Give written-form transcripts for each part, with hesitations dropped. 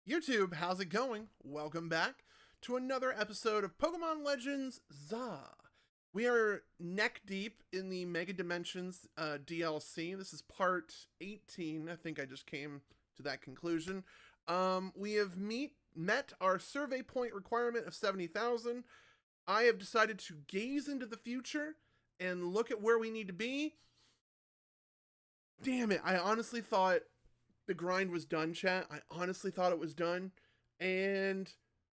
YouTube, how's it going? Welcome back to another episode of Pokemon Legends ZA. We are neck deep in the Mega Dimensions DLC. This is part 18. I think I just came to that conclusion. We have met our survey point requirement of 70,000. I have decided to gaze into the future and look at where we need to be. Damn it, I honestly thought the grind was done, chat. I honestly thought it was done, and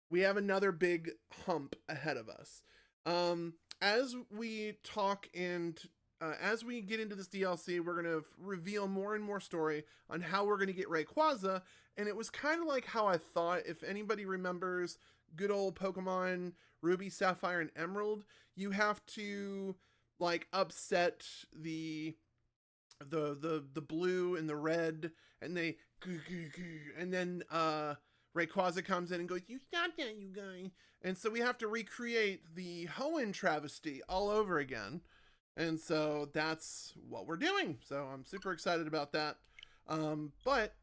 we have another big hump ahead of us. As we talk and as we get into this DLC, we're going to reveal more and more story on how we're going to get Rayquaza, and it was kind of like how I thought. If anybody remembers good old Pokemon Ruby, Sapphire, and Emerald, you have to like upset the blue and the red, and they and then Rayquaza comes in and goes, "You stop that, you guy!" And so we have to recreate the Hoenn travesty all over again, and so that's what we're doing. So I'm super excited about that. But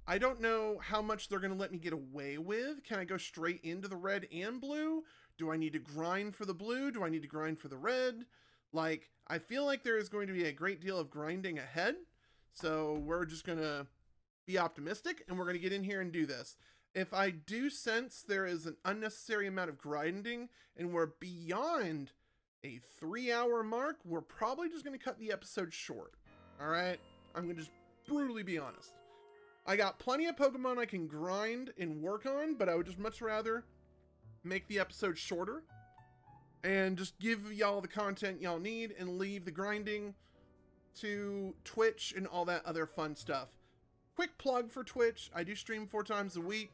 I don't know how much they're gonna let me get away with. Can I go straight into the red and blue? Do I need to grind for the blue? Do I need to grind for the red? Like, I feel like there is going to be a great deal of grinding ahead, so we're just going to be optimistic, and we're going to get in here and do this. If I do sense there is an unnecessary amount of grinding, and we're beyond a 3-hour mark, we're probably just going to cut the episode short, alright? I'm going to just brutally be honest. I got plenty of Pokemon I can grind and work on, but I would just much rather make the episode shorter and just give y'all the content y'all need and leave the grinding to Twitch and all that other fun stuff. Quick plug for Twitch. I do stream 4 times a week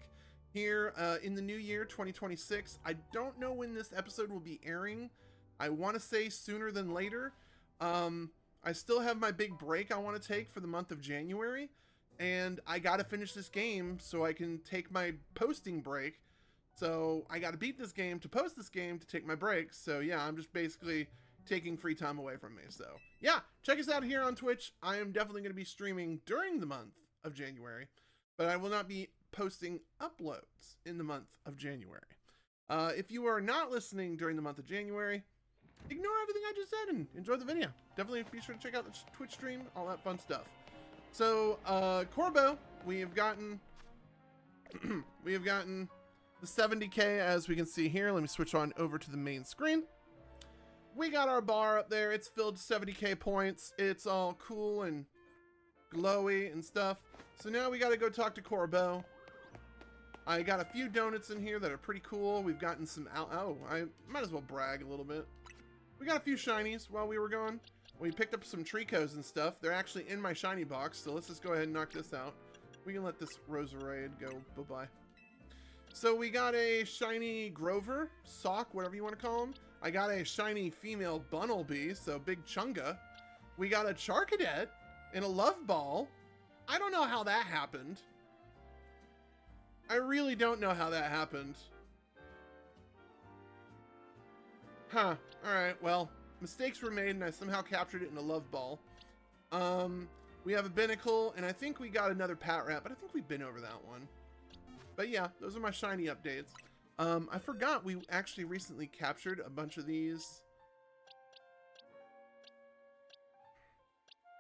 here in the new year, 2026. I don't know when this episode will be airing. I want to say sooner than later. I still have my big break I want to take for the month of January, and I got to finish this game so I can take my posting break. So I got to beat this game to post this game to take my breaks. So yeah, I'm just basically taking free time away from me. So yeah, check us out here on Twitch. I am definitely going to be streaming during the month of January, but I will not be posting uploads in the month of January. If you are not listening during the month of January, ignore everything I just said and enjoy the video. Definitely be sure to check out the Twitch stream, all that fun stuff. So Corbo, we have gotten the 70k, as we can see here. Let me switch on over to the main screen. We got our bar up there. It's filled to 70k points. It's all cool and glowy and stuff. So now we got to go talk to Corbo. I got a few donuts in here that are pretty cool. We've gotten some I might as well brag a little bit. We got a few shinies while we were gone. We picked up some Tricos and stuff. They're actually in my shiny box, so let's just go ahead and knock this out. We can let this Roserade go bye-bye. So we got a shiny Grover, Sock, whatever you want to call him. I got a shiny female Bunnelby, so Big Chunga. We got a Charcadet and a Love Ball. I don't know how that happened. I really don't know how that happened. Huh. Alright, well, mistakes were made and I somehow captured it in a Love Ball. We have a Binnacle, and I think we got another Patrat, but I think we've been over that one. But yeah, those are my shiny updates. I forgot we actually recently captured a bunch of these.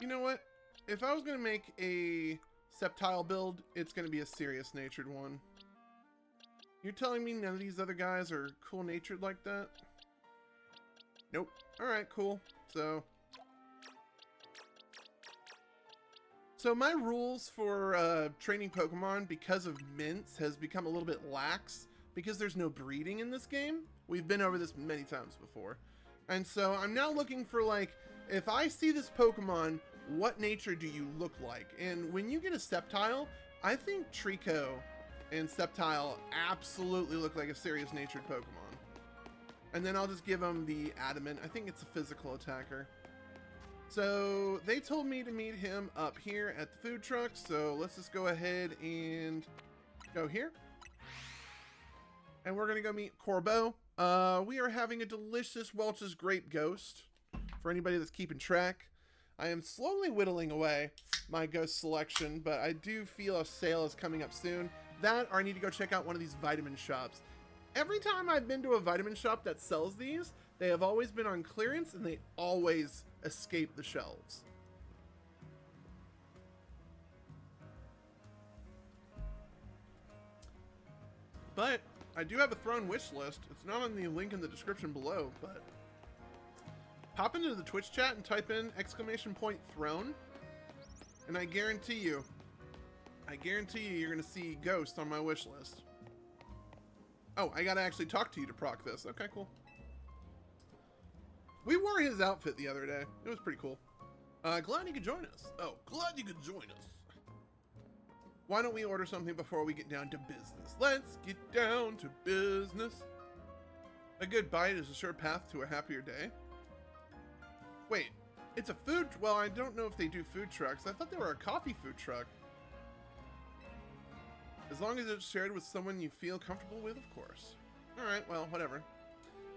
You know what? If I was going to make a Sceptile build, it's going to be a serious natured one. You're telling me none of these other guys are cool natured like that? Nope. Alright, cool. So my rules for training Pokemon because of mints has become a little bit lax because there's no breeding in this game. We've been over this many times before. And so I'm now looking for, like, if I see this Pokemon, what nature do you look like? And when you get a Sceptile, I think Trico and Sceptile absolutely look like a serious natured Pokemon. And then I'll just give them the Adamant. I think it's a physical attacker. So they told me to meet him up here at the food truck, so let's just go ahead and go here. And we're gonna go meet Corbo. We are having a delicious Welch's Grape Ghost, for anybody that's keeping track. I am slowly whittling away my ghost selection, but I do feel a sale is coming up soon. That, or I need to go check out one of these vitamin shops. Every time I've been to a vitamin shop that sells these, they have always been on clearance and they always escape the shelves. But I do have a Throne wish list. It's not on the link in the description below, but hop into the Twitch chat and type in !Throne, and I guarantee you you're gonna see Ghost on my wish list. Oh, I gotta actually talk to you to proc this. Okay, cool. We wore his outfit the other day. It was pretty cool. Glad you could join us. Oh, glad you could join us. Why don't we order something before we get down to business? Let's get down to business. A good bite is a sure path to a happier day. Wait, it's a food... Well, I don't know if they do food trucks. I thought they were a coffee food truck. As long as it's shared with someone you feel comfortable with, of course. Alright, well, whatever.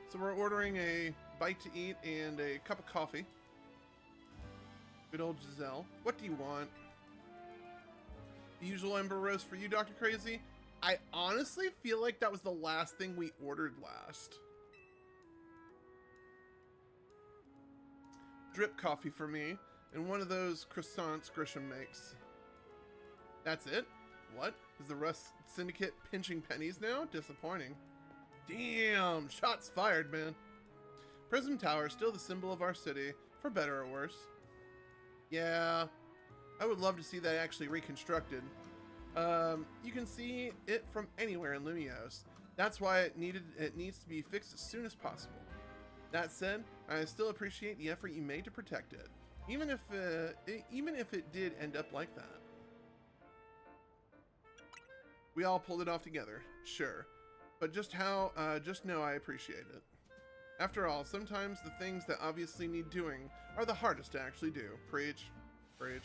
So we're ordering a bite to eat and a cup of coffee. Good old Giselle. What do you want? The usual Ember Roast for you, DrKrazy? I honestly feel like that was the last thing we ordered last. Drip coffee for me, and one of those croissants Grisham makes. That's it? What? Is the Rust Syndicate pinching pennies now? Disappointing. Damn! Shots fired, man. Prism Tower, still the symbol of our city, for better or worse. Yeah, I would love to see that actually reconstructed. You can see it from anywhere in Lumiose. That's why it needs to be fixed as soon as possible. That said, I still appreciate the effort you made to protect it, even if it did end up like that. We all pulled it off together, sure, but just know I appreciate it. After all, sometimes the things that obviously need doing are the hardest to actually do. Preach. Preach.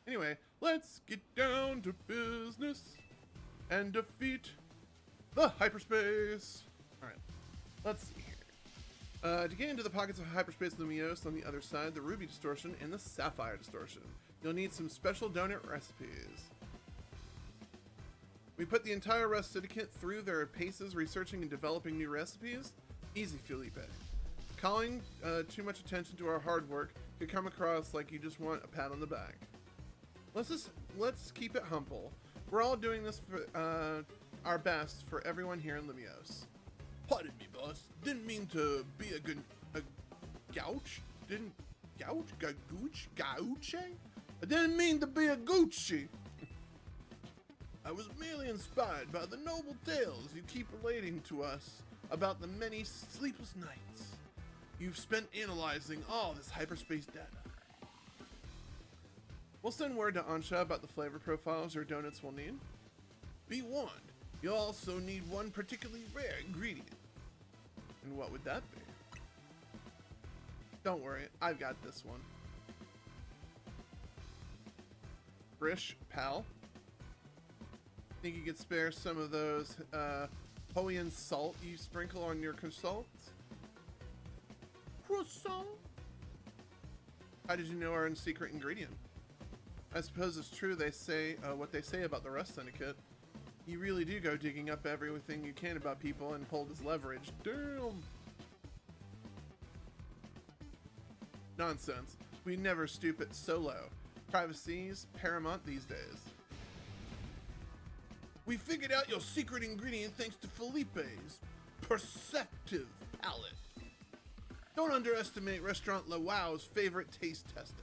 Anyway, let's get down to business and defeat the hyperspace. Alright, let's see here. To get into the pockets of hyperspace Lumiose, on the other side, the Ruby Distortion and the Sapphire Distortion. You'll need some special donut recipes. We put the entire Rust Syndicate through their paces researching and developing new recipes. Easy, Felipe. Calling too much attention to our hard work could come across like you just want a pat on the back. Let's keep it humble. We're all doing this for our best for everyone here in Lumiose. Pardon me, boss. Didn't mean to be a gouch. Didn't gouch? Gouche? I didn't mean to be a Gucci. I was merely inspired by the noble tales you keep relating to us about the many sleepless nights you've spent analyzing all this hyperspace data. We'll send word to Ansha about the flavor profiles your donuts will need. Be warned, you'll also need one particularly rare ingredient. And what would that be? Don't worry, I've got this one. Brish, pal. Think you could spare some of those Hoian salt you sprinkle on your croissants? Croissant? How did you know our secret ingredient? I suppose it's true they say what they say about the Rust Syndicate. You really do go digging up everything you can about people and hold as leverage. Damn! Nonsense. We never stoop it so low. Privacy's paramount these days. We figured out your secret ingredient thanks to Felipe's perceptive palate. Don't underestimate Restaurant La Wow's favorite taste tester.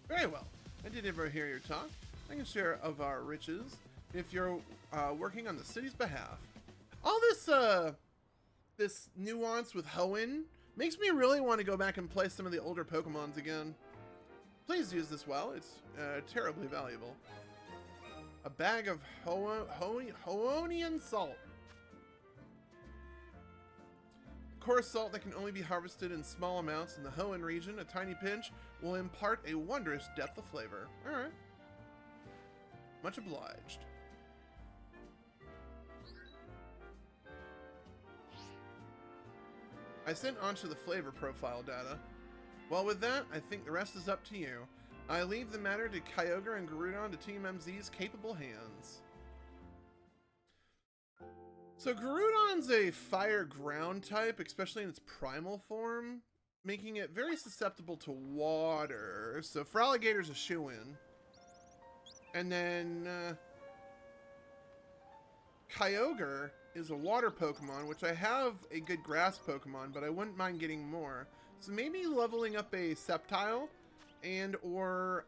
Very well. I did ever hear your talk. I can share of our riches if you're working on the city's behalf. All this nuance with Hoenn makes me really want to go back and play some of the older Pokemons again. Please use this well. It's terribly valuable. A bag of Hoennian salt. Coarse salt that can only be harvested in small amounts in the Hoenn region. A tiny pinch will impart a wondrous depth of flavor. Alright. Much obliged. I sent Ansha the flavor profile data. Well, with that, I think the rest is up to you. I leave the matter to Kyogre and Garudon to Team MZ's capable hands. So Garudon's a fire ground type, especially in its primal form, making it very susceptible to water. So Fraligator's a shoo-in. And then Kyogre is a water Pokemon, which I have a good grass Pokemon, but I wouldn't mind getting more. So maybe leveling up a Sceptile and or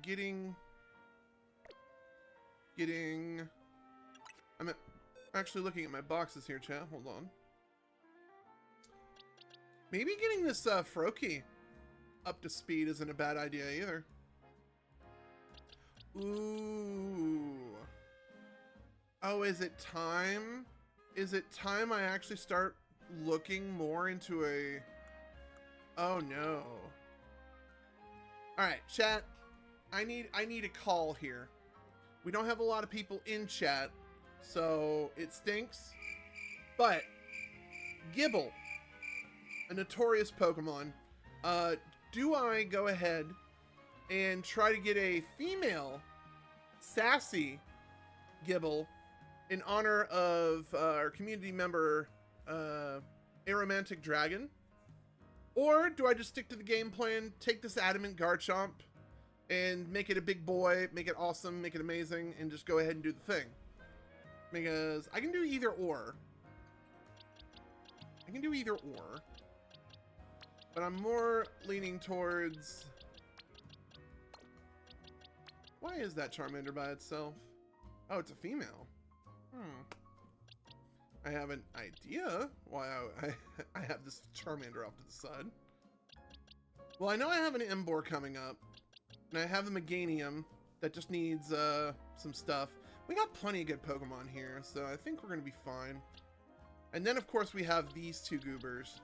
getting I'm actually looking at my boxes here, chat. Hold on. Maybe getting this Froakie up to speed isn't a bad idea either. Ooh. Oh, is it time? Is it time I actually start looking more into a... Oh no. Alright, chat. I need a call here. We don't have a lot of people in chat, so it stinks. But Gible, a notorious Pokemon, do I go ahead and try to get a female sassy Gible in honor of our community member Aromantic Dragon? Or do I just stick to the game plan, take this Adamant Garchomp and make it a big boy, make it awesome, make it amazing, and just go ahead and do the thing? Because I can do either or. I can do either or. But I'm more leaning towards... Why is that Charmander by itself? Oh, it's a female. I have an idea why I have this Charmander off to the side. Well, I know I have an Emboar coming up. And I have a Meganium that just needs some stuff. We got plenty of good Pokemon here, so I think we're going to be fine. And then, of course, we have these two Goobers.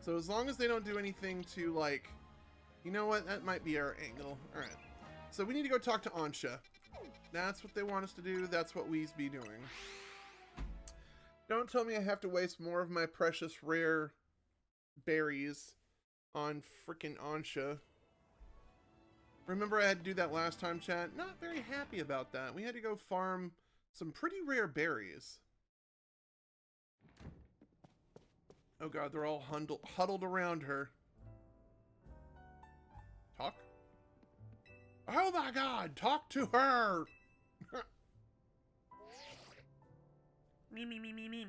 So as long as they don't do anything to, like... You know what? That might be our angle. Alright. So we need to go talk to Ansha. That's what they want us to do. That's what we's be doing. Don't tell me I have to waste more of my precious rare berries on frickin' Ansha. Remember I had to do that last time, chat? Not very happy about that. We had to go farm some pretty rare berries. Oh god, they're all huddled around her. Talk? Oh my god, talk to her! Me.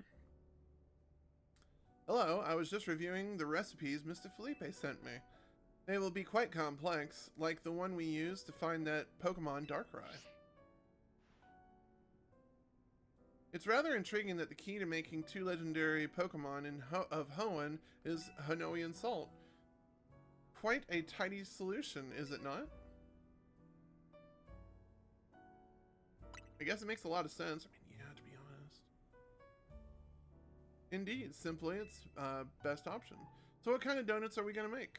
Hello, I was just reviewing the recipes Mr. Felipe sent me. They will be quite complex, like the one we used to find that Pokemon DrKrazy. It's rather intriguing that the key to making two legendary Pokemon of Hoenn is Hinoian Salt. Quite a tidy solution, is it not? I guess it makes a lot of sense. I mean, yeah, to be honest. Indeed, simply, it's best option. So what kind of donuts are we going to make?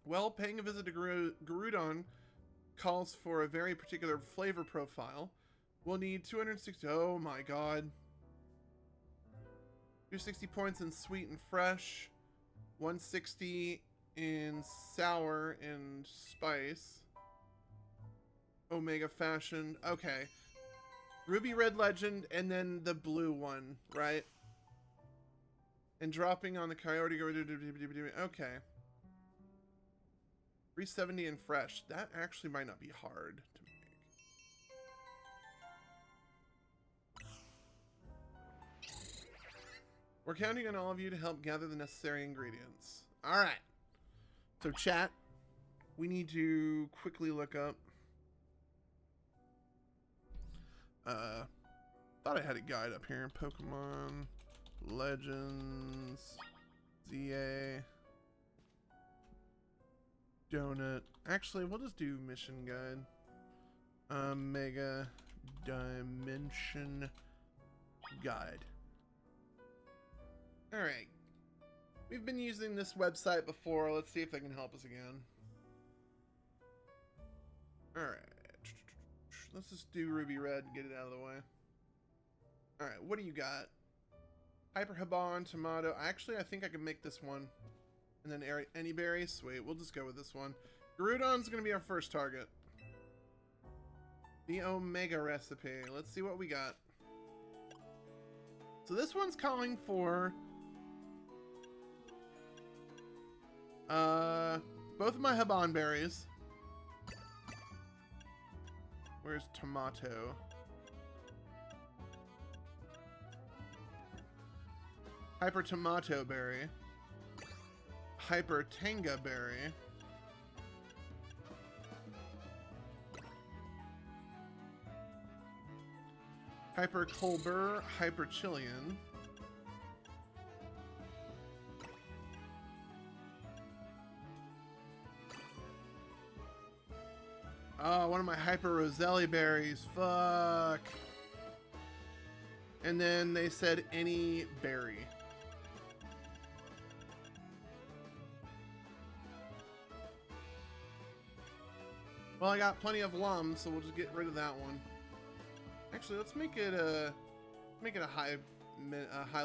Well, paying a visit to Garudon calls for a very particular flavor profile. We'll need 260... Oh my god. 260 points in sweet and fresh. 160 in sour and spice. Omega fashion. Okay. Ruby Red Legend and then the blue one, right? And dropping on the Coyote... Okay. 370 and fresh. That actually might not be hard to make. We're counting on all of you to help gather the necessary ingredients. Alright. So chat, we need to quickly look up. Thought I had a guide up here. Pokemon Legends ZA Donut. Actually, we'll just do mission guide. Mega Dimension Guide. Alright. We've been using this website before. Let's see if they can help us again. Alright. Let's just do Ruby Red and get it out of the way. Alright, what do you got? Hyper Haban, Tomato. Actually, I think I can make this one. And then any berry. Sweet, we'll just go with this one. Garudon's gonna be our first target. The Omega recipe. Let's see what we got. So this one's calling for both of my Haban berries. Where's tomato? Hyper tomato berry. Hyper tanga berry. Hyper Colbur, Hyper Chilean. Oh, one of my Hyper Roselli berries. Fuck. And then they said any berry. Well, I got plenty of lum, so we'll just get rid of that one. Actually, let's make it a high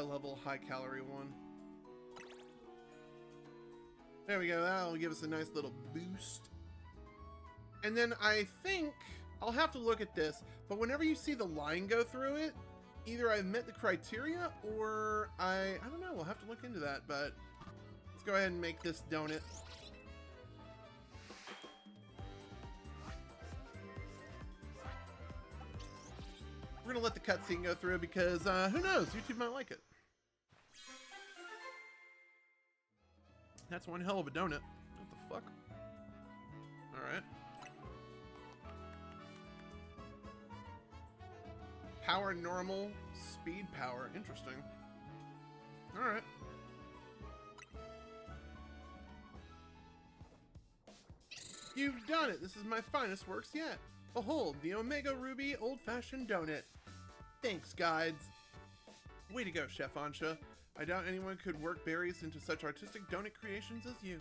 level, high calorie one. There we go. That'll give us a nice little boost. And then I think I'll have to look at this, but whenever you see the line go through it, either I've met the criteria or I don't know. We'll have to look into that, but let's go ahead and make this donut. We're gonna let the cutscene go through because who knows? YouTube might like it. That's one hell of a donut. What the fuck? Alright. Power normal, speed power. Interesting. Alright. You've done it! This is my finest works yet. Behold, the Omega Ruby old-fashioned donut. Thanks, guides. Way to go, Chef Ansha. I doubt anyone could work berries into such artistic donut creations as you.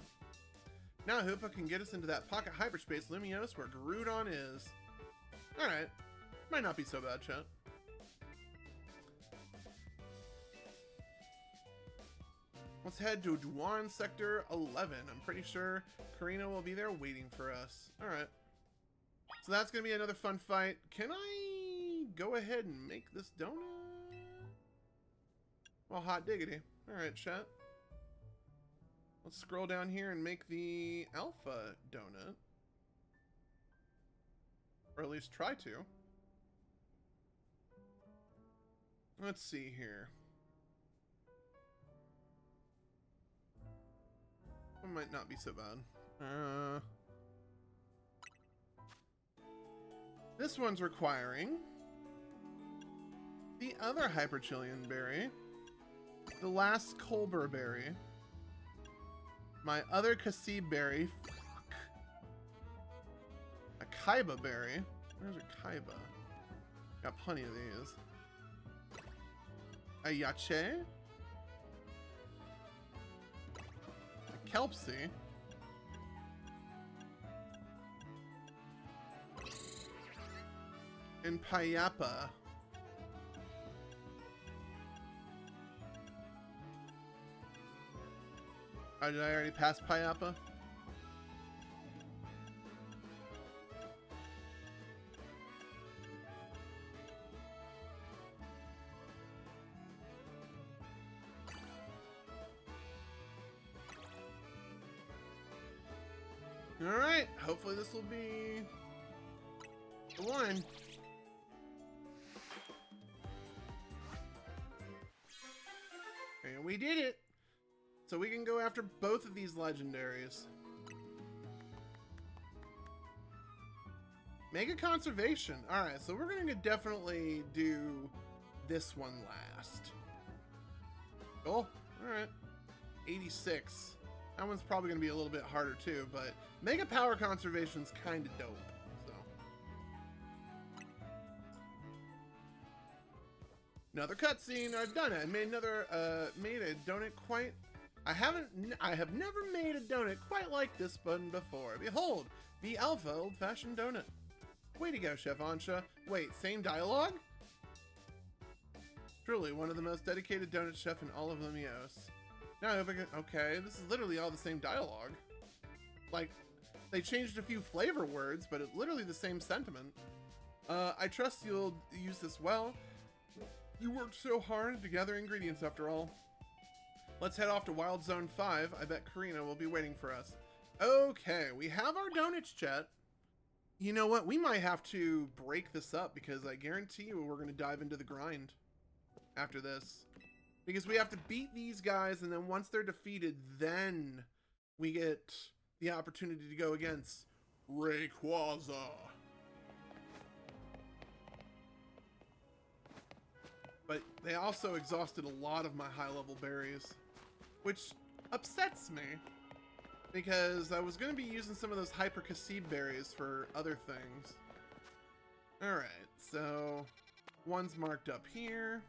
Now I hope I can get us into that pocket hyperspace Lumiose where Garudon is. Alright. Might not be so bad, chat. Let's head to Duan Sector 11. I'm pretty sure Karina will be there waiting for us. Alright. So that's going to be another fun fight. Can I go ahead and make this donut? Well, hot diggity. Alright, chat. Let's scroll down here and make the alpha donut. Or at least try to. Let's see here. It might not be so bad. This one's requiring the other Hyper Chilean berry, the last Colbur berry, my other Kasib berry, fuck, a Kaiba berry. Where's a Kaiba? Got plenty of these. A Yache, a Kelpsy, and Payapa. Oh, did I already pass Payapa? Alright, hopefully this will be the one. And we did it! So we can go after both of these legendaries. Mega Conservation. Alright, so we're going to definitely do this one last. Cool. Alright. 86. That one's probably going to be a little bit harder too, but Mega Power Conservation's kind of dope. So. Another cutscene. I've done it. I made made a donut quite... I have never made a donut quite like this one before. Behold, the Alpha Old-Fashioned Donut. Way to go, Chef Ansha. Wait, same dialogue? Truly, one of the most dedicated donut chef in all of Lumiose. Now I hope I can... Okay, this is literally all the same dialogue. Like, They changed a few flavor words, but it's literally the same sentiment. I trust you'll use this well. You worked so hard to gather ingredients after all. Let's head off to Wild Zone 5. I bet Karina will be waiting for us. Okay, we have our donuts, chat. You know what? We might have to break this up because I guarantee you we're going to dive into the grind after this. Because we have to beat these guys, and then once they're defeated, then we get the opportunity to go against Rayquaza. But they also exhausted a lot of my high-level berries, which upsets me, because I was going to be using some of those Hyper Cassib berries for other things. Alright, so one's marked up here.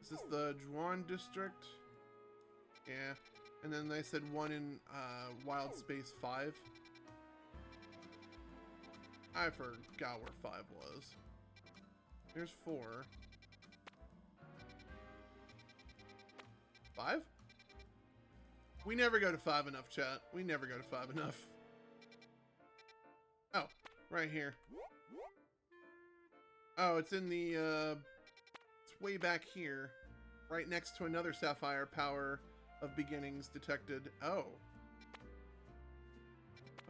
Is this the Juan district? Yeah. And then they said one in Wild Space 5. I forgot where 5 was. There's 4. 5? We never go to 5 enough, chat. We never go to 5 enough. Oh, right here. Oh, it's in the, it's way back here. Right next to another Sapphire Power of Beginnings detected. Oh.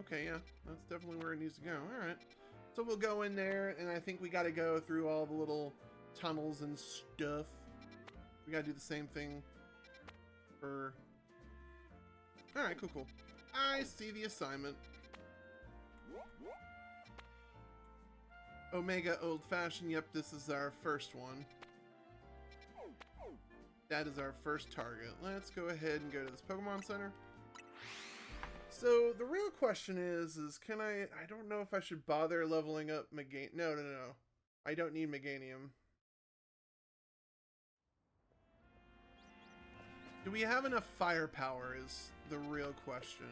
Okay, yeah. That's definitely where it needs to go. Alright. So we'll go in there, and I think we gotta go through all the little tunnels and stuff. We gotta do the same thing for... Alright, cool, cool. I see the assignment. Omega Old Fashioned. Yep, this is our first one. That is our first target. Let's go ahead and go to this Pokemon Center. So the real question is can I don't know if I should bother leveling up Meganium. No. I don't need Meganium. Do we have enough firepower is the real question.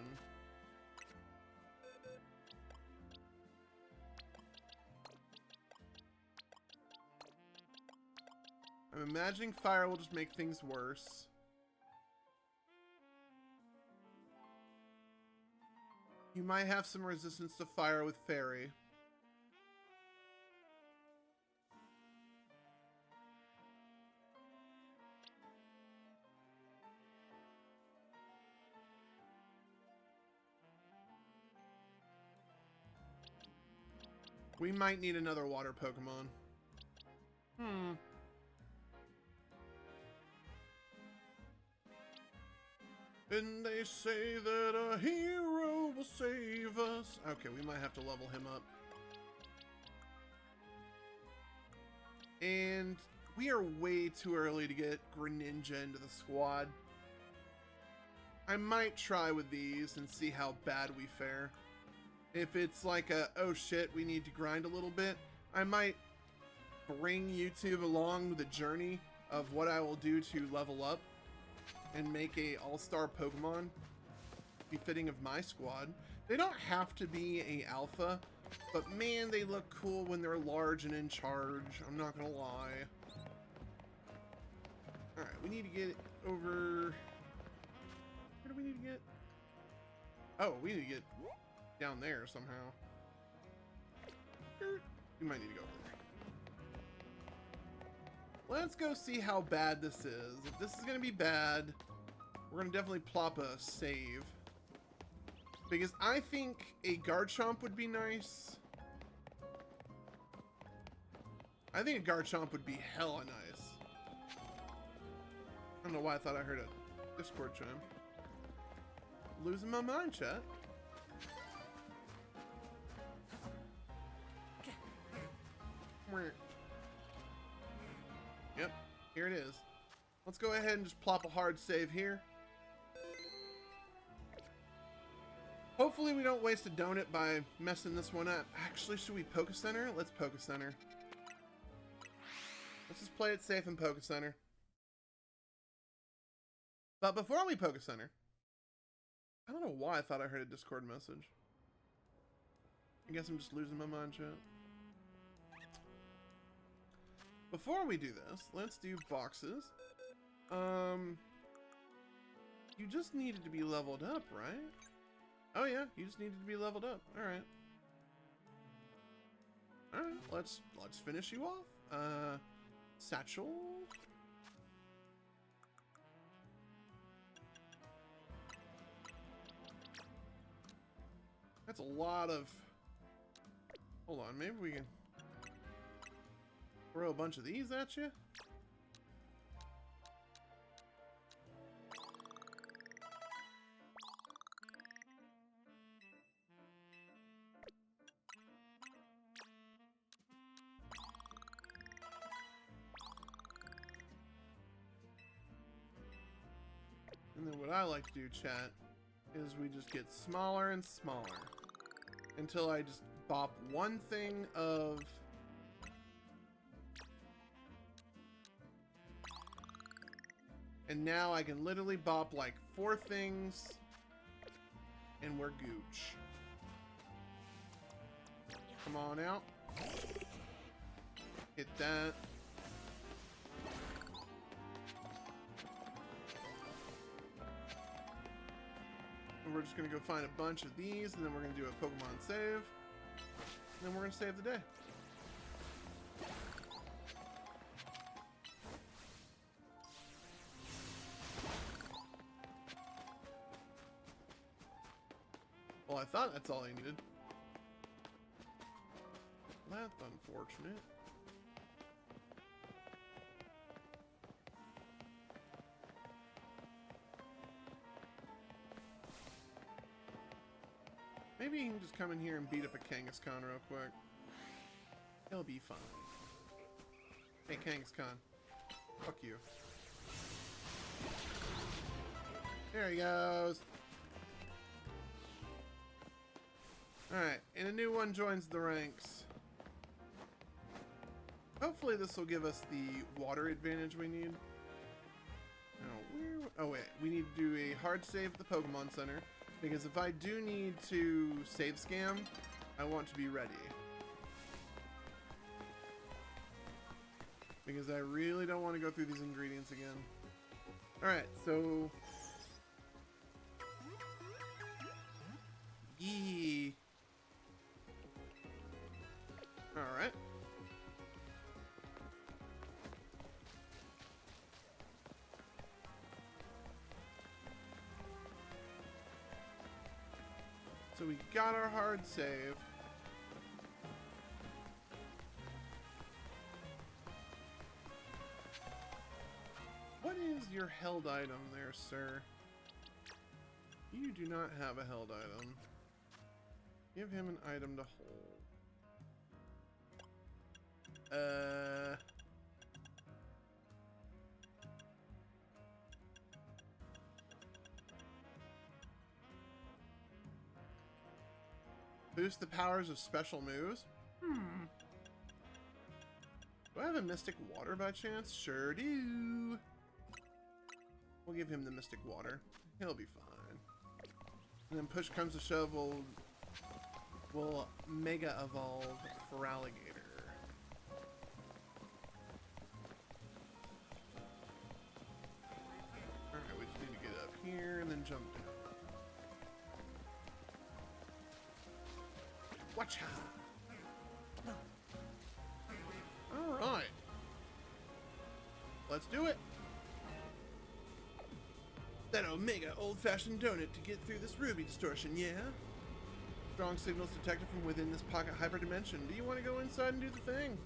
I'm imagining fire will just make things worse. You might have some resistance to fire with Fairy. We might need another water Pokemon. And they say that a hero will save us. Okay, we might have to level him up. And we are way too early to get Greninja into the squad. I might try with these and see how bad we fare. If it's like a, oh shit, we need to grind a little bit, I might bring YouTube along the journey of what I will do to level up and make a all-star Pokemon befitting of my squad. They don't have to be a alpha, but man, they look cool when they're large and in charge. I'm not gonna lie. Alright, we need to get over... Where do we need to get? Oh, we need to get down there somehow. We might need to go over there. Let's go see how bad this is. If this is gonna be bad, we're gonna definitely plop a save. Because I think a Garchomp would be nice. I think a Garchomp would be hella nice. I don't know why I thought I heard a Discord chime. Losing my mind, chat. Yep, here it is. Let's go ahead and just plop a hard save here. Hopefully we don't waste a donut by messing this one up. Actually, should we Poke Center? Let's Poke Center. Let's just play it safe in Poke Center. But before we Poke Center, I don't know why I thought I heard a Discord message. I guess I'm just losing my mind, chat. Before we do this, let's do boxes. You just needed to be leveled up, right? Oh yeah, you just needed to be leveled up. All right. All right, let's finish you off. Satchel. That's a lot of... Hold on, maybe we can throw a bunch of these at you? And then what I like to do, chat, is we just get smaller and smaller until I just bop one thing of... And now I can literally bop like 4 things and we're gooch. Come on out. Hit that. And we're just going to go find a bunch of these, and then we're going to do a Pokemon save. And then we're going to save the day. Well, I thought that's all I needed. That's unfortunate. Maybe he can just come in here and beat up a Kangaskhan real quick. He'll be fine. Hey, Kangaskhan. Fuck you. There he goes. Alright, and a new one joins the ranks. Hopefully this will give us the water advantage we need. Now, oh wait, we need to do a hard save at the Pokemon Center. Because if I do need to save scam, I want to be ready. Because I really don't want to go through these ingredients again. Alright, so... Yee. Alright. So we got our hard save. What is your held item there, sir? You do not have a held item. Give him an item to hold. Boost the powers of special moves? Do I have a Mystic Water by chance? Sure do. We'll give him the Mystic Water. He'll be fine. And then push comes to shove, we'll Mega Evolve for Alligator. Alright, we just need to get up here and then jump down. Watcha! Alright. Let's do it! That Omega old-fashioned donut to get through this ruby distortion, yeah? Strong signals detected from within this pocket hyperdimension. Do you want to go inside and do the thing?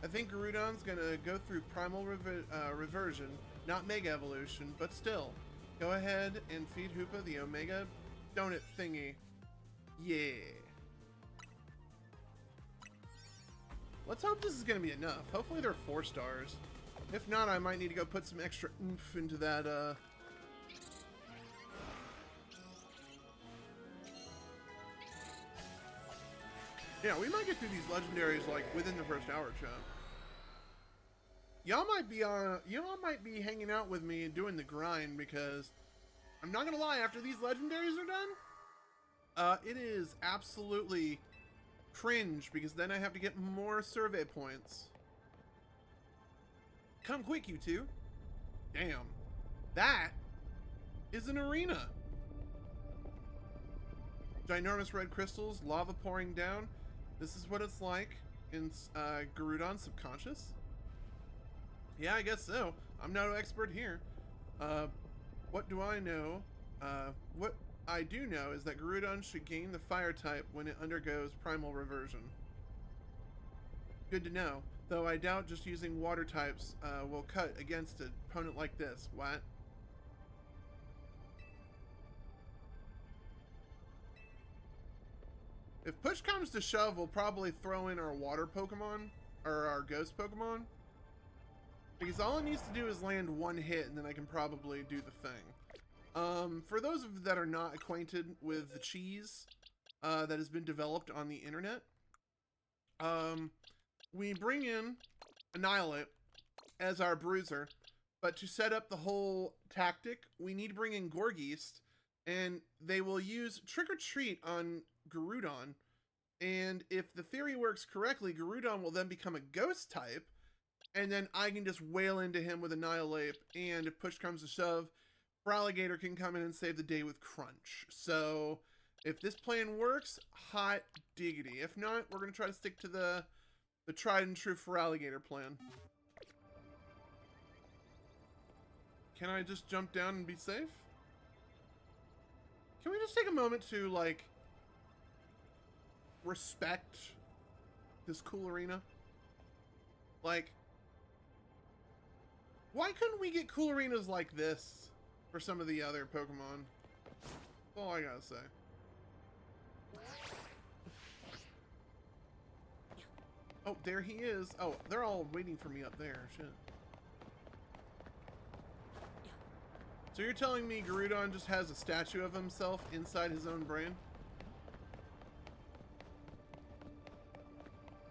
I think Garudon's gonna go through primal reversion, not Mega Evolution, but still. Go ahead and feed Hoopa the Omega donut thingy. Yeah. Let's hope this is gonna be enough. Hopefully they're 4 stars. If not, I might need to go put some extra oomph into that, Yeah, we might get through these legendaries, like, within the first hour, chat. Y'all might be hanging out with me and doing the grind, because I'm not gonna lie, after these legendaries are done, it is absolutely cringe, because then I have to get more survey points. Come quick, you two. Damn. That is an arena. Ginormous red crystals, lava pouring down. This is what it's like in Garudon's subconscious. Yeah, I guess so. I'm no expert here. What do I know? What I do know is that Garudon should gain the fire type when it undergoes primal reversion. Good to know, though I doubt just using water types will cut against an opponent like this. What? If push comes to shove, we'll probably throw in our water Pokemon, or our ghost Pokemon. Because all it needs to do is land one hit, and then I can probably do the thing. For those of you that are not acquainted with the cheese that has been developed on the internet, we bring in Annihilate as our bruiser, but to set up the whole tactic, we need to bring in Gorgeist, and they will use Trick or Treat on Garudon, and if the theory works correctly, Garudon will then become a ghost type, and then I can just wail into him with Annihilate, and if push comes to shove, Feraligatr can come in and save the day with Crunch. So, if this plan works, hot diggity. If not, we're going to try to stick to the tried and true Feraligatr plan. Can I just jump down and be safe? Can we just take a moment to, like, respect this cool arena? Like, why couldn't we get cool arenas like this for some of the other Pokemon? That's all I gotta say. Oh, there he is. Oh, they're all waiting for me up there. Shit. So you're telling me Garudon just has a statue of himself inside his own brain?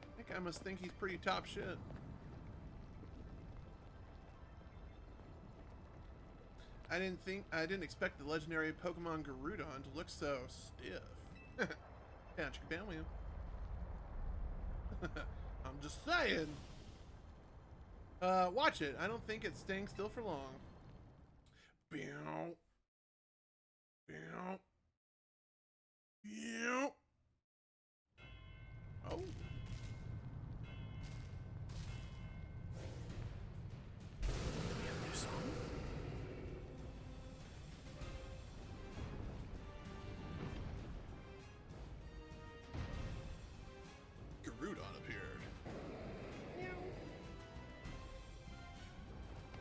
I think I must think he's pretty top shit. I didn't expect the legendary Pokemon Garudon to look so stiff. Can't you ban him? I'm just saying. Watch it. I don't think it's staying still for long. Bow. Bow. Bow. Oh.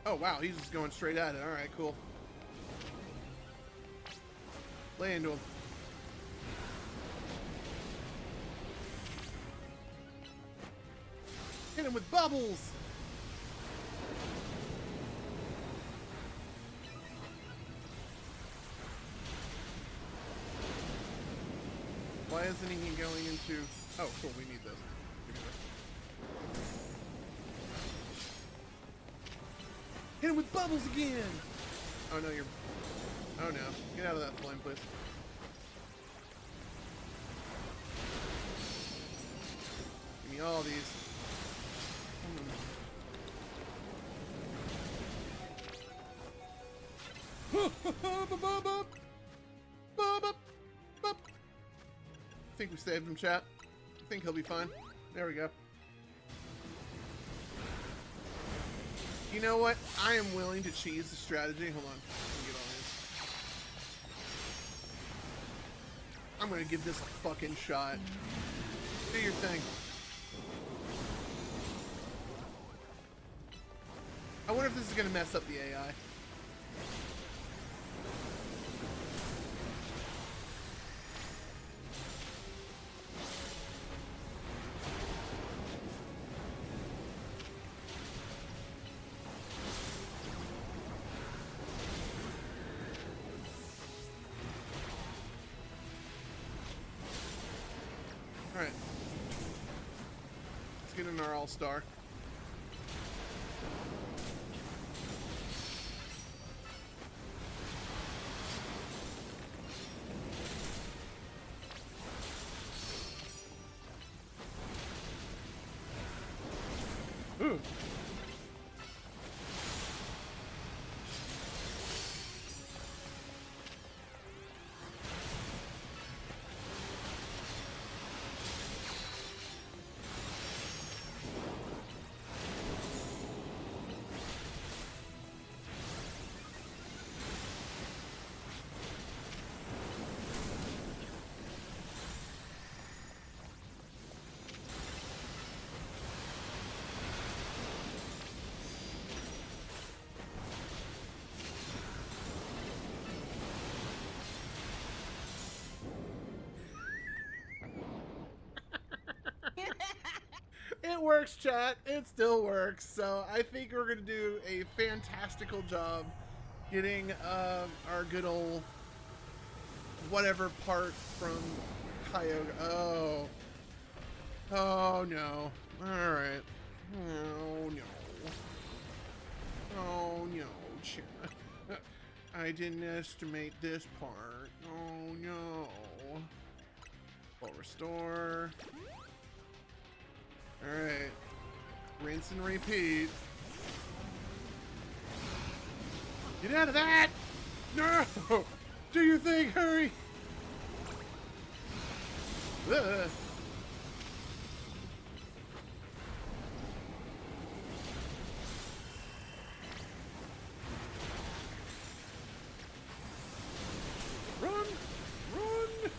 Oh wow, he's just going straight at it. Alright, cool. Lay into him. Hit him with bubbles! Why isn't he going into... Oh, cool, we need this. Give me this. Hit him with bubbles again! Oh no, you're... Oh no. Get out of that flame, please. Give me all these. I think we saved him, chat. I think he'll be fine. There we go. You know what? I am willing to cheese the strategy. Hold on. Let me get all these. I'm gonna give this a fucking shot. Do your thing. I wonder if this is gonna mess up the AI. Alright. Let's get in our all-star. Ooh. It works, chat. It still works. So I think we're gonna do a fantastical job getting our good old whatever part from Kyogre. Oh. Oh no. Alright. Oh no. Oh no, chat. I didn't estimate this part. Oh no. Full restore. Alright. Rinse and repeat. Get out of that! No! Do your thing, hurry! Ugh. Run! Run!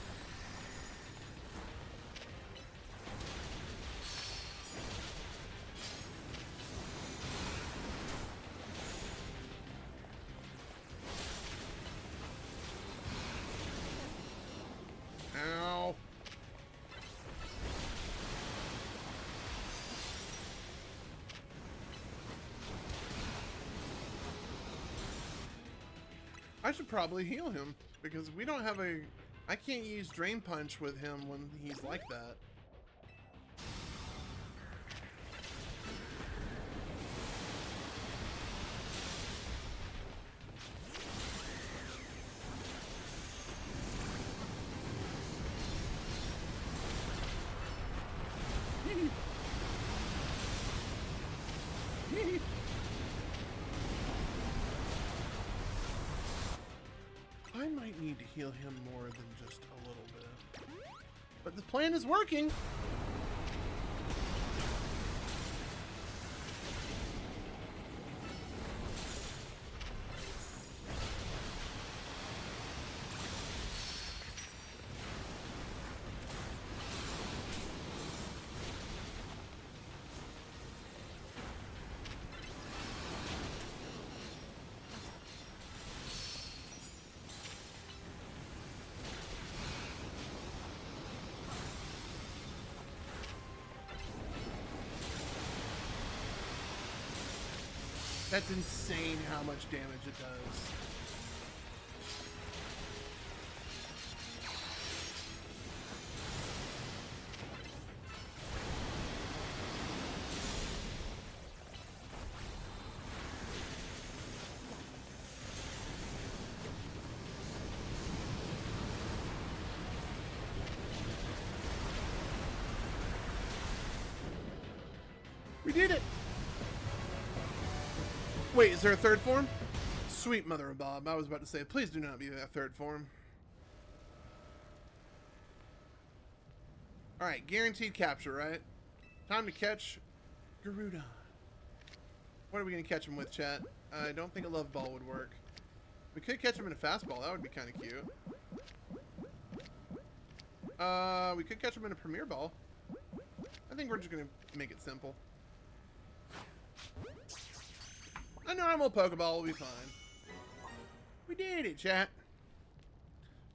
Ow. I should probably heal him because we don't have a... I can't use Drain Punch with him when he's like that. I might need to heal him more than just a little bit. But the plan is working! That's insane how much damage it does. We did it! Wait, is there a third form? Sweet mother of Bob. I was about to say, please do not be that third form. Alright, guaranteed capture, right? Time to catch Garuda. What are we going to catch him with, chat? I don't think a love ball would work. We could catch him in a fastball. That would be kind of cute. We could catch him in a premier ball. I think we're just going to make it simple. A normal Pokeball will be fine. We did it, chat.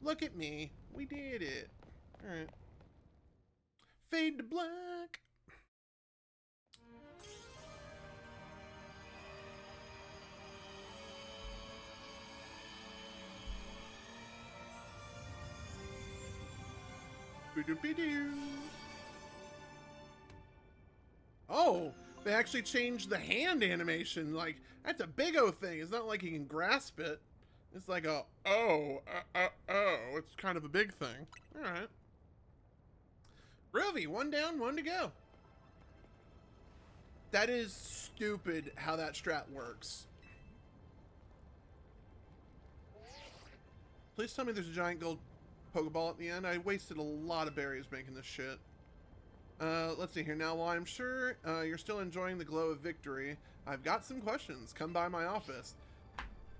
Look at me. We did it. Alright. Fade to black. Oh, they actually changed the hand animation. Like, that's a big O thing. It's not like you can grasp it. It's like a, oh. It's kind of a big thing. All right. Groovy, one down, one to go. That is stupid how that strat works. Please tell me there's a giant gold Pokeball at the end. I wasted a lot of berries making this shit. Let's see here. Now, while I'm sure you're still enjoying the glow of victory, I've got some questions. Come by my office.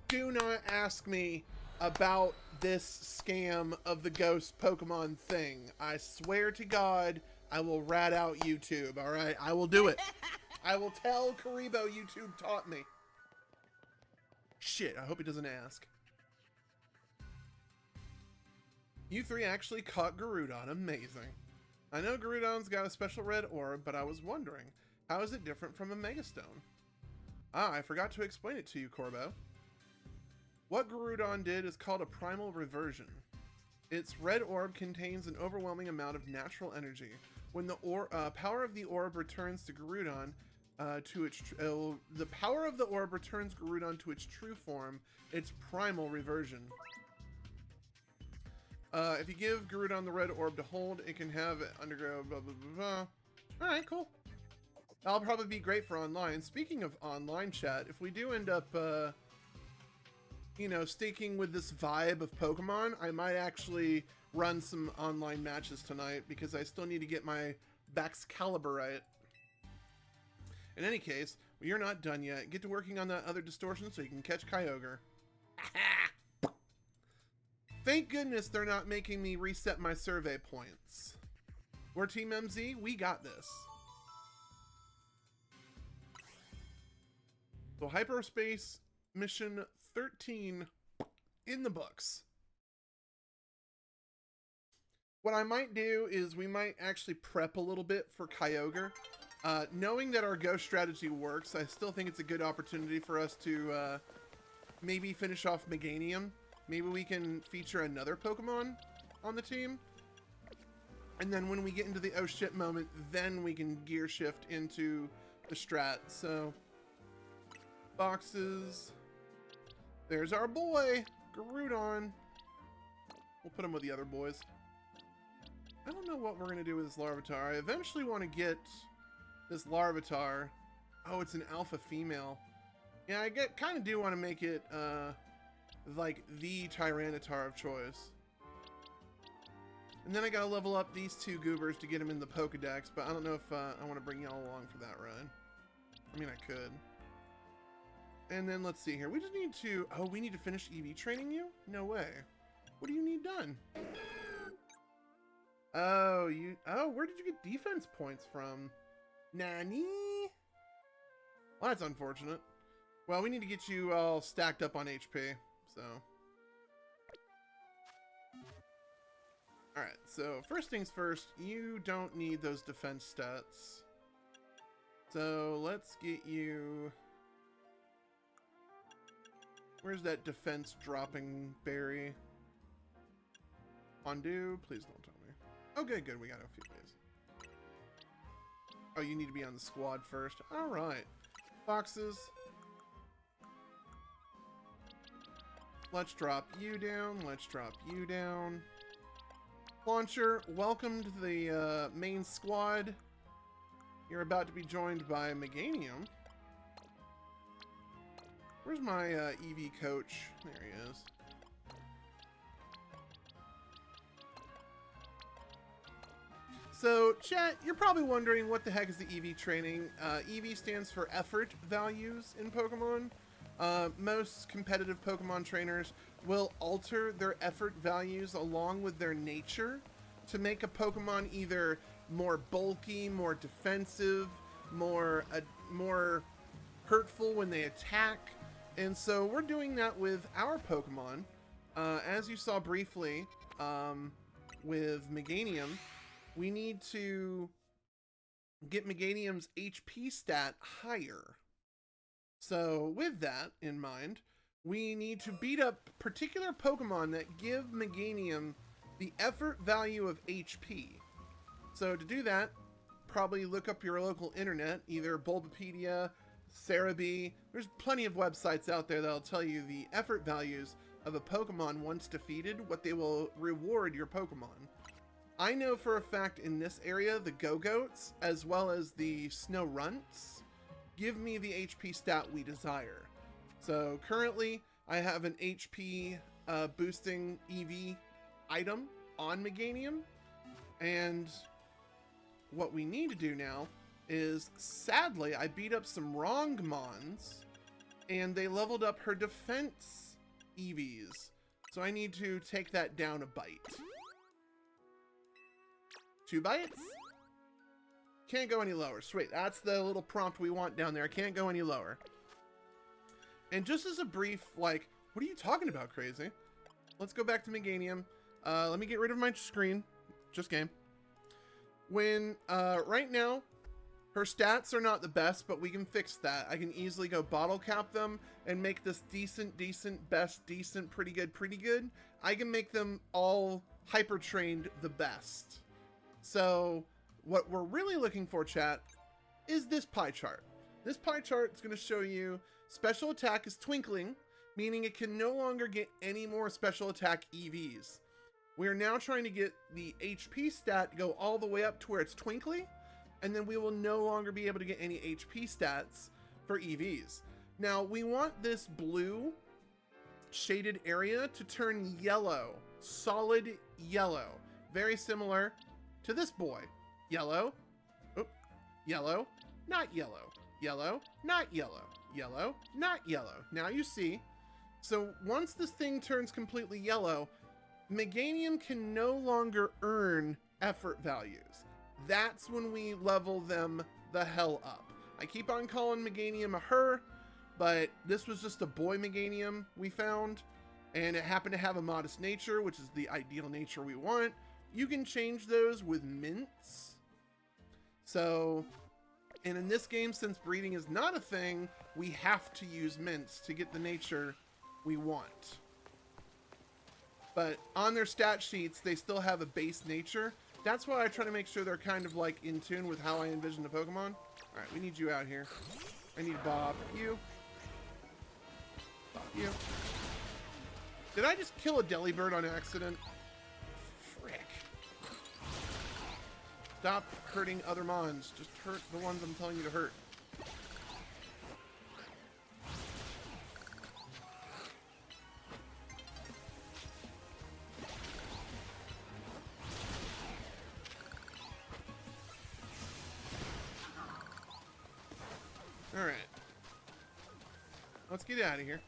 Do not ask me about this scam of the ghost Pokemon thing. I swear to God, I will rat out YouTube, alright? I will do it. I will tell Karibo YouTube taught me. Shit, I hope he doesn't ask. You three actually caught Garuda. Amazing. I know Garudon's got a special red orb, but I was wondering, how is it different from a Megastone? Ah, I forgot to explain it to you, Corbo. What Garudon did is called a primal reversion. Its red orb contains an overwhelming amount of natural energy. When the power of the orb returns to Garudon, the power of the orb returns Garudon to its true form, its primal reversion. If you give Garudon the red orb to hold, it can have it undergo blah blah blah blah. Alright, cool. That'll probably be great for online. Speaking of online chat, if we do end up you know, sticking with this vibe of Pokemon, I might actually run some online matches tonight because I still need to get my Baxcalibur right. In any case, well, you're not done yet. Get to working on that other distortion so you can catch Kyogre. Thank goodness they're not making me reset my survey points. We're Team MZ, we got this. So Hyperspace Mission 13 in the books. What I might do is we might actually prep a little bit for Kyogre. Knowing that our Go strategy works, I still think it's a good opportunity for us to maybe finish off Meganium. Maybe we can feature another Pokemon on the team. And then when we get into the oh shit moment, then we can gear shift into the strat. So, boxes. There's our boy, Garudon. We'll put him with the other boys. I don't know what we're going to do with this Larvitar. I eventually want to get this Larvitar. Oh, it's an alpha female. Yeah, I kind of do want to make it, like, the Tyranitar of choice. And then I gotta level up these two goobers to get them in the Pokedex, but I don't know if I want to bring y'all along for that ride. I mean, I could. And then let's see here. We just need to... Oh, we need to finish EV training you? No way. What do you need done? Oh, where did you get defense points from? Nani? Well, that's unfortunate. Well, we need to get you all stacked up on HP, so... Alright, so first things first, you don't need those defense stats. So let's get you... Where's that defense dropping berry? Fondue, please don't tell me. Okay, good, we got a few days. Oh, you need to be on the squad first. Alright. Boxes. Let's drop you down, let's drop you down. Launcher, welcome to the main squad. You're about to be joined by Meganium. Where's my EV coach? There he is. So, chat, you're probably wondering what the heck is the EV training. EV stands for effort values in Pokemon. Most competitive Pokemon trainers will alter their effort values along with their nature to make a Pokemon either more bulky, more defensive, more hurtful when they attack. And so we're doing that with our Pokemon. As you saw briefly with Meganium, we need to get Meganium's HP stat higher. So with that in mind, we need to beat up particular Pokemon that give Meganium the effort value of HP. So to do that, probably look up your local internet, either Bulbapedia, Cerebi. There's plenty of websites out there that'll tell you the effort values of a Pokemon once defeated, what they will reward your Pokemon. I know for a fact in this area, the Go-Goats, as well as the Snow-Runts, give me the HP stat we desire. So currently, I have an HP boosting EV item on Meganium, and what we need to do now is, sadly, I beat up some wrong Mons, and they leveled up her defense EVs. So I need to take that down a bite. 2 bites? Can't go any lower. Sweet, that's the little prompt we want down there. Can't go any lower. And just as a brief, like, what are you talking about, Crazy? Let's go back to Meganium. Let me get rid of my screen. Just game. When, right now, her stats are not the best, but we can fix that. I can easily go bottle cap them and make this decent, best, decent, pretty good. I can make them all hyper trained the best. So what we're really looking for, chat, is this pie chart. This pie chart is going to show you special attack is twinkling, meaning it can no longer get any more special attack EVs. We are now trying to get the HP stat to go all the way up to where it's twinkly, and then we will no longer be able to get any HP stats for EVs. Now, we want this blue shaded area to turn yellow, solid yellow. Very similar to this boy. Yellow, oop, yellow, not yellow, yellow, not yellow, yellow, not yellow. Now you see. So once this thing turns completely yellow, Meganium can no longer earn effort values. That's when we level them the hell up. I keep on calling Meganium a her, but this was just a boy Meganium we found, and it happened to have a modest nature, which is the ideal nature we want. You can change those with mints. So, and in this game, since breeding is not a thing, we have to use mints to get the nature we want. But on their stat sheets, they still have a base nature. That's why I try to make sure they're kind of like in tune with how I envision the Pokemon. All right, we need you out here. I need Bob. You. Bob, you. Did I just kill a Delibird on accident? Frick. Stop hurting other mons. Just hurt the ones I'm telling you to hurt. Alright. Let's get out of here.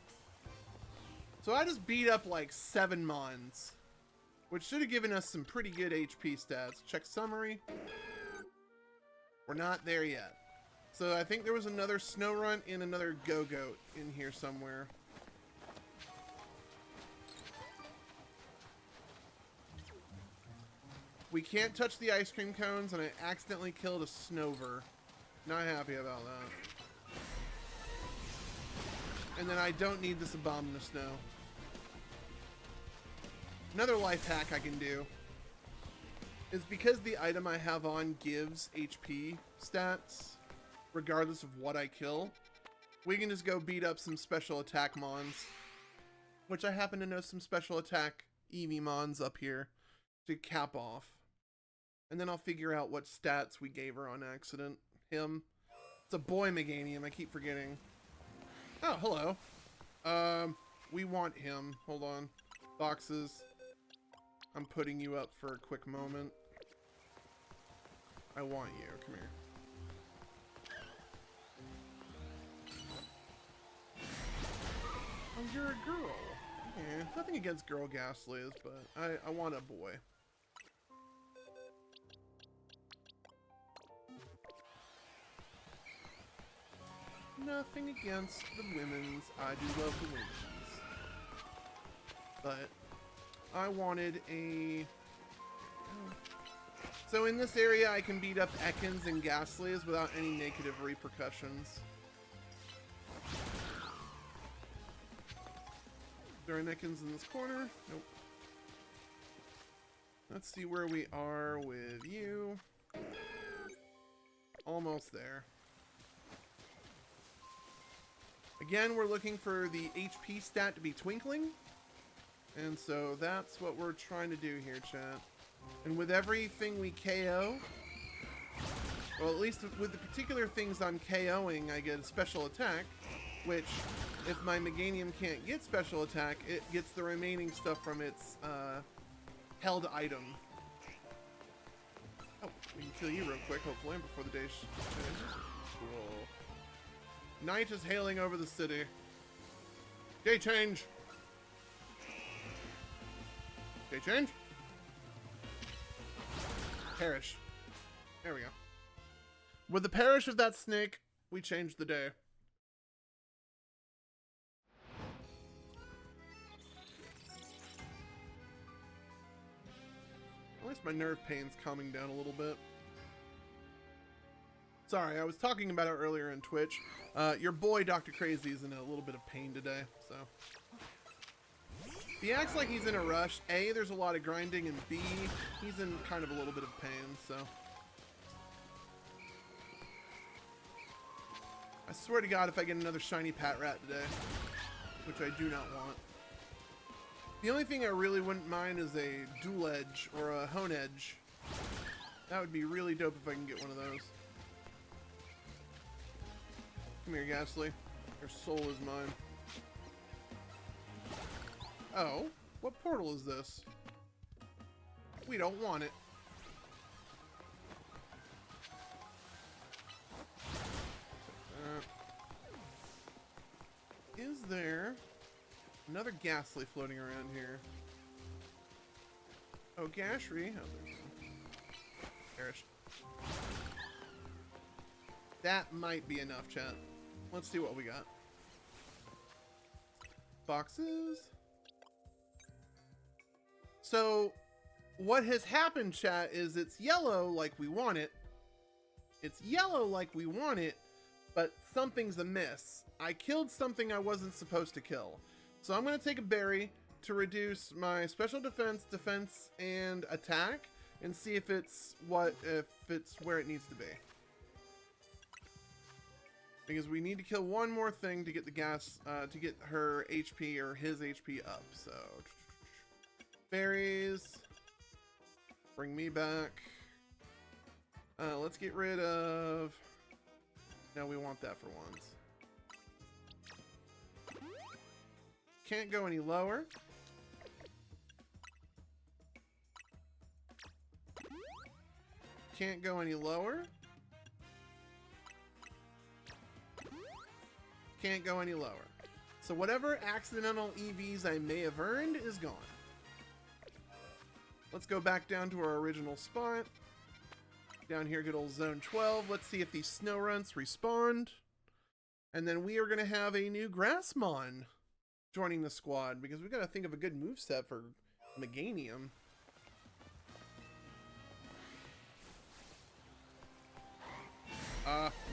So I just beat up like 7 mons, which should have given us some pretty good HP stats. Check summary. We're not there yet. So I think there was another Snorunt and another Go-Goat in here somewhere. We can't touch the ice cream cones, and I accidentally killed a Snover. Not happy about that. And then I don't need this Abominous Snow. Another life hack I can do is because the item I have on gives HP stats, regardless of what I kill, we can just go beat up some special attack mons, which I happen to know some special attack Eevee mons up here to cap off. And then I'll figure out what stats we gave her on accident. Him. It's a boy Meganium, I keep forgetting. Oh, hello. We want him. Hold on. Boxes. I'm putting you up for a quick moment. I want you. Come here. Oh, you're a girl. Yeah, nothing against girl Ghastlies, but I want a boy. Nothing against the women's. I do love the women's. But I wanted a... So in this area I can beat up Ekans and Ghastlies without any negative repercussions. There are Ekans in this corner. Nope. Let's see where we are with you. Almost there. Again, we're looking for the HP stat to be twinkling. And so that's what we're trying to do here, chat. And with everything we KO, well, at least with the particular things I'm KOing, I get a special attack, which, if my Meganium can't get special attack, it gets the remaining stuff from its held item. Oh, we can kill you real quick, hopefully, before the day changes. Cool. Night is hailing over the city. Day change! Day change? Perish. There we go. With the perish of that snake, we changed the day. At least my nerve pain's calming down a little bit. Sorry, I was talking about it earlier in Twitch. Your boy DrKrazy is in a little bit of pain today, so. He acts like he's in a rush. A, there's a lot of grinding, and B, he's in kind of a little bit of pain, so. I swear to God, if I get another shiny Pat Rat today, which I do not want. The only thing I really wouldn't mind is a dual edge or a hone edge. That would be really dope if I can get one of those. Come here, Ghastly. Your soul is mine. Oh, what portal is this? We don't want it. Is there another Ghastly floating around here? Oh, Gashry. Oh, there's one. Perish. That might be enough, chat. Let's see what we got. Boxes. So, what has happened, chat, is it's yellow like we want it. It's yellow like we want it, but something's amiss. I killed something I wasn't supposed to kill. So I'm going to take a berry to reduce my special defense, and attack, and see if it's where it needs to be. Because we need to kill one more thing to get the to get her HP or his HP up. So, berries. Bring me back. Let's get rid of... No, we want that for once. Can't go any lower. Can't go any lower. Can't go any lower. So whatever accidental EVs I may have earned is gone. Let's go back down to our original spot. Down here, good old zone 12. Let's see if these snow runts respawned. And then we are going to have a new Grassmon joining the squad, because we've got to think of a good moveset for Meganium.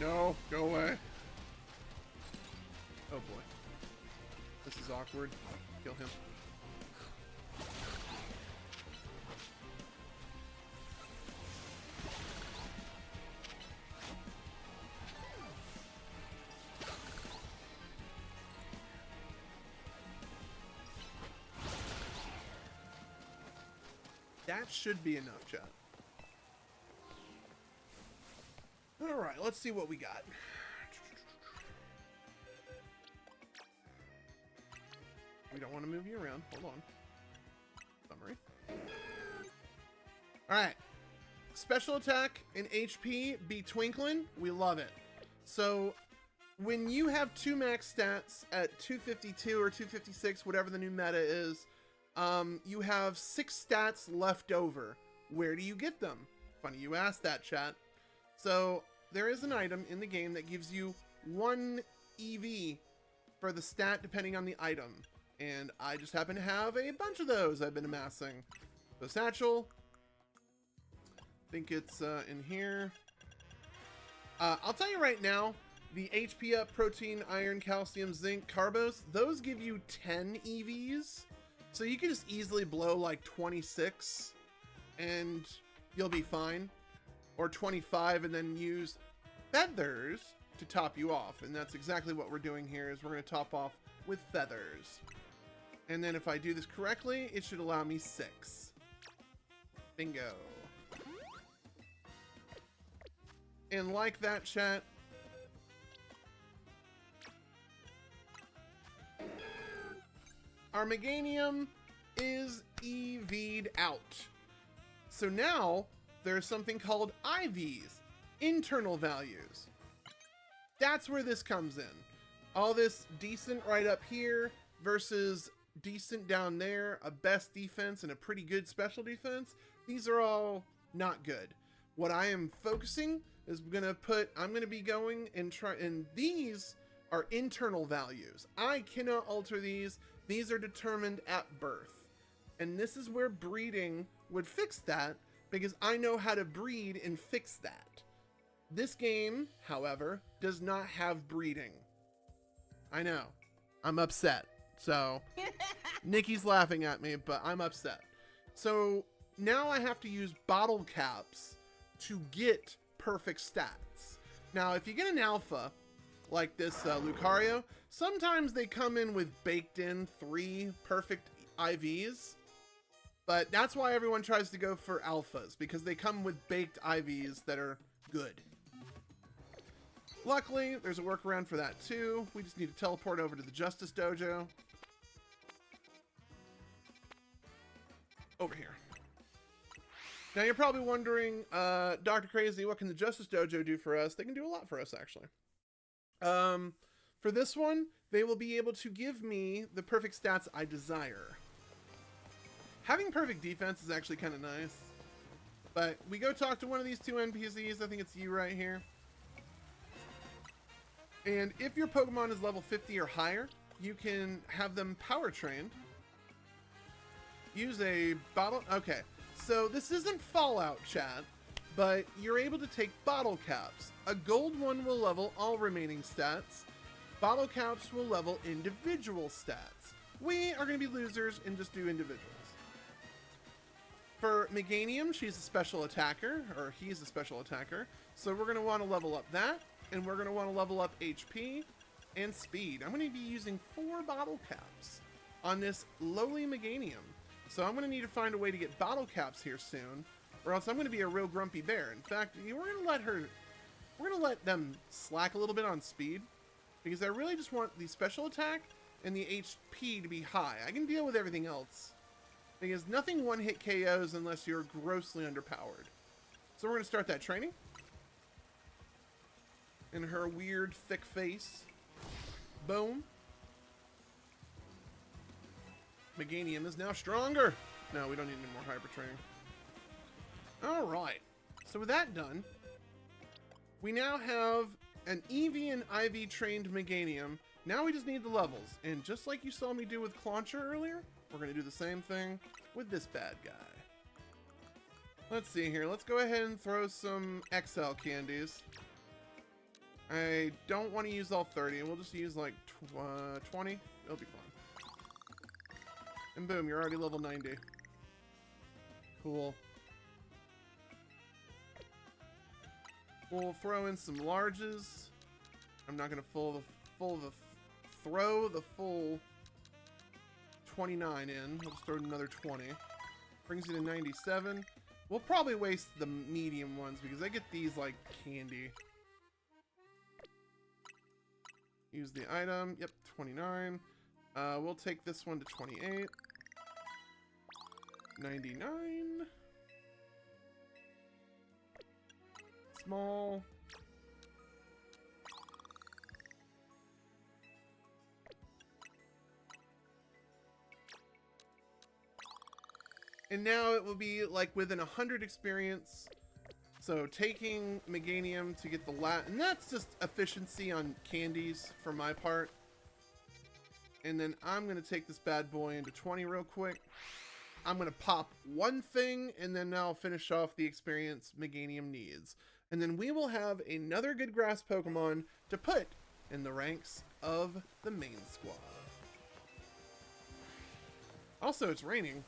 No, go away. Oh boy. This is awkward. Kill him. That should be enough, chat. Alright, let's see what we got. We don't want to move you around. Hold on. Summary. Alright. Special attack and HP be twinkling. We love it. So, when you have 2 max stats at 252 or 256, whatever the new meta is, you have 6 stats left over. Where do you get them? Funny you asked that, chat. So, there is an item in the game that gives you 1 EV for the stat depending on the item. And I just happen to have a bunch of those I've been amassing. So, Satchel. I think it's in here. I'll tell you right now, the HP up, protein, iron, calcium, zinc, carbos, those give you 10 EVs. So you can just easily blow like 26 and you'll be fine. Or 25 and then use feathers to top you off. And that's exactly what we're doing here, is we're going to top off with feathers. And then if I do this correctly, it should allow me 6. Bingo. And like that, chat, our Meganium is EV'd out. So now there's something called IVs, internal values. That's where this comes in. All this decent right up here versus decent down there, a best defense and a pretty good special defense. These are all not good. What I am focusing is I'm gonna be going and these are internal values. I cannot alter these. These are determined at birth. And this is where breeding would fix that, because I know how to breed and fix that. This game, however, does not have breeding. I know. I'm upset. So, Nikki's laughing at me, but I'm upset. So, now I have to use bottle caps to get perfect stats. Now, if you get an alpha, like this Lucario, sometimes they come in with baked in 3 perfect IVs. But that's why everyone tries to go for alphas, because they come with baked IVs that are good. Luckily, there's a workaround for that too. We just need to teleport over to the Justice Dojo. Over here. Now you're probably wondering, DrKrazy, what can the Justice Dojo do for us? They can do a lot for us, actually. For this one, they will be able to give me the perfect stats I desire. Having perfect defense is actually kind of nice. But we go talk to one of these 2 NPCs. I think it's you right here. And if your Pokemon is level 50 or higher, you can have them power trained. Use a bottle. Okay, so this isn't Fallout, chat, but you're able to take bottle caps. A gold one will level all remaining stats. Bottle caps will level individual stats. We are going to be losers and just do individuals. For Meganium, she's a special attacker, or he's a special attacker. So we're going to want to level up that, and we're going to want to level up HP and speed. I'm going to be using 4 bottle caps on this lowly Meganium. So I'm going to need to find a way to get bottle caps here soon, or else I'm going to be a real grumpy bear. In fact, we're going to let them slack a little bit on speed, because I really just want the special attack and the HP to be high. I can deal with everything else, because nothing one-hit KOs unless you're grossly underpowered. So we're going to start that training. In her weird, thick face. Boom. Meganium is now stronger. No, we don't need any more hyper training. Alright. So with that done, we now have an EV and IV trained Meganium. Now we just need the levels. And just like you saw me do with Clauncher earlier, we're going to do the same thing with this bad guy. Let's see here. Let's go ahead and throw some XL candies. I don't want to use all 30. We'll just use like 20. It'll be fun. And boom, you're already level 90. Cool. We'll throw in some larges. I'm not going to throw the full 29 in. We'll just throw another 20. Brings you to 97. We'll probably waste the medium ones because I get these like candy. Use the item. Yep, 29. We'll take this one to 28. 99. Small. And now it will be like within 100 experience. So taking Meganium to get the and that's just efficiency on candies for my part. And then I'm going to take this bad boy into 20 real quick. I'm going to pop one thing and then I'll finish off the experience Meganium needs. And then we will have another good grass Pokemon to put in the ranks of the main squad. Also, it's raining.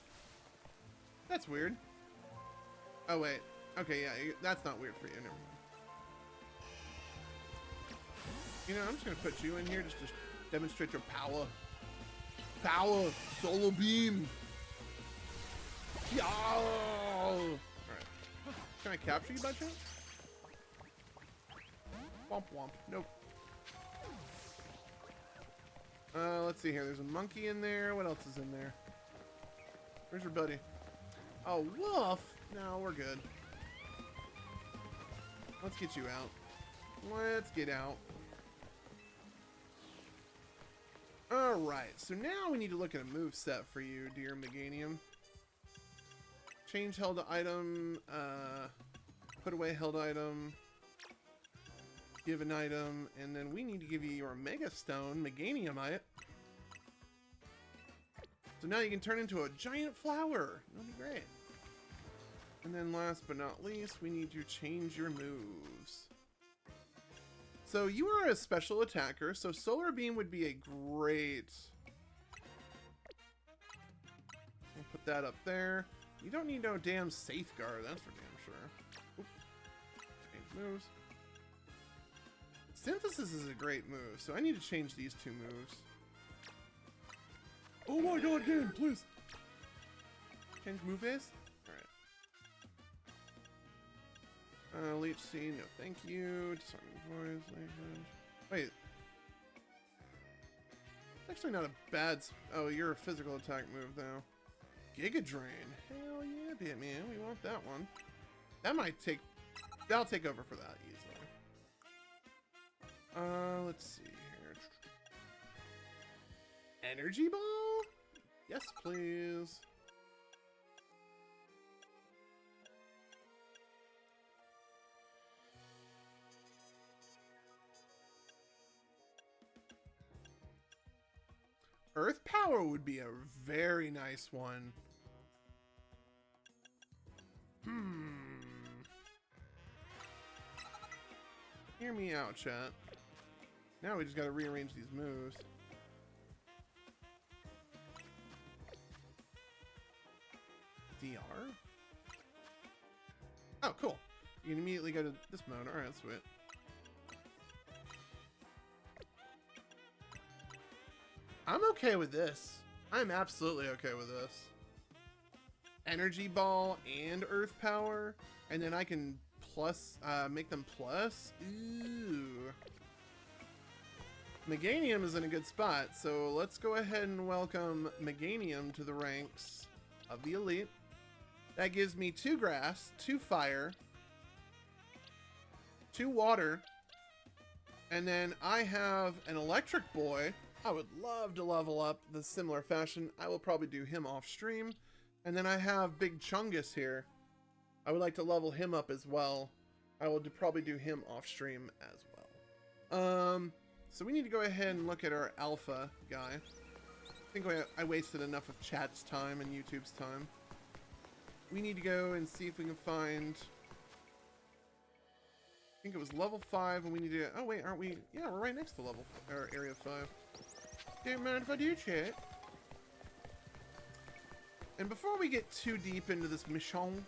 That's weird. Oh, wait. Okay, yeah, that's not weird for you. Never mind. You know, I'm just going to put you in here just to demonstrate your power. Power! Solo beam! Yeah! Alright. Can I capture you by chance? Womp womp. Nope. Let's see here. There's a monkey in there. What else is in there? Where's your buddy? Oh, Wolf! No, we're good. Let's get you out. Let's get out. Alright, so now we need to look at a move set for you, dear Meganium. Change held item, put away held item, give an item, and then we need to give you your Mega Stone, Meganiumite. So now you can turn into a giant flower. That'll be great. And then last but not least, we need to change your moves. So you are a special attacker, so Solar Beam would be a great... We'll put that up there. You don't need no damn Safeguard, that's for damn sure. Oop. Change moves. Synthesis is a great move, so I need to change these two moves. Oh my god, game, please! Change move base? Alright. Leech Seed, no thank you. Disarming Voice, wait. Actually not a bad... Oh, you're a physical attack move, though. Giga Drain. Hell yeah, man. We want that one. That might take... That'll take over for that, easily. Let's see here. Energy Ball? Yes, please. Earth Power would be a very nice one. Hear me out, chat. Now we just gotta rearrange these moves. DR? Oh, cool. You can immediately go to this mode. Alright, sweet. I'm okay with this. I'm absolutely okay with this. Energy Ball and Earth Power, and then I can plus, make them plus. Ooh. Meganium is in a good spot, so let's go ahead and welcome Meganium to the ranks of the elite. That gives me 2 grass, 2 fire, 2 water, and then I have an electric boy. I would love to level up the similar fashion. I will probably do him off stream. And then I have Big Chungus here. I would like to level him up as well. I will probably do him off stream as well. So we need to go ahead and look at our alpha guy. I think I wasted enough of chat's time and YouTube's time. We need to go and see if we can find... I think it was level 5 and we need to... Oh wait, aren't we... Yeah, we're right next to level... or area 5. Don't mind if I do, chat. And before we get too deep into this mission,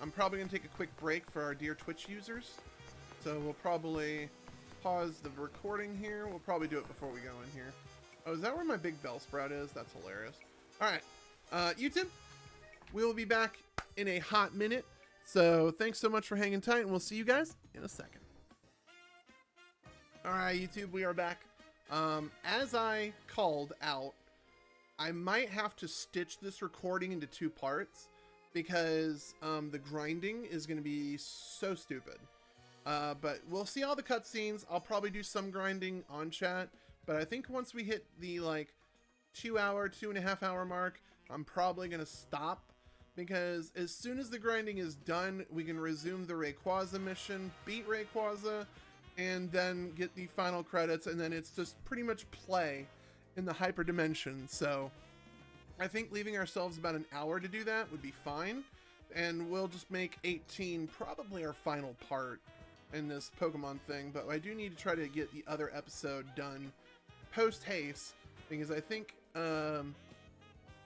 I'm probably going to take a quick break for our dear Twitch users. So we'll probably pause the recording here. We'll probably do it before we go in here. Oh, is that where my big bell sprout is? That's hilarious. Alright, YouTube, we will be back in a hot minute. So thanks so much for hanging tight, and we'll see you guys in a second. Alright, YouTube, we are back. As I called out, I might have to stitch this recording into 2 parts because the grinding is going to be so stupid. But we'll see all the cutscenes. I'll probably do some grinding on chat, but I think once we hit the like 2.5 hour mark, I'm probably going to stop because as soon as the grinding is done, we can resume the Rayquaza mission, beat Rayquaza, and then get the final credits, and then it's just pretty much play in the hyper dimension. So I think leaving ourselves about an hour to do that would be fine, and we'll just make 18 probably our final part in this Pokemon thing. But I do need to try to get the other episode done post haste, because I think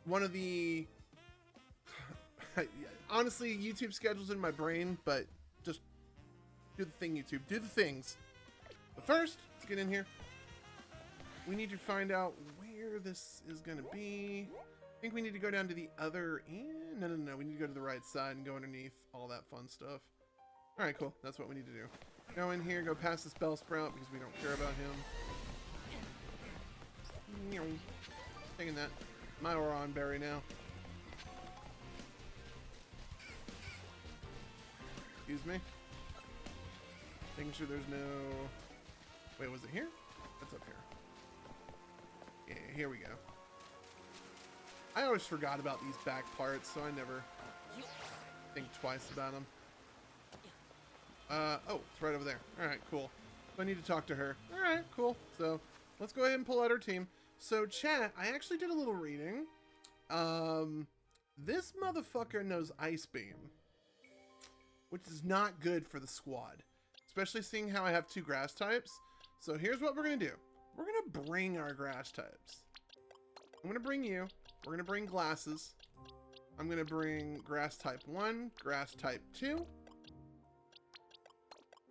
one of the honestly, YouTube schedule's in my brain, but just do the thing, YouTube, do the things. But first, let's get in here. We need to find out where this is going to be. I think we need to go down to the other end. No. We need to go to the right side and go underneath all that fun stuff. Alright, cool. That's what we need to do. Go in here, go past this Bellsprout because we don't care about him. Taking that Myoron berry now. Excuse me. Making sure there's no... Wait, was it here? That's up here. Yeah, here we go. I always forgot about these back parts, so I never think twice about them. Oh, it's right over there. Alright, cool. So I need to talk to her. Alright, cool. So, let's go ahead and pull out our team. So, chat, I actually did a little reading. This motherfucker knows Ice Beam, which is not good for the squad. Especially seeing how I have 2 grass types. So here's what we're gonna do. We're gonna bring our grass types. I'm gonna bring you. We're gonna bring glasses. I'm gonna bring grass type 1, grass type 2.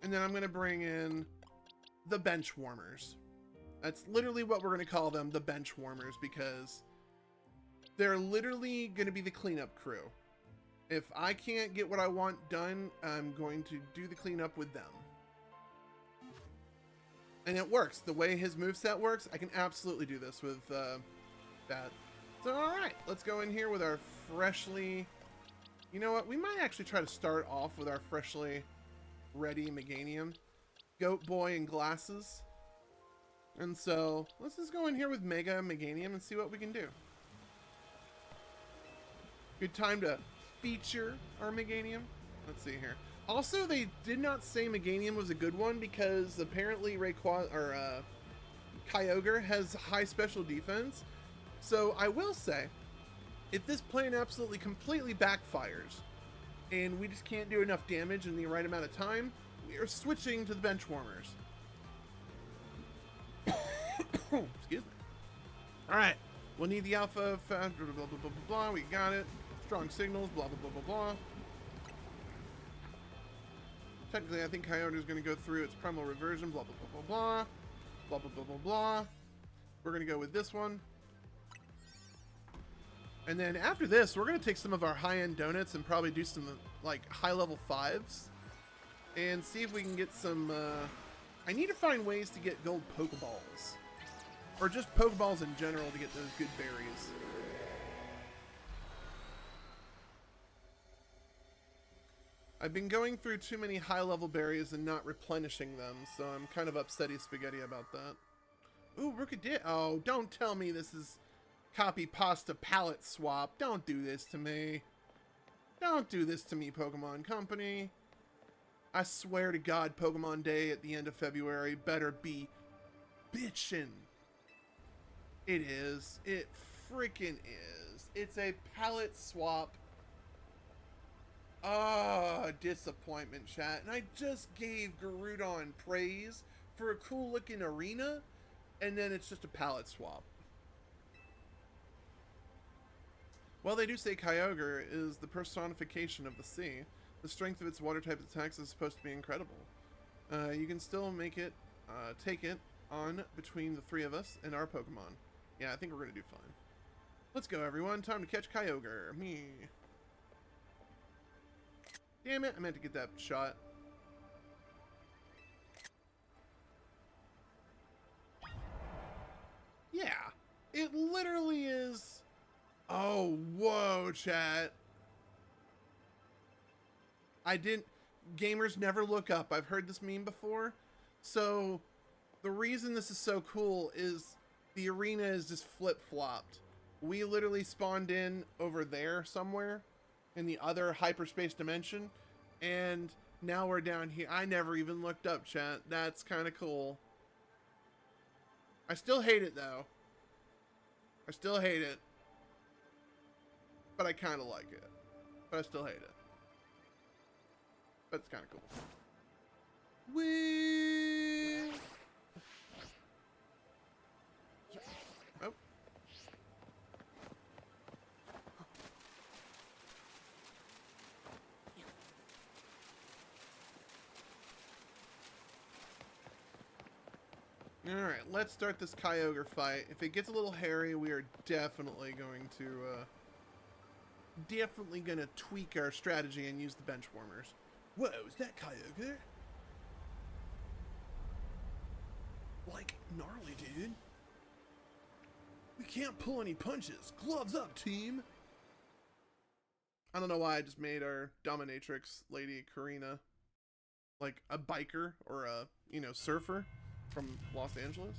And then I'm gonna bring in the bench warmers. That's literally what we're gonna call them, the bench warmers, because they're literally gonna be the cleanup crew. If I can't get what I want done, I'm going to do the cleanup with them. And it works. The way his moveset works, I can absolutely do this with that. So, alright, let's go in here with our freshly... You know what? We might actually try to start off with our freshly ready Meganium. Goat Boy and glasses. And so, let's just go in here with Mega Meganium and see what we can do. Good time to feature our Meganium. Let's see here. Also, they did not say Meganium was a good one because apparently Kyogre has high special defense. So I will say, if this plan absolutely completely backfires and we just can't do enough damage in the right amount of time, we are switching to the bench warmers. Excuse me. Alright, we'll need the alpha, blah, blah, blah, blah, blah, we got it. Strong signals, blah, blah, blah, blah, blah. Technically, I think Kyogre is going to go through its primal reversion, blah, blah, blah, blah, blah. Blah, blah, blah, blah, blah. We're going to go with this one. And then after this, we're going to take some of our high-end donuts and probably do some, like, high-level 5s. And see if we can get some, I need to find ways to get gold Pokeballs. Or just Pokeballs in general to get those good berries. I've been going through too many high-level berries and not replenishing them, so I'm kind of upsetty spaghetti about that. Ooh, Rookadit. Oh, don't tell me this is copy pasta palette swap. Don't do this to me. Don't do this to me, Pokemon Company. I swear to God, Pokemon Day at the end of February better be bitchin'. It is. It freaking is. It's a palette swap. Ah, disappointment, chat. And I just gave Garudon praise for a cool looking arena, and then it's just a palette swap. Well, they do say Kyogre is the personification of the sea. The strength of its water type attacks is supposed to be incredible. You can still make it, take it on between the three of us and our Pokemon. Yeah, I think we're gonna do fine. Let's go, everyone. Time to catch Kyogre. Me. Damn it, I meant to get that shot. Yeah, it literally is. Oh, whoa, chat. I didn't. Gamers never look up. I've heard this meme before. So, the reason this is so cool is the arena is just flip-flopped. We literally spawned in over there somewhere in the other hyperspace dimension, and now we're down here. I never even looked up, chat. That's kind of cool. I still hate it, though. I still hate it. But I kind of like it. But I still hate it. But it's kind of cool. Whee! Oh. Alright, let's start this Kyogre fight. If it gets a little hairy, we are definitely going to tweak our strategy and use the bench warmers. Whoa, is that Kyogre? Like, gnarly, dude. We can't pull any punches. Gloves up, team. I don't know why I just made our dominatrix lady, Karina, like a biker or a, surfer from Los Angeles.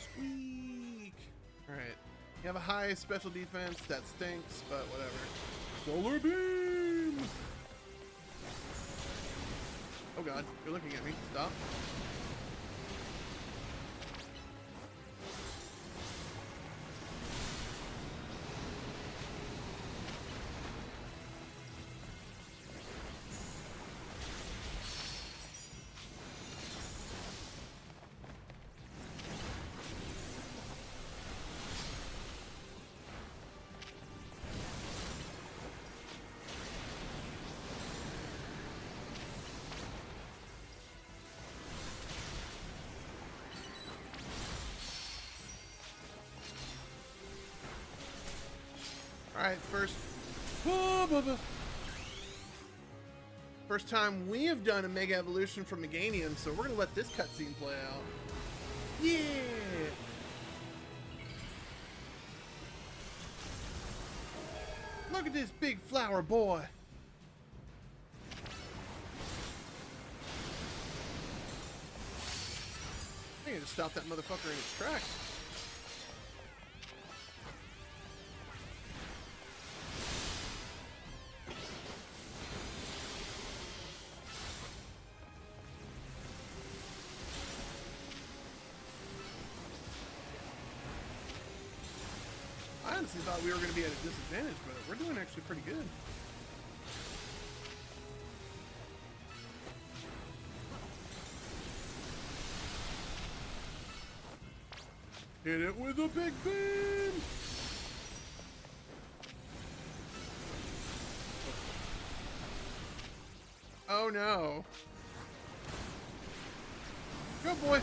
Squeak! Alright. You have a high special defense, that stinks, but whatever. Solar beam! Oh god, you're looking at me. Stop. Alright, first time we have done a Mega Evolution from Meganium, so we're gonna let this cutscene play out. Yeah! Look at this big flower boy! I need to stop that motherfucker in its tracks. I honestly thought we were going to be at a disadvantage, but we're doing actually pretty good. Hit it with a big beam! Oh no. Go boy!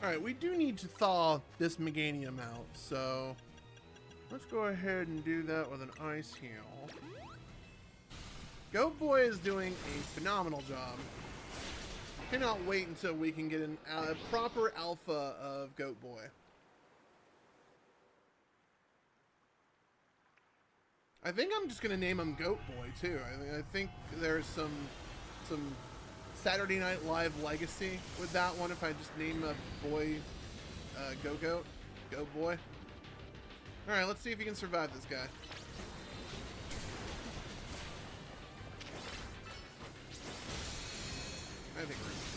Alright, we do need to thaw this Meganium out, so let's go ahead and do that with an ice heal. Goat Boy is doing a phenomenal job. Cannot wait until we can get a proper alpha of Goat Boy. I think I'm just going to name him Goat Boy, too. I think there's some Saturday Night Live legacy with that one if I just name a boy Go Boy. Alright, let's see if he can survive this guy. I think we're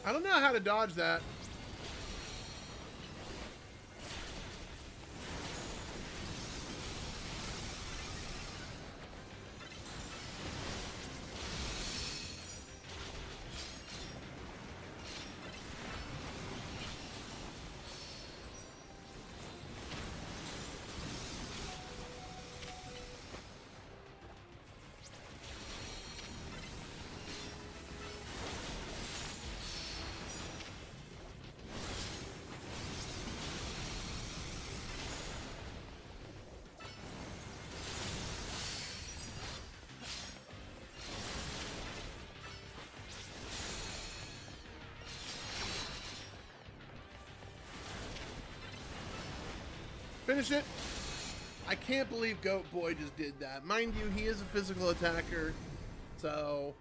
I don't know how to dodge that. Finish it. I can't believe Goat Boy just did that. Mind you, he is a physical attacker, so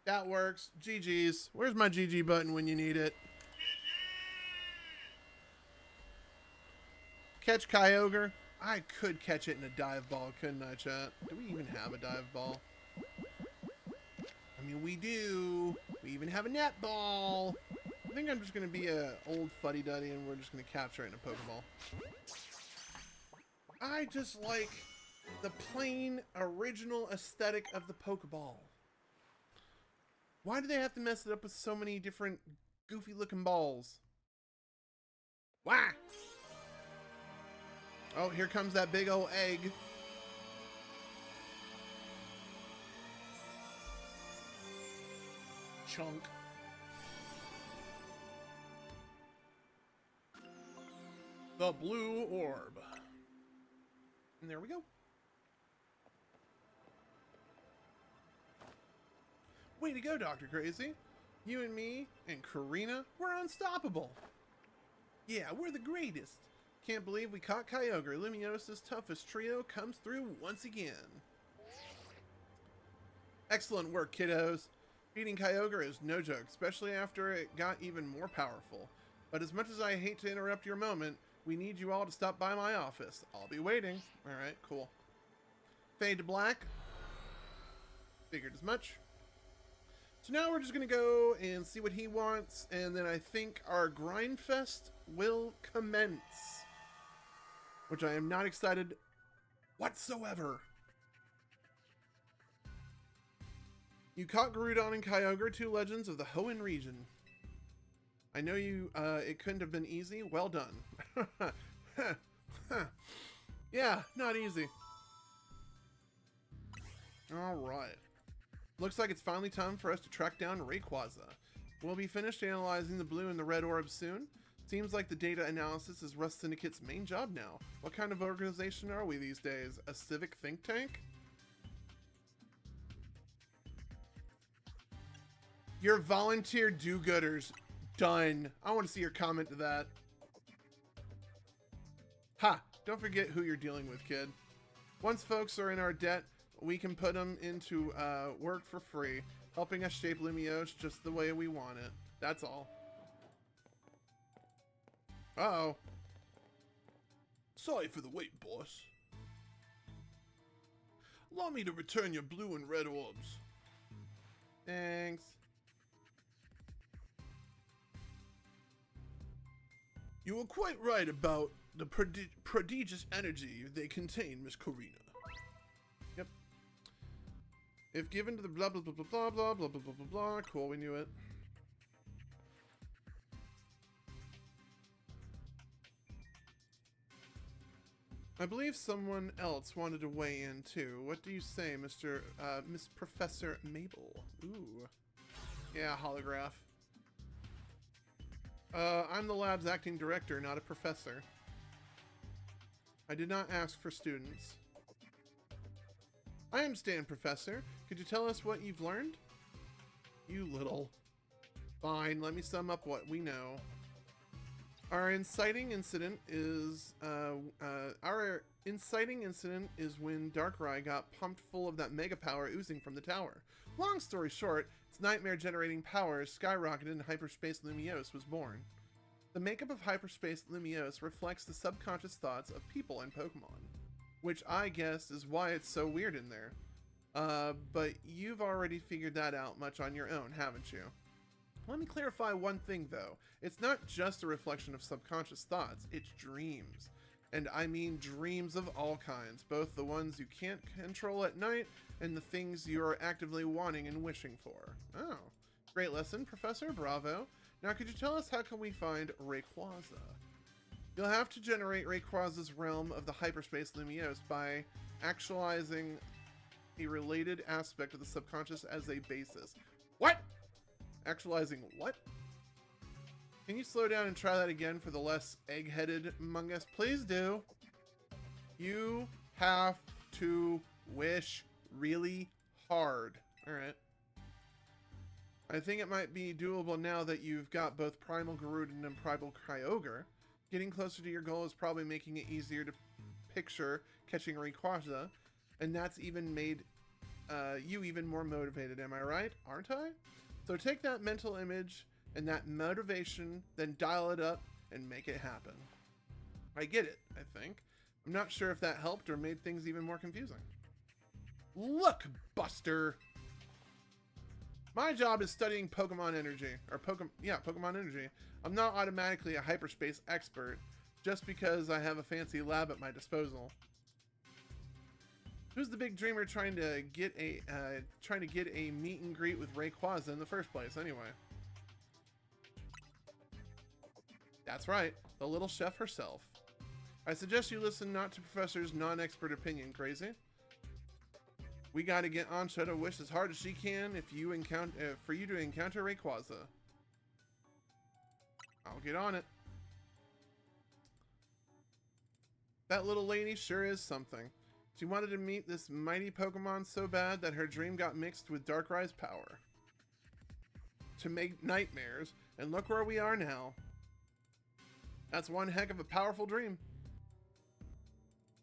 that works. GG's. Where's my GG button when you need it? Catch Kyogre. I could catch it in a dive ball, couldn't I, chat? Do we even have a dive ball? I mean, we do. We even have a netball. I think I'm just going to be a old fuddy-duddy and we're just going to capture it in a Pokeball. I just like the plain original aesthetic of the Pokeball. Why do they have to mess it up with so many different goofy looking balls? Why? Oh, here comes that big old egg. Chunk. The blue orb. And there we go. Way to go, DrKrazy. You and me and Karina, we're unstoppable. Yeah, we're the greatest. Can't believe we caught Kyogre. Luminos's toughest trio comes through once again. Excellent work, kiddos. Beating Kyogre is no joke, especially after it got even more powerful. But as much as I hate to interrupt your moment, we need you all to stop by my office. I'll be waiting. Alright, cool. Fade to black. Figured as much. So now we're just going to go and see what he wants, and then I think our grind fest will commence. Which I am not excited whatsoever. You caught Garudon and Kyogre, two legends of the Hoenn region. I know you, it couldn't have been easy. Well done. Yeah, not easy. Alright. Looks like it's finally time for us to track down Rayquaza. We'll be finished analyzing the blue and the red orbs soon. Seems like the data analysis is Rust Syndicate's main job now. What kind of organization are we these days? A civic think tank? Your volunteer do-gooders. Done. I want to see your comment to that. Ha! Don't forget who you're dealing with, kid. Once folks are in our debt, we can put them into work for free, helping us shape Lumiose just the way we want it. That's all. Uh-oh. Sorry for the wait, boss. Allow me to return your blue and red orbs. Thanks. You were quite right about the prodigious energy they contain, Miss Karina. Yep. If given to the blah blah blah blah blah blah blah blah blah blah blah. Cool, we knew it. I believe someone else wanted to weigh in too. What do you say, Miss Professor Mabel? Ooh. Yeah, holograph. I'm the lab's acting director, not a professor. I did not ask for students. I understand, Professor. Could you tell us what you've learned? You little. Fine, let me sum up what we know. Our inciting incident is when DrKrazy got pumped full of that mega power oozing from the tower. Long story short, its nightmare-generating powers skyrocketed and Hyperspace Lumiose was born. The makeup of Hyperspace Lumiose reflects the subconscious thoughts of people and Pokemon, which I guess is why it's so weird in there. But you've already figured that out much on your own, haven't you? Let me clarify one thing though. It's not just a reflection of subconscious thoughts, it's dreams. And I mean dreams of all kinds, both the ones you can't control at night and the things you are actively wanting and wishing for. Oh, great lesson, Professor, bravo. Now could you tell us how can we find Rayquaza? You'll have to generate Rayquaza's realm of the Hyperspace Lumiose by actualizing a related aspect of the subconscious as a basis. What? Actualizing what? Can you slow down and try that again for the less egg-headed among us? Please do. You have to wish really hard. Alright. I think it might be doable now that you've got both Primal Garudon and Primal Kyogre. Getting closer to your goal is probably making it easier to picture catching Rayquaza, and that's even made you even more motivated, am I right? Aren't I? So take that mental image and that motivation, then dial it up and make it happen. I get it, I think. I'm not sure if that helped or made things even more confusing. Look, Buster! My job is studying Pokemon energy. Pokemon energy. I'm not automatically a hyperspace expert just because I have a fancy lab at my disposal. Who's the big dreamer trying to get a meet and greet with Rayquaza in the first place, anyway? That's right, the little chef herself. I suggest you listen not to Professor's non-expert opinion, Crazy. We gotta get Ansha to wish as hard as she can for you to encounter Rayquaza. I'll get on it. That little lady sure is something. She wanted to meet this mighty Pokemon so bad that her dream got mixed with DrKrazy's power to make nightmares, and look where we are now. That's one heck of a powerful dream.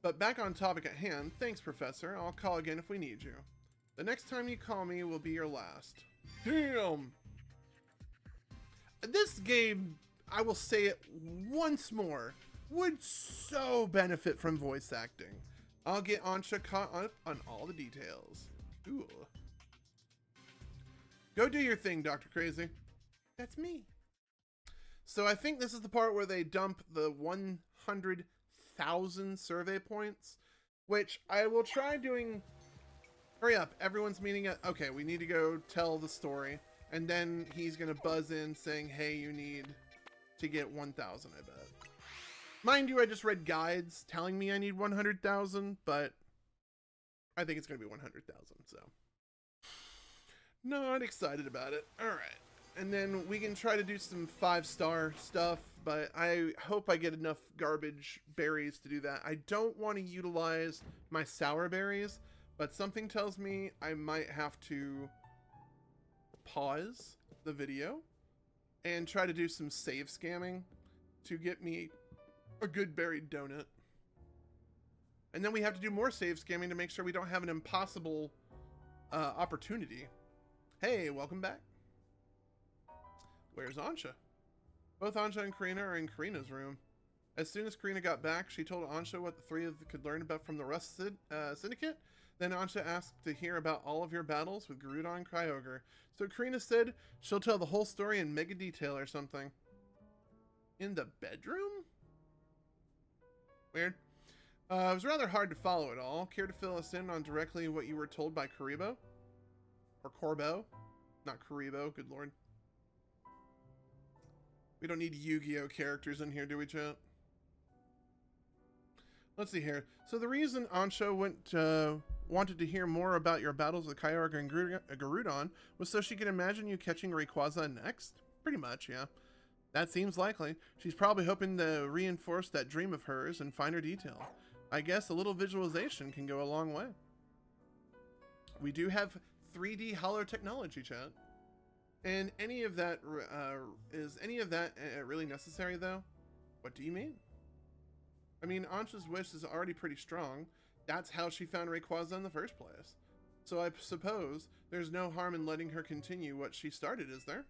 But back on topic at hand, thanks, Professor. I'll call again if we need you. The next time you call me will be your last. Damn! This game, I will say it once more, would so benefit from voice acting. I'll get Ansha caught up on all the details. Ooh. Go do your thing, DrKrazy. That's me. So I think this is the part where they dump the 100,000 survey points, which I will try doing. Hurry up, everyone's meeting at. Okay, we need to go tell the story. And then he's going to buzz in saying, hey, you need to get 1,000, I bet. Mind you, I just read guides telling me I need 100,000, but I think it's going to be 100,000, so. Not excited about it. All right. And then we can try to do some 5-star stuff, but I hope I get enough garbage berries to do that. I don't want to utilize my sour berries, but something tells me I might have to pause the video and try to do some save scamming to get me a good berried donut. And then we have to do more save scamming to make sure we don't have an impossible opportunity. Hey, welcome back. Where's Ansha? Both Ansha and Karina are in Karina's room. As soon as Karina got back, she told Ansha what the three of them could learn about from the Rust Syndicate. Then Ansha asked to hear about all of your battles with Gerudo and Kyogre. So Karina said she'll tell the whole story in mega detail or something. In the bedroom? Weird. It was rather hard to follow it all. Care to fill us in on directly what you were told by Karibo? Or Corbo? Not Karibo, good lord. We don't need Yu-Gi-Oh characters in here, do we, chat? Let's see here. So the reason Ansha wanted to hear more about your battles with Kyogre and Garudon was so she could imagine you catching Rayquaza next? Pretty much, yeah. That seems likely. She's probably hoping to reinforce that dream of hers in finer detail. I guess a little visualization can go a long way. We do have 3D holo technology, chat. And is any of that really necessary, though? What do you mean? I mean, Ansha's wish is already pretty strong. That's how she found Rayquaza in the first place. So I suppose there's no harm in letting her continue what she started, is there?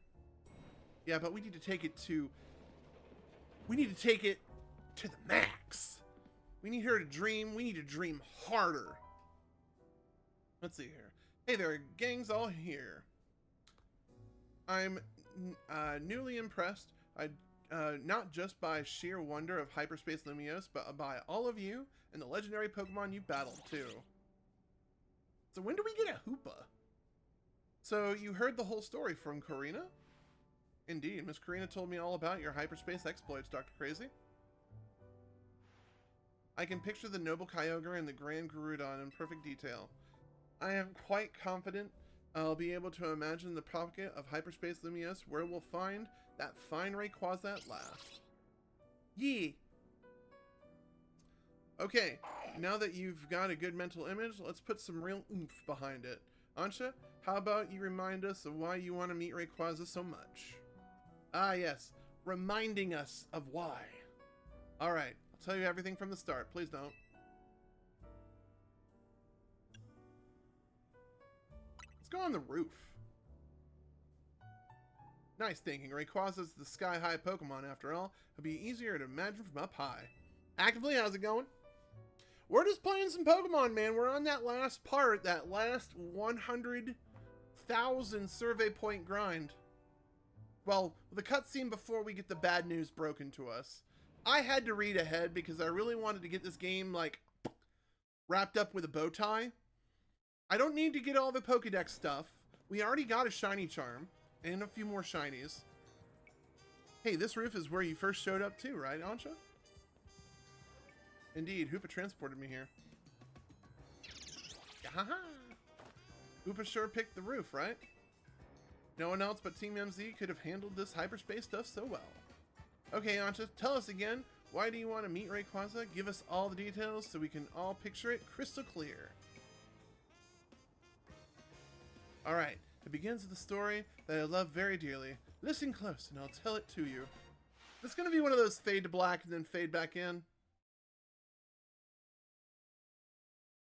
Yeah, but we need to take it to the max. We need her to dream. We need to dream harder. Let's see here. Hey there, gang's all here. I'm newly impressed, not just by sheer wonder of Hyperspace Lumiose, but by all of you and the legendary Pokemon you battled, too. So when do we get a Hoopa? So you heard the whole story from Karina? Indeed, Miss Karina told me all about your hyperspace exploits, DrKrazy. I can picture the noble Kyogre and the grand Garudon in perfect detail. I am quite confident I'll be able to imagine the pocket of Hyperspace Lumiose where we'll find that fine Rayquaza at last. Yee! Okay, now that you've got a good mental image, let's put some real oomph behind it. Ansha, how about you remind us of why you want to meet Rayquaza so much? Ah yes, reminding us of why. Alright, I'll tell you everything from the start, please don't. Let's go on the roof. Nice thinking. Rayquaza's the sky-high Pokemon after all. It'll be easier to imagine from up high. Actively, how's it going? We're just playing some Pokemon, man. We're on that last part, that last 100,000 survey point grind. Well, the cutscene before we get the bad news broken to us. I had to read ahead because I really wanted to get this game, like, wrapped up with a bow tie. I don't need to get all the Pokedex stuff. We already got a shiny charm and a few more shinies. Hey, this roof is where you first showed up too, right, Ansha? Indeed, Hoopa transported me here. Yahaha! Hoopa sure picked the roof, right? No one else but Team MZ could have handled this hyperspace stuff so well. Okay, Ansha, tell us again, why do you want to meet Rayquaza? Give us all the details so we can all picture it crystal clear. Alright, it begins with a story that I love very dearly. Listen close and I'll tell it to you. It's going to be one of those fade to black and then fade back in.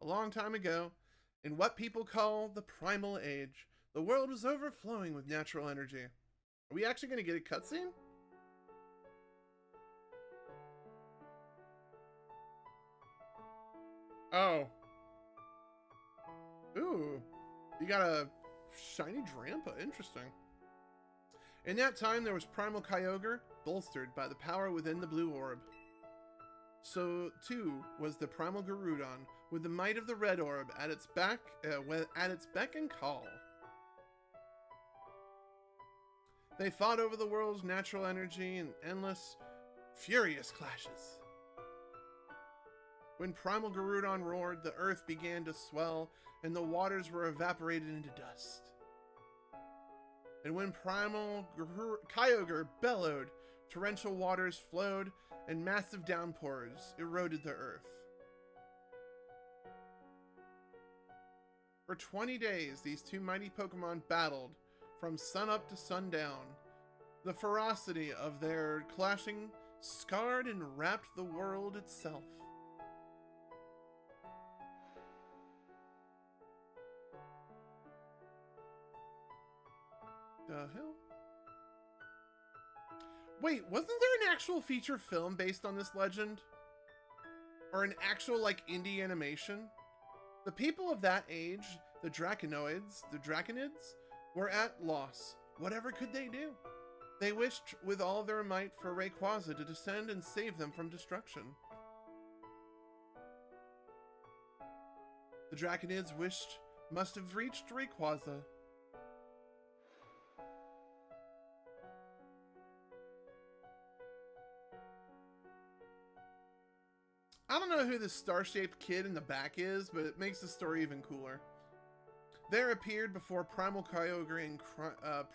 A long time ago, in what people call the Primal Age, the world was overflowing with natural energy. Are we actually going to get a cutscene? Oh. Ooh. You got a shiny Drampa. Interesting. In that time, there was Primal Kyogre, bolstered by the power within the blue orb. So, too, was the Primal Garudon, with the might of the red orb at its beck and call. They fought over the world's natural energy in endless, furious clashes. When Primal Garudon roared, the earth began to swell, and the waters were evaporated into dust. And when Primal Kyogre bellowed, torrential waters flowed, and massive downpours eroded the earth. For 20 days, these two mighty Pokemon battled, from sunup to sundown. The ferocity of their clashing scarred and wrapped the world itself. The hell? Wait, wasn't there an actual feature film based on this legend? Or an actual, like, indie animation? The people of that age, the Draconids, were at loss. Whatever could they do? They wished with all their might for Rayquaza to descend and save them from destruction. The Draconids must have reached Rayquaza. I don't know who this star-shaped kid in the back is, but it makes the story even cooler. There appeared before Primal Kyogre and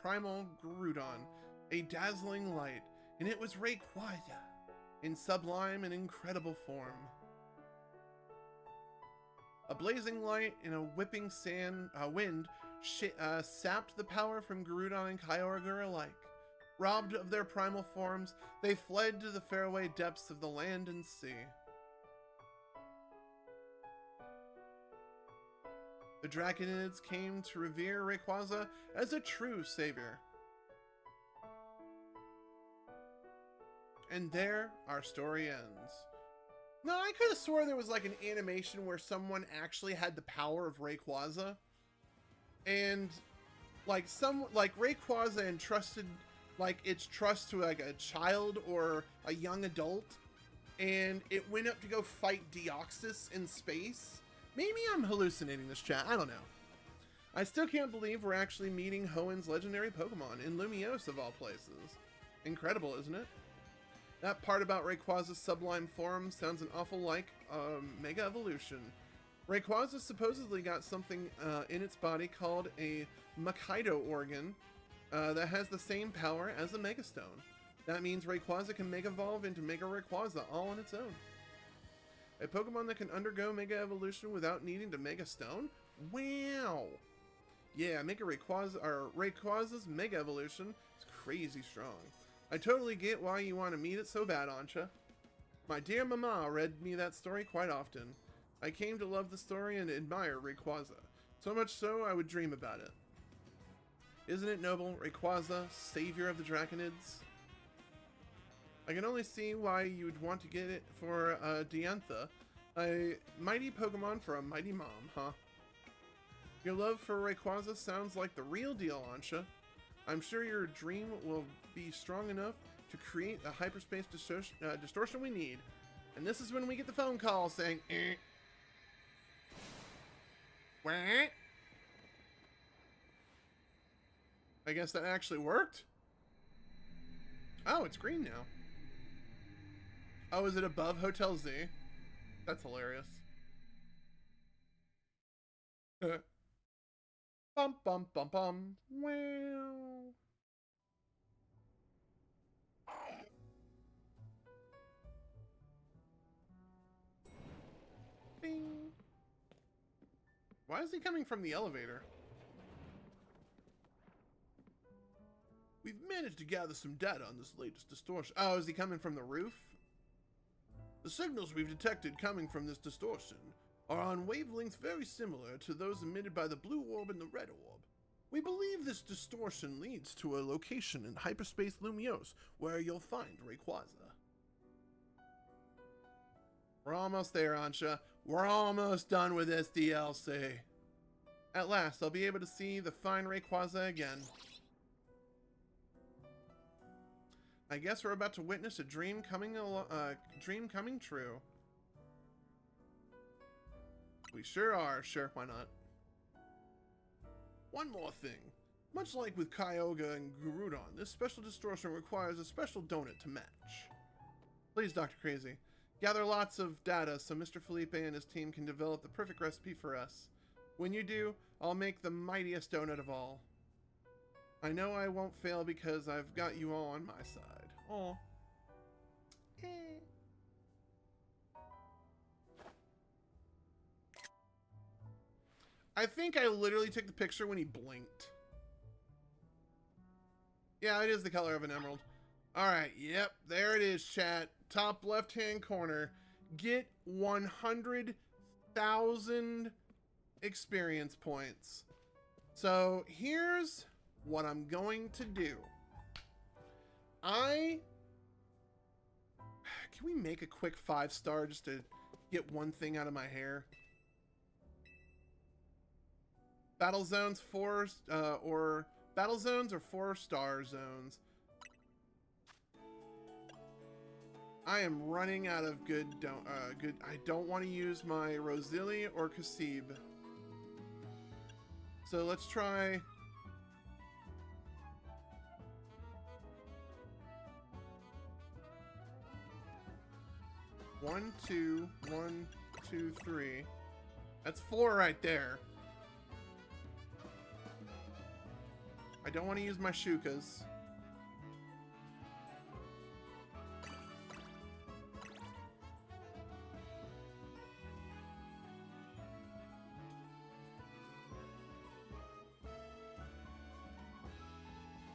Primal Garudon a dazzling light, and it was Rayquaza in sublime and incredible form. A blazing light and a whipping wind sapped the power from Garudon and Kyogre alike. Robbed of their primal forms, they fled to the faraway depths of the land and sea. The Draconids came to revere Rayquaza as a true savior. And there, our story ends. No, I could have swore there was like an animation where someone actually had the power of Rayquaza. And like Rayquaza entrusted like its trust to like a child or a young adult. And it went up to go fight Deoxys in space. Maybe I'm hallucinating this, chat. I don't know. I still can't believe we're actually meeting Hoenn's legendary Pokemon in Lumiose of all places. Incredible, isn't it? That part about Rayquaza's sublime form sounds an awful like Mega Evolution. Rayquaza supposedly got something in its body called a Makaido organ that has the same power as a Mega Stone. That means Rayquaza can Mega Evolve into Mega Rayquaza all on its own. A Pokemon that can undergo Mega Evolution without needing to Mega Stone? Wow! Yeah, Rayquaza's Mega Evolution is crazy strong. I totally get why you want to meet it so bad, Ansha. My dear Mama read me that story quite often. I came to love the story and admire Rayquaza. So much so, I would dream about it. Isn't it noble, Rayquaza, savior of the Draconids? I can only see why you'd want to get it for Diantha. A mighty Pokemon for a mighty mom, huh? Your love for Rayquaza sounds like the real deal, Ansha. I'm sure your dream will be strong enough to create the hyperspace distortion we need. And this is when we get the phone call saying, eh. What? I guess that actually worked? Oh, it's green now. Oh, is it above Hotel Z? That's hilarious. Bum bum bum bum. Wow. Bing. Why is he coming from the elevator? We've managed to gather some data on this latest distortion. Oh, is he coming from the roof? The signals we've detected coming from this distortion are on wavelengths very similar to those emitted by the blue orb and the red orb. We believe this distortion leads to a location in hyperspace Lumiose where you'll find Rayquaza. We're almost there, Ansha. We're almost done with this DLC. At last, I'll be able to see the fine Rayquaza again. I guess we're about to witness a dream coming true. We sure are. Sure, why not? One more thing. Much like with Kyogre and Garudon, this special distortion requires a special donut to match. Please, DrKrazy, gather lots of data so Mr. Felipe and his team can develop the perfect recipe for us. When you do, I'll make the mightiest donut of all. I know I won't fail because I've got you all on my side. Aw. I think I literally took the picture when he blinked. Yeah, it is the color of an emerald. Alright, yep, there it is, chat. Top left-hand corner. Get 100,000 experience points. So, here's what I'm going to do. Can we make a quick 5-star just to get one thing out of my hair? Battle zones or battle zones or 4-star zones. I am running out of good. I don't want to use my Roselia or Kasib. So let's try. One, two, 1, 2, 3. That's 4 right there. I don't want to use my Shukas.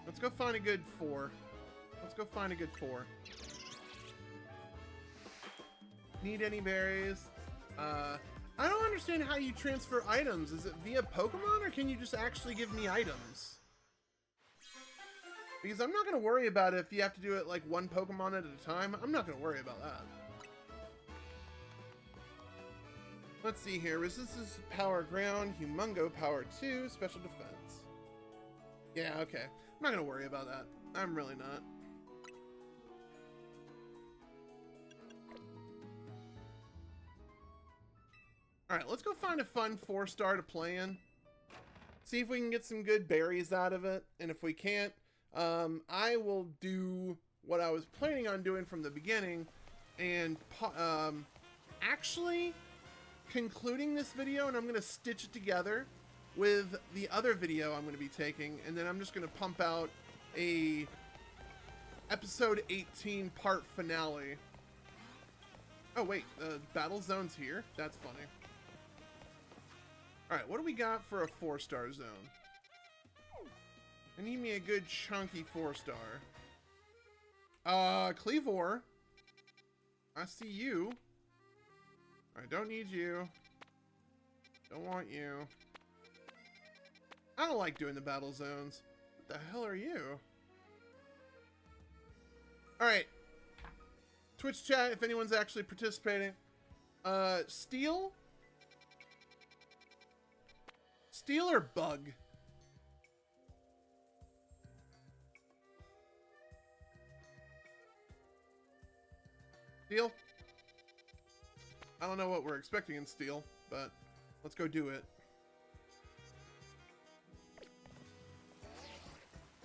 Let's go find a good 4. Let's go find a good 4. Need any berries? I don't understand how you transfer items. Is it via Pokemon or can you just actually give me items? Because I'm not going to worry about it if you have to do it like one Pokemon at a time. I'm not going to worry about that. Let's see here. Resistance power ground, Humongo power 2, special defense. Yeah, okay. I'm not going to worry about that. I'm really not. Alright, let's go find a fun 4-star to play in. See if we can get some good berries out of it. And if we can't, I will do what I was planning on doing from the beginning. And actually concluding this video, and I'm going to stitch it together with the other video I'm going to be taking. And then I'm just going to pump out a episode 18 part finale. Oh wait, the battle zone's here? That's funny. Alright, what do we got for a 4-star zone? I need me a good chunky 4-star. Cleavor. I see you. I don't need you. Don't want you. I don't like doing the battle zones. What the hell are you? Alright. Twitch chat, if anyone's actually participating. Steel? Steel or bug? Steel? I don't know what we're expecting in steel, but let's go do it.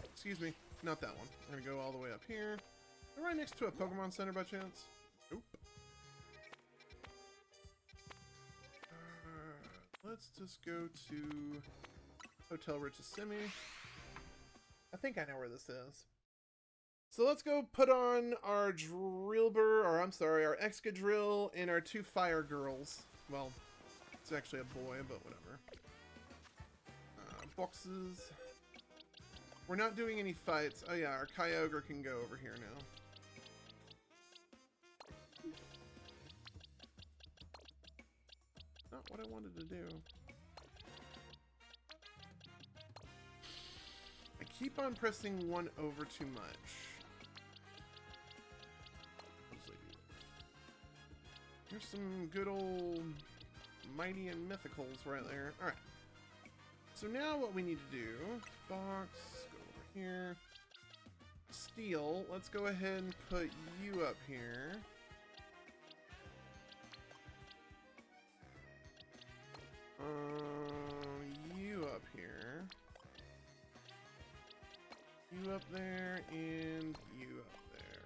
Excuse me, not that one. We're gonna go all the way up here. Am I right next to a Pokemon Center by chance? Nope. Let's just go to Hotel Richissimi. I think I know where this is. So let's go put on our our Excadrill and our 2 fire girls. Well, it's actually a boy, but whatever. Boxes. We're not doing any fights. Oh yeah, our Kyogre can go over here now. Not what I wanted to do. I keep on pressing one over too much. Here's some good old Mighty and Mythicals right there. Alright. So now what we need to do, box, go over here. Steel, let's go ahead and put you up here. You up here. You up there, and you up there.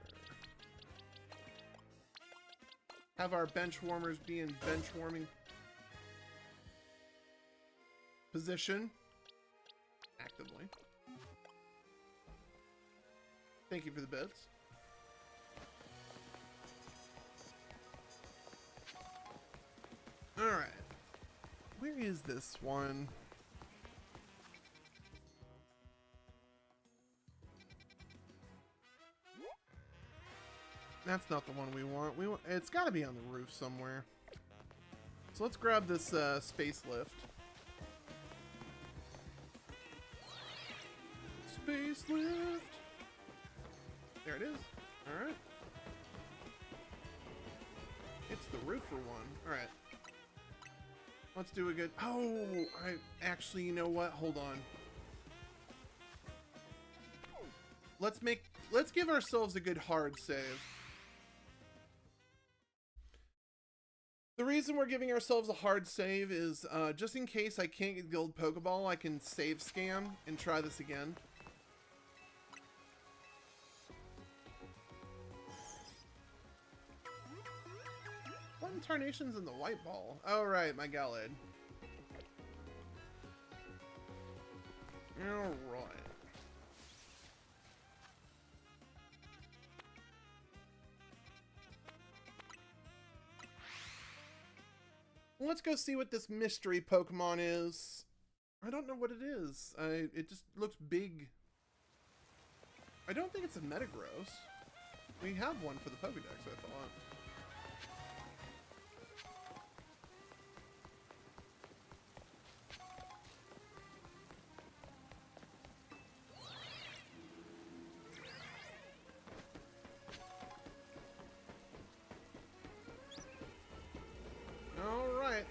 Have our bench warmers be in bench warming position actively. Thank you for the bits. All right, where is this one? That's not the one we want. It's got to be on the roof somewhere. So let's grab this space lift. Space lift. There it is. All right. It's the roofer one. All right. Let's do a good. Oh, actually, you know what? Hold on. Let's give ourselves a good hard save. The reason we're giving ourselves a hard save is just in case I can't get Guild Pokeball, I can save scam and try this again. What incarnation's in the white ball? Oh, right, my Galad. Alright. Let's go see what this mystery Pokemon is. I don't know what it is. It just looks big. I don't think it's a Metagross. We have one for the Pokedex, I thought.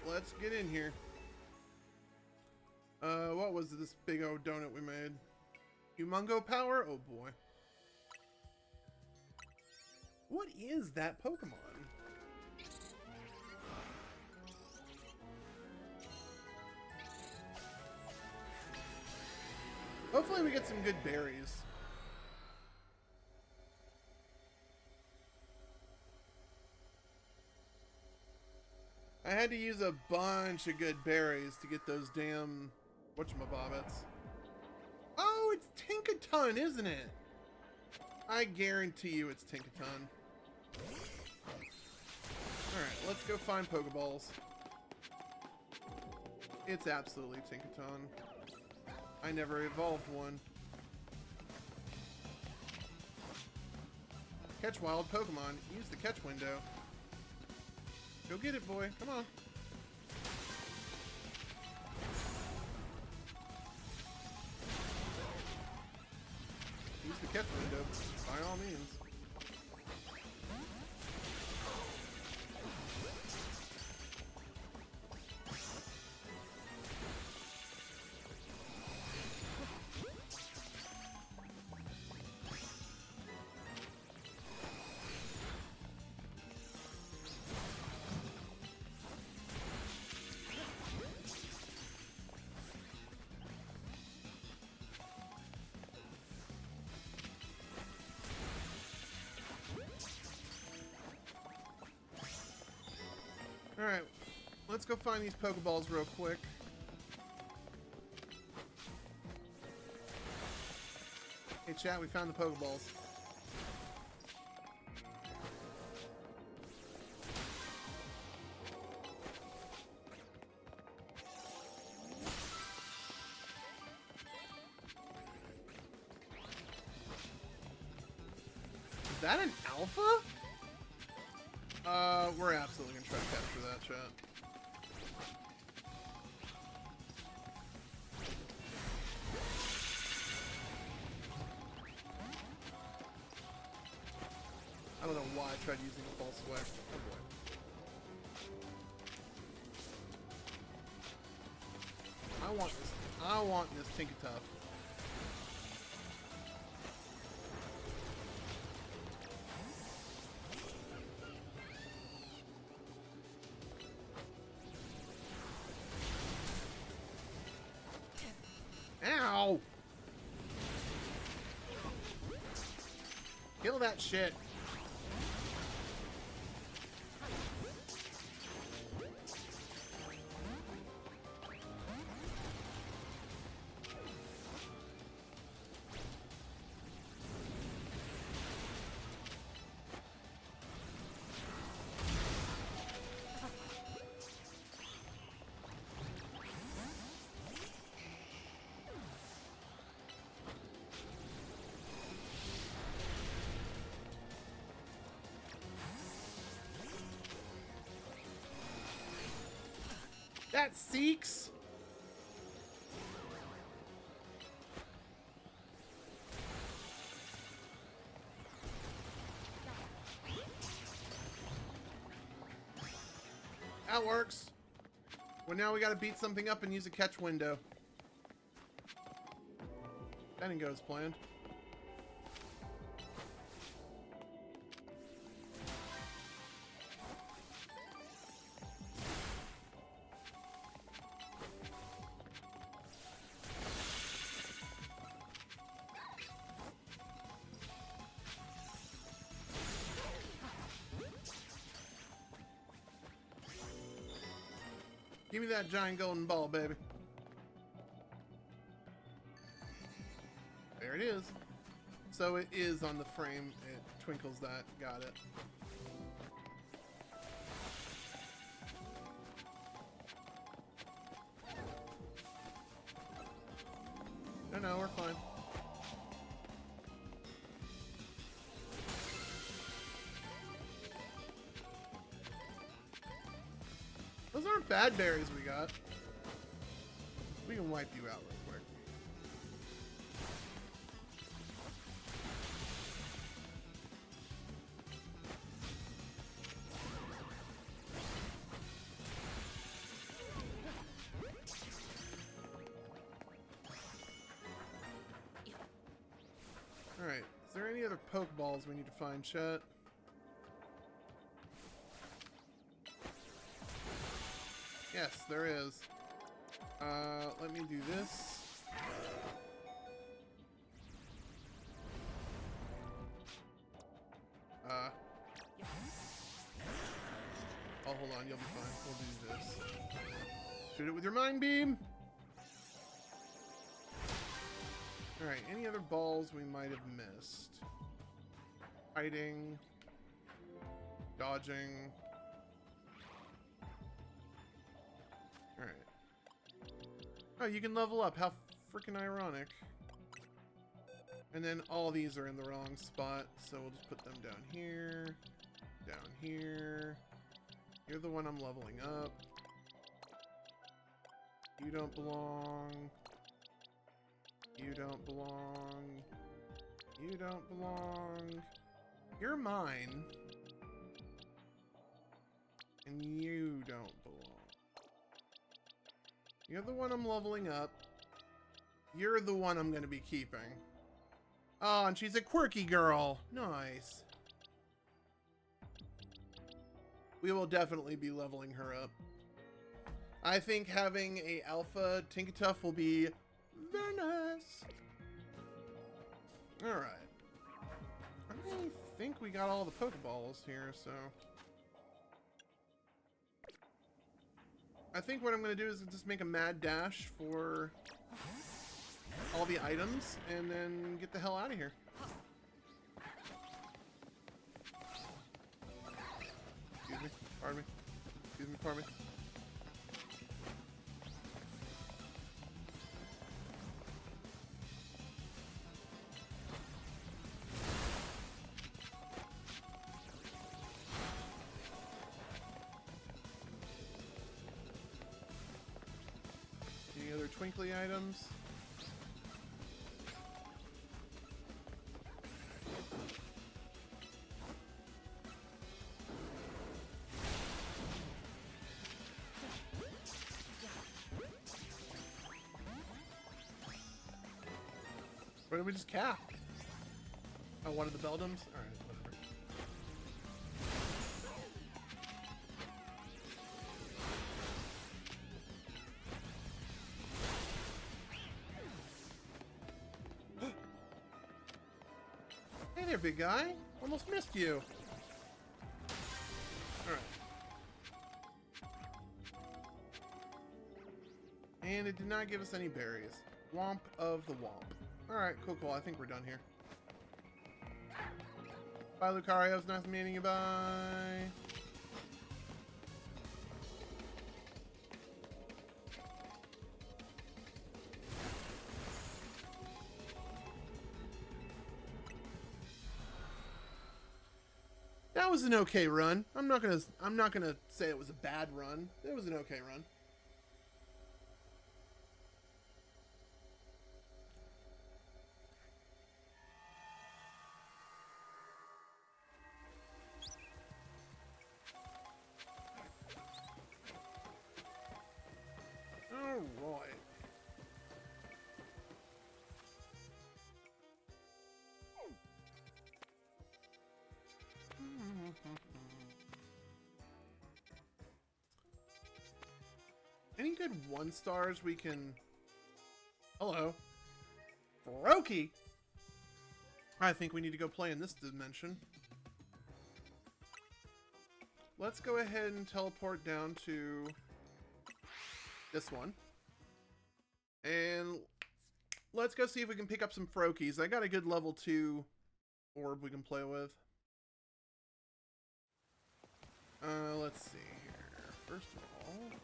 Let's get in here. What was this big old donut we made? Humongo power? Oh boy. What is that Pokemon? Hopefully we get some good berries. I had to use a bunch of good berries to get those damn whatchamabobbits. Oh, it's Tinkaton, isn't it? I guarantee you it's Tinkaton. Alright, let's go find Pokeballs. It's absolutely Tinkaton. I never evolved one. Catch wild Pokemon. Use the catch window. Go get it, boy. Come on. Use the catch window, by all means. Alright, let's go find these Pokeballs real quick. Hey chat, we found the Pokeballs. Is that an alpha? We're absolutely gonna try to capture that, chat. I don't know why I tried using a false sweat. Oh boy. I want this Tinkertuff. Ow! Kill that shit. That seeks. That works. Well, now we gotta beat something up and use a catch window. That didn't go as planned. Give me that giant golden ball, baby. There it is. So it is on the frame. It twinkles that. Got it. No, we're fine. Those aren't bad berries we got. We can wipe you out real quick. Alright, is there any other Pokeballs we need to find, chat? Yes, there is. Let me do this. Oh, hold on, you'll be fine. We'll do this. Shoot it with your mind beam! Alright, any other balls we might have missed? Hiding. Dodging. Alright. Oh, you can level up. How freaking ironic. And then all these are in the wrong spot, so we'll just put them down here. Down here. You're the one I'm leveling up. You don't belong. You don't belong. You don't belong. You're mine. And you don't belong. You're the one I'm leveling up. You're the one I'm gonna be keeping. Oh, and she's a quirky girl. Nice. We will definitely be leveling her up. I think having a alpha Tinkertuff will be very nice. Alright. I think we got all the Pokeballs here, so... I think what I'm going to do is just make a mad dash for all the items and then get the hell out of here. Excuse me. Pardon me. Excuse me. Pardon me. Any other twinkly items? Or did we just cap? Oh, one of the Beldums? Alright, whatever. Hey there, big guy. Almost missed you. Alright. And it did not give us any berries. Womp of the womp. Alright, cool, cool. I think we're done here. Bye, Lucario. It's nice meeting you. Bye. That was an okay run. I'm not gonna say it was a bad run. It was an okay run. Alright. Any good 1-stars we can... Hello. Brokey! I think we need to go play in this dimension. Let's go ahead and teleport down to this one. And let's go see if we can pick up some Froakies. I got a good level 2 orb we can play with. Let's see here. First of all...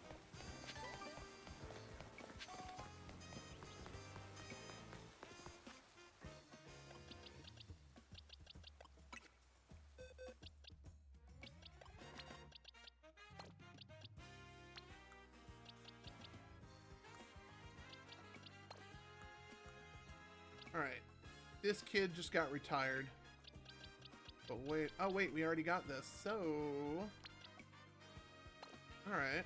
Alright. This kid just got retired. But wait. Oh, wait. We already got this. So... Alright.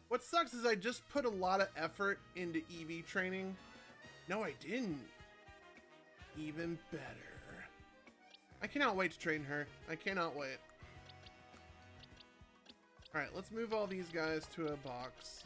What sucks is I just put a lot of effort into EV training. No, I didn't. Even better. I cannot wait to train her. I cannot wait. Alright, let's move all these guys to a box.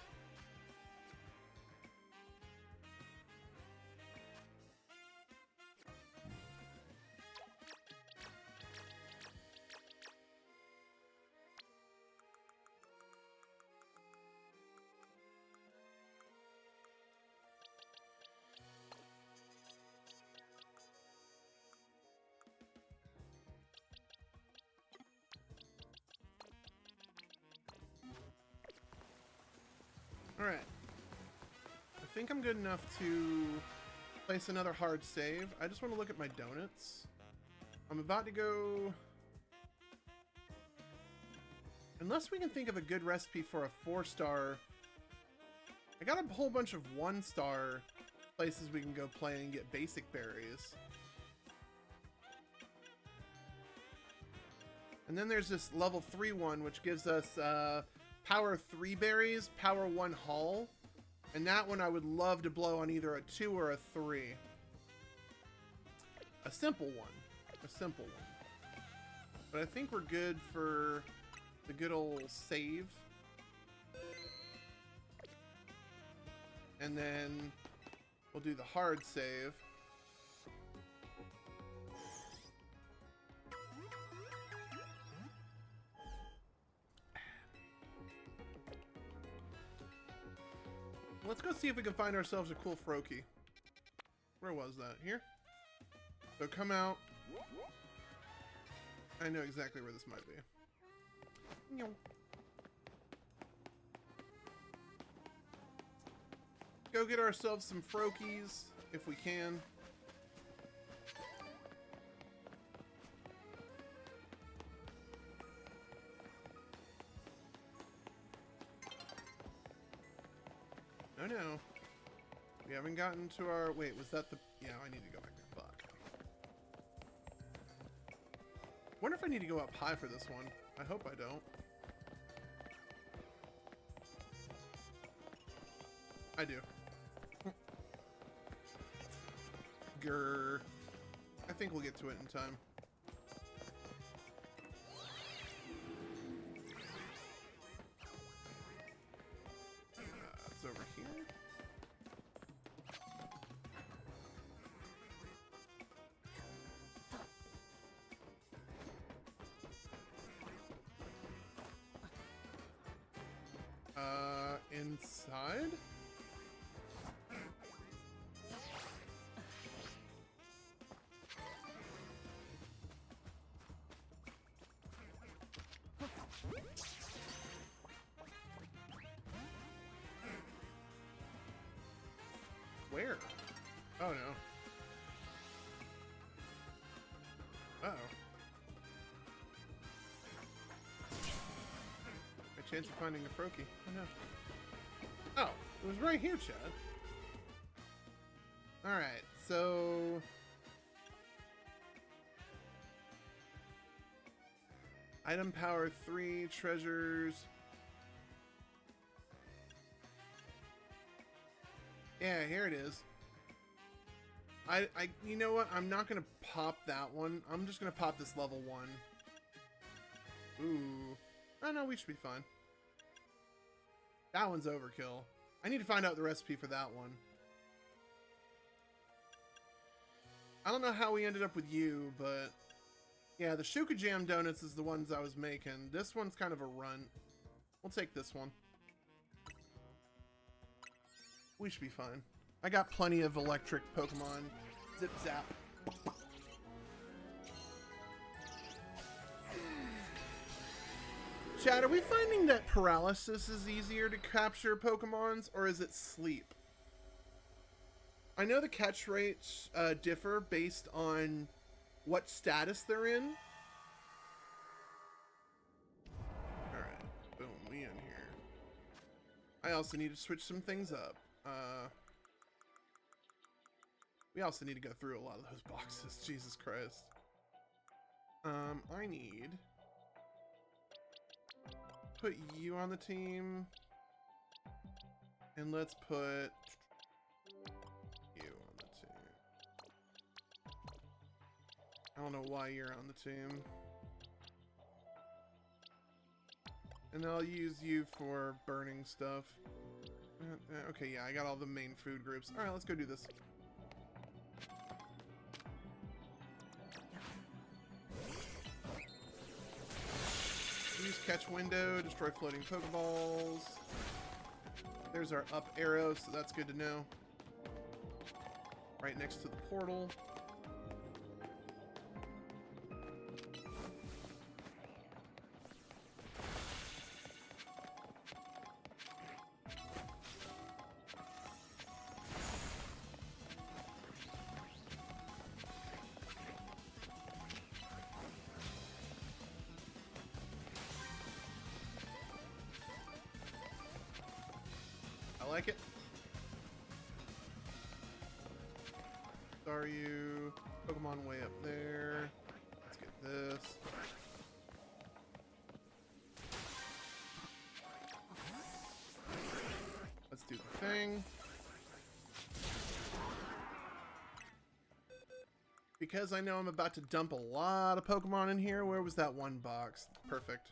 Alright. I think I'm good enough to place another hard save. I just want to look at my donuts. I'm about to go... Unless we can think of a good recipe for a 4-star... I got a whole bunch of 1-star places we can go play and get basic berries. And then there's this level 3 one, which gives us... Power 3 berries, Power 1 haul, and that one I would love to blow on either a 2 or a 3. A simple one. A simple one. But I think we're good for the good old save. And then we'll do the hard save. Let's go see if we can find ourselves a cool Froakie. Where was that? Here? So come out. I know exactly where this might be. Go get ourselves some Froakies, if we can. No, no. We haven't gotten to our... Wait, was that the... Yeah, I need to go back there. Fuck. Wonder if I need to go up high for this one. I hope I don't. I do. Grr. I think we'll get to it in time. It's over here. Inside? Where? Oh no. Uh-oh. A chance of finding a Froakie. Oh no. Oh, it was right here, Chad. Alright, so... Item power 3, treasures... Yeah, here it is. You know what? I'm not gonna pop that one. I'm just gonna pop this level 1. Ooh. Oh no, we should be fine. That one's overkill. I need to find out the recipe for that one. I don't know how we ended up with you, but... Yeah, the Shuka Jam donuts is the ones I was making. This one's kind of a runt. We'll take this one. We should be fine. I got plenty of electric Pokemon. Zip zap. Chad, are we finding that paralysis is easier to capture Pokemons, or is it sleep? I know the catch rates differ based on what status they're in. Alright, boom, we in here. I also need to switch some things up. We also need to go through a lot of those boxes. Jesus Christ. I need... Put you on the team. And let's put... you on the team. I don't know why you're on the team. And I'll use you for burning stuff. Okay, yeah, I got all the main food groups. Alright, let's go do this. Use catch window, destroy floating Pokeballs. There's our up arrow, so that's good to know. Right next to the portal. I like it. Are you Pokemon way up there? Let's get this. Let's do the thing. Because I know I'm about to dump a lot of Pokemon in here. Where was that one box? Perfect.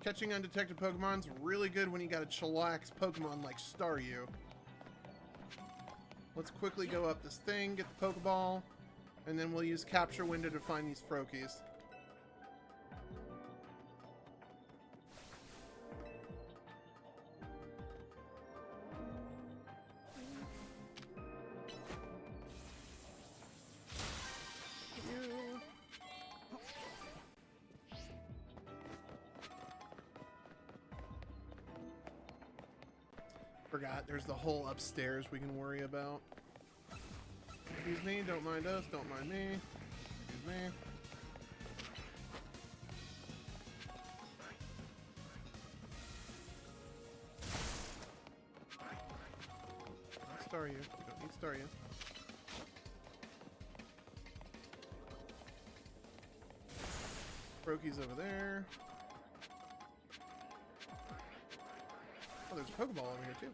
Catching undetected Pokemon's really good when you got a chillax Pokemon like Staryu. Let's quickly go up this thing, get the Pokeball, and then we'll use Capture Window to find these Froakies. Forgot, there's the whole upstairs we can worry about. Excuse me, don't mind us, don't mind me. Excuse me. Don't star you. We don't need star you. Froakie's over there. Oh, there's a Pokeball over here too.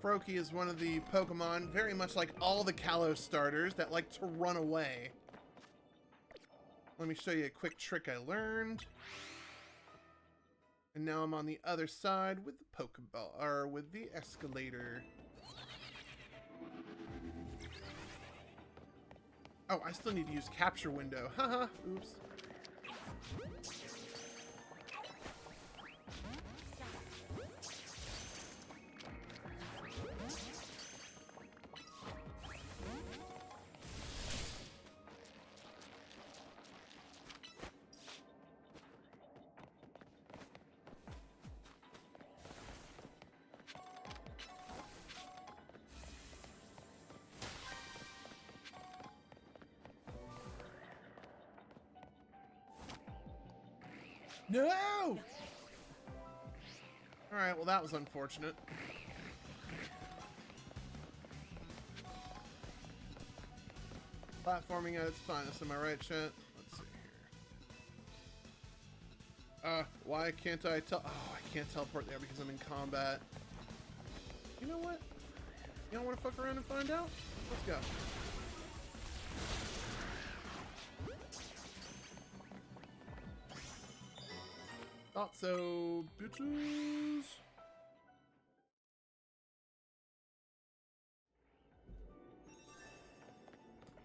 Froakie is one of the Pokemon, very much like all the Kalos starters, that like to run away. Let me show you a quick trick I learned. And now I'm on the other side with the Pokeball, or with the escalator. Oh, I still need to use Capture Window. Haha, oops. No! Alright, well that was unfortunate. Platforming at its finest, am I right, chat? Let's see here. Why can't I tell? Oh, I can't teleport there because I'm in combat. You know what? You don't want to fuck around and find out? Let's go. Thought so, bitches.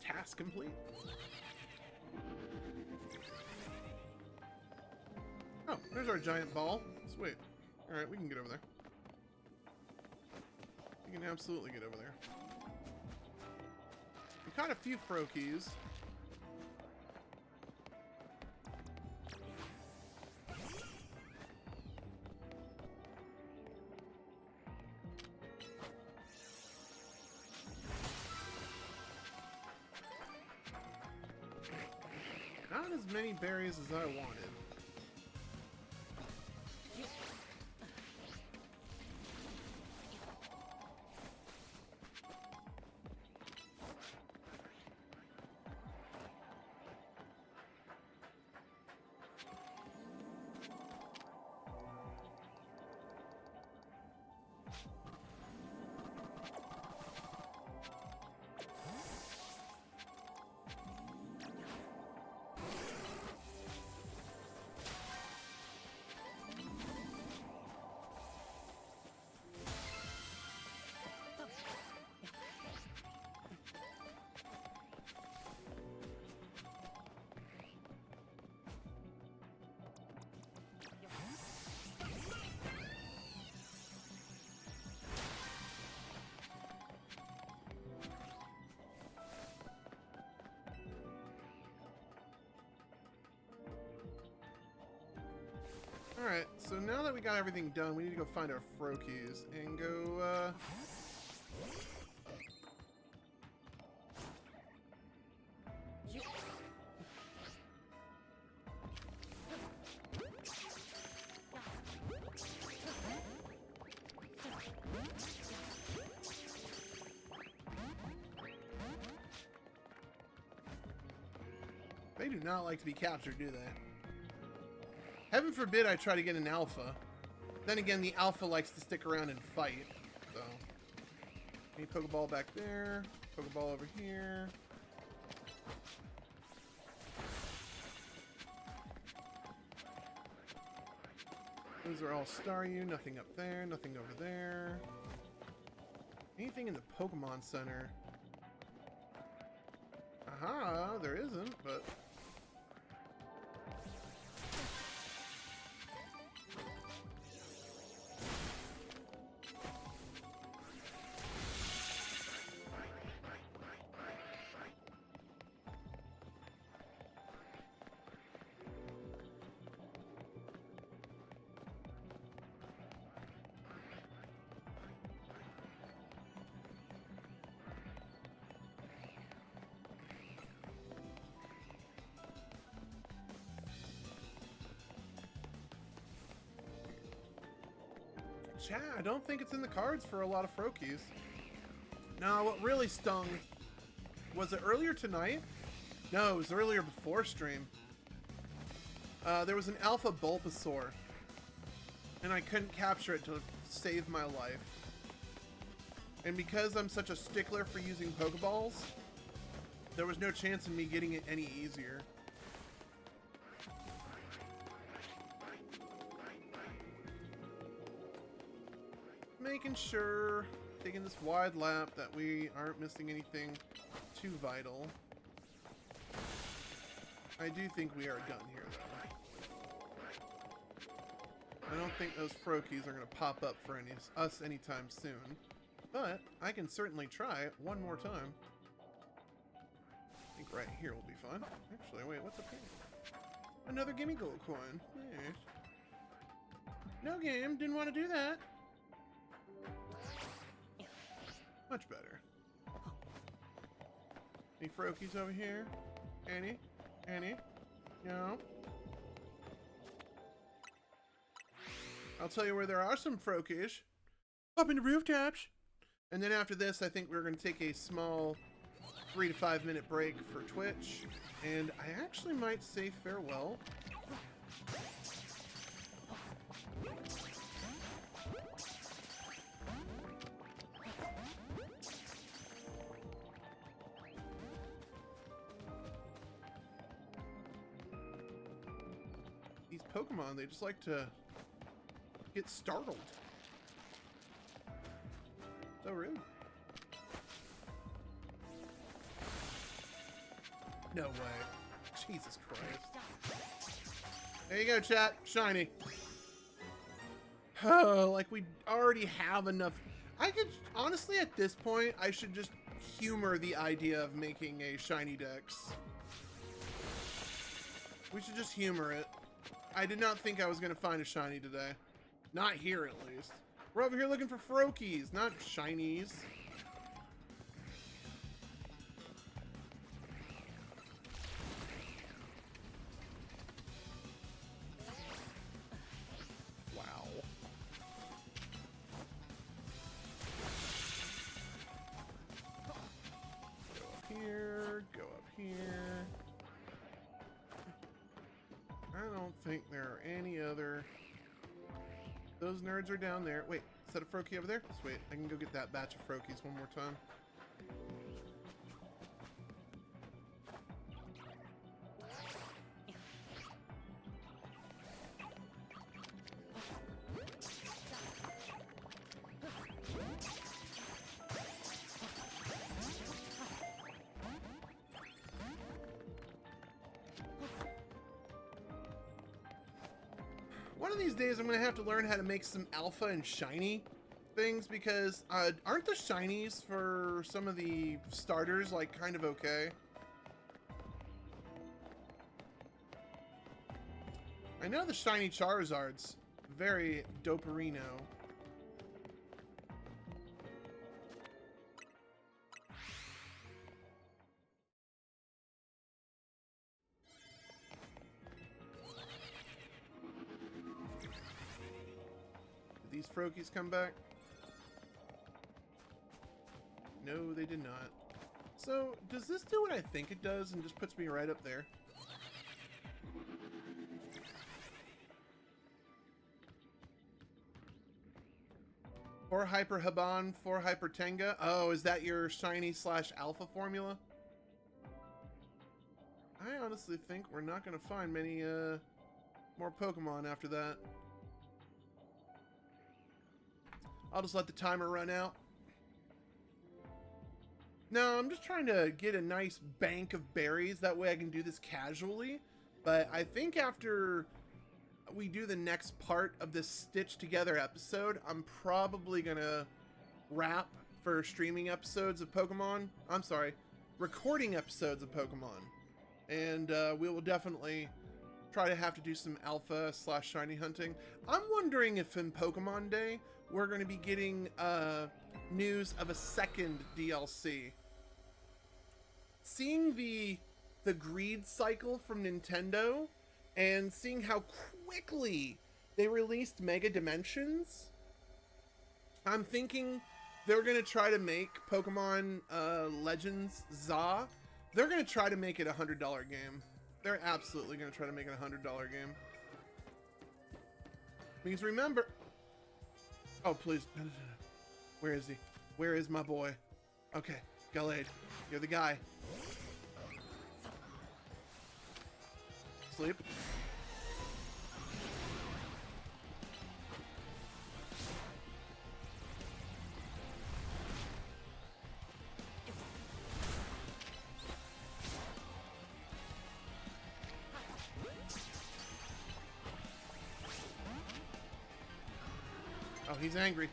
Task complete. Oh, there's our giant ball. Sweet. Alright, we can get over there. We can absolutely get over there. We caught a few Froakies. Not as many berries as I wanted. Alright, so now that we got everything done, we need to go find our Froakies and go, They do not like to be captured, do they? Heaven forbid I try to get an alpha. Then again, the alpha likes to stick around and fight. So, any Pokeball back there, Pokeball over here. Those are all Staryu, nothing up there, nothing over there. Anything in the Pokemon Center? Aha, there isn't, but... Chat, I don't think it's in the cards for a lot of Froakies. No, what really stung, was it earlier tonight? No, it was earlier before stream. There was an Alpha Bulbasaur, and I couldn't capture it to save my life. And because I'm such a stickler for using Pokeballs, there was no chance of me getting it any easier. Making sure, taking this wide lap, that we aren't missing anything too vital. I do think we are done here, though. I don't think those Froakies are going to pop up for us anytime soon. But I can certainly try it one more time. I think right here will be fun. Actually, wait, what's up here? Another gimme gold coin. Yes. No game, didn't want to do that. Much better. Any Froakies over here? Any? Any? No? I'll tell you where there are some Froakies. Up in the rooftops! And then after this, I think we're going to take a small 3 to 5 minute break for Twitch. And I actually might say farewell. These Pokemon, they just like to get startled. So rude. No way. Jesus Christ. There you go, chat. Shiny. Oh, like we already have enough. I could, honestly, at this point, I should just humor the idea of making a shiny dex. We should just humor it. I did not think I was going to find a shiny today. Not here, at least. We're over here looking for Froakies, not shinies. Wow. Go up here, go up here. I don't think there are any other... Those nerds are down there. Wait, is that a Froakie over there? Sweet, I can go get that batch of Froakies one more time. One of these days I'm going to have to learn how to make some alpha and shiny things, because aren't the shinies for some of the starters like kind of okay? I know the shiny Charizards Very doperino. Did these Froakies come back? No, they did not. So, does this do what I think it does and just puts me right up there? Four Hyper Haban, 4 Hyper Tenga. Oh, is that your shiny / alpha formula? I honestly think we're not going to find many more Pokemon after that. I'll just let the timer run out. No, I'm just trying to get a nice bank of berries. That way I can do this casually. But I think after we do the next part of this stitched together episode, I'm probably gonna wrap for streaming episodes of Pokemon. I'm sorry, recording episodes of Pokemon. And we will definitely try to have to do some alpha / shiny hunting. I'm wondering if in Pokemon Day, we're gonna be getting news of a second DLC. Seeing the greed cycle from Nintendo and seeing how quickly they released Mega Dimensions, I'm thinking they're gonna try to make Pokemon Legends ZA. They're gonna try to make it a $100 game. They're absolutely gonna try to make it a $100 game. Because remember, oh please, where is he? Where is my boy? Okay, Gallade, you're the guy. Sleep. Oh, he's angry.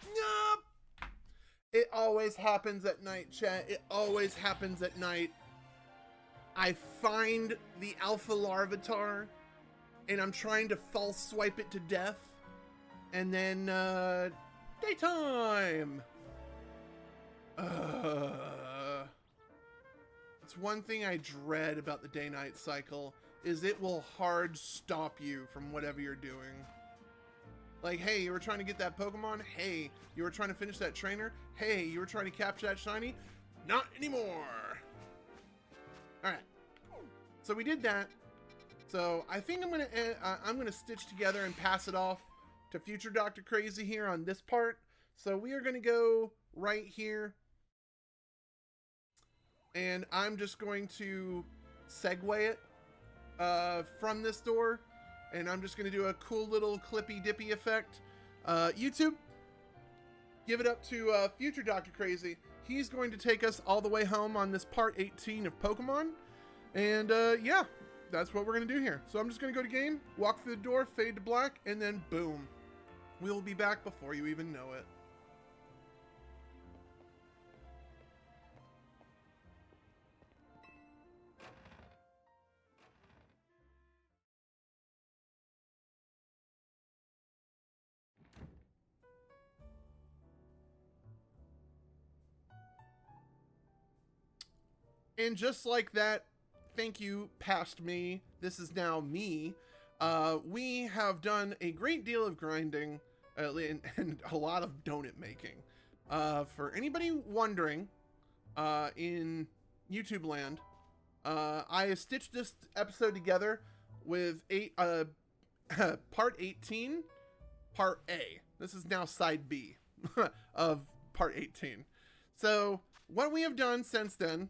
Nope. It always happens at night, chat. It always happens at night. I find the Alpha Larvitar, and I'm trying to false swipe it to death, and then, daytime! It's one thing I dread about the day-night cycle, is it will hard stop you from whatever you're doing. Like, hey, you were trying to get that Pokemon? Hey, you were trying to finish that trainer? Hey, you were trying to capture that shiny? Not anymore! Alright. So we did that. So I think I'm gonna stitch together and pass it off to future DrKrazy here on this part. So we are gonna go right here. And I'm just going to segue it from this door. And I'm just going to do a cool little clippy dippy effect. YouTube, give it up to future DrKrazy. He's going to take us all the way home on this part 18 of Pokemon. And yeah, that's what we're going to do here. So I'm just going to go to game, walk through the door, fade to black, and then boom. We'll be back before you even know it. And just like that, thank you, past me, this is now me, we have done a great deal of grinding and a lot of donut making. For anybody wondering, in YouTube land, I stitched this episode together with part 18, part A. This is now side B of part 18. So what we have done since then,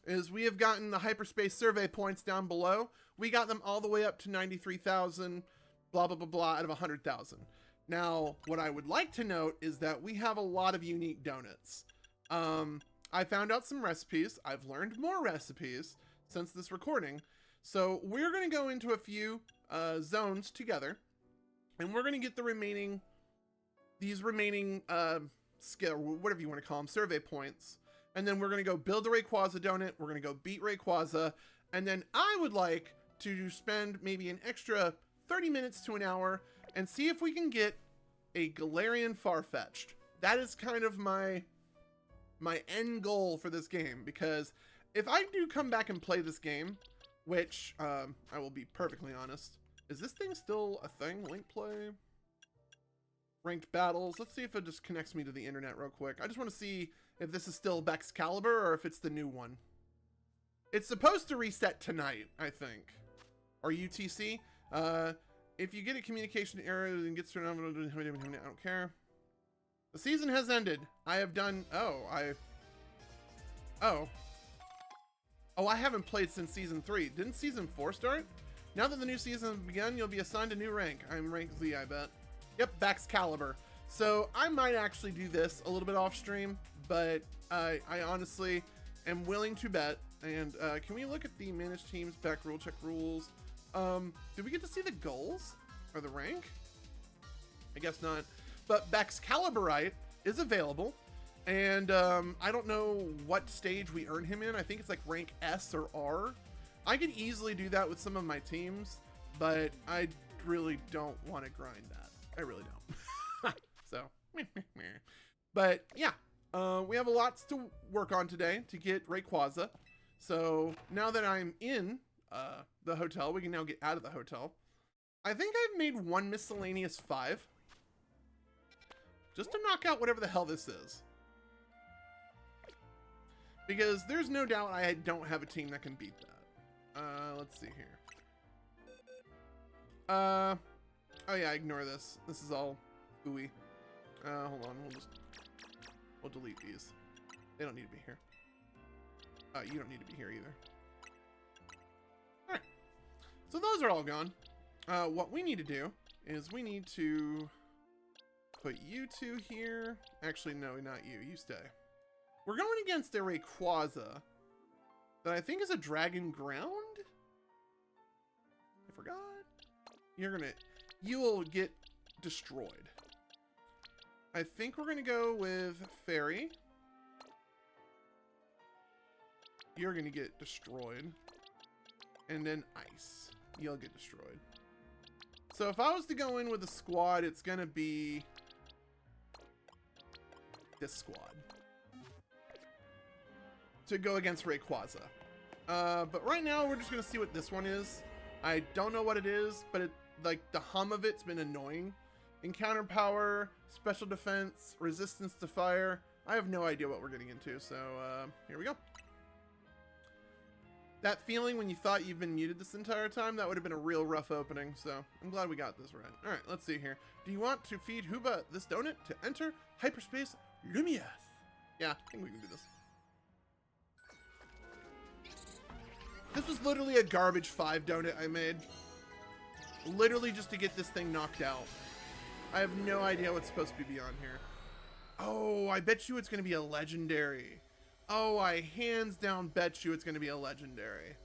is we have gotten the hyperspace survey points down below. We got them all the way up to 93,000, blah, blah, blah, blah, out of 100,000. Now, what I would like to note is that we have a lot of unique donuts. I found out some recipes. I've learned more recipes since this recording. So we're going to go into a few zones together, and we're going to get these remaining skill, whatever you want to call them, survey points. And then we're going to go build the Rayquaza donut. We're going to go beat Rayquaza. And then I would like to spend maybe an extra 30 minutes to an hour and see if we can get a Galarian Farfetch'd. That is kind of my end goal for this game, because if I do come back and play this game, which I will be perfectly honest, is this thing still a thing? Link play? Ranked battles. Let's see if it just connects me to the internet real quick. I just want to see if this is still Excalibur or if it's the new one. It's supposed to reset tonight, I think. Or UTC. If you get a communication error and gets turned on, I don't care. The season has ended. I have done... Oh, I haven't played since Season 3. Didn't Season 4 start? Now that the new season has begun, you'll be assigned a new rank. I'm rank Z, I bet. Yep, Excalibur. So I might actually do this a little bit off stream, but I honestly am willing to bet. And can we look at the manage teams, back rule, check rules? Did we get to see the goals or the rank? I guess not. But Excaliburite is available. And I don't know what stage we earn him in. I think it's like rank S or R. I could easily do that with some of my teams, but I really don't want to grind that. I really don't. So, but yeah, we have a lot to work on today to get Rayquaza. So now that I'm in the hotel, we can now get out of the hotel. I think I've made one miscellaneous 5. Just to knock out whatever the hell this is. Because there's no doubt I don't have a team that can beat that. Let's see here. Oh yeah, ignore this. This is all ooey. Hold on, we'll delete these. They don't need to be here. You don't need to be here either. Alright. So those are all gone. What we need to do is we need to put you two here. Actually, no, not you. You stay. We're going against a Rayquaza that I think is a Dragon Ground? I forgot. You will get destroyed. I think we're gonna go with Fairy. You're gonna get destroyed. And then Ice. You'll get destroyed. So if I was to go in with a squad, it's gonna be this squad to go against Rayquaza. But right now we're just gonna see what this one is. I don't know what it is, but it, like, the hum of it's been annoying. Encounter power, special defense, resistance to fire. I have no idea what we're getting into, so here we go. That feeling when you thought you've been muted this entire time, that would have been a real rough opening, so I'm glad we got this right. Alright, let's see here. Do you want to feed Huba this donut to enter hyperspace Lumias? Yeah, I think we can do this. This was literally a garbage 5 donut I made. Literally just to get this thing knocked out. I have no idea what's supposed to be beyond here. Oh, I bet you it's going to be a legendary. Oh, I hands down bet you it's going to be a legendary.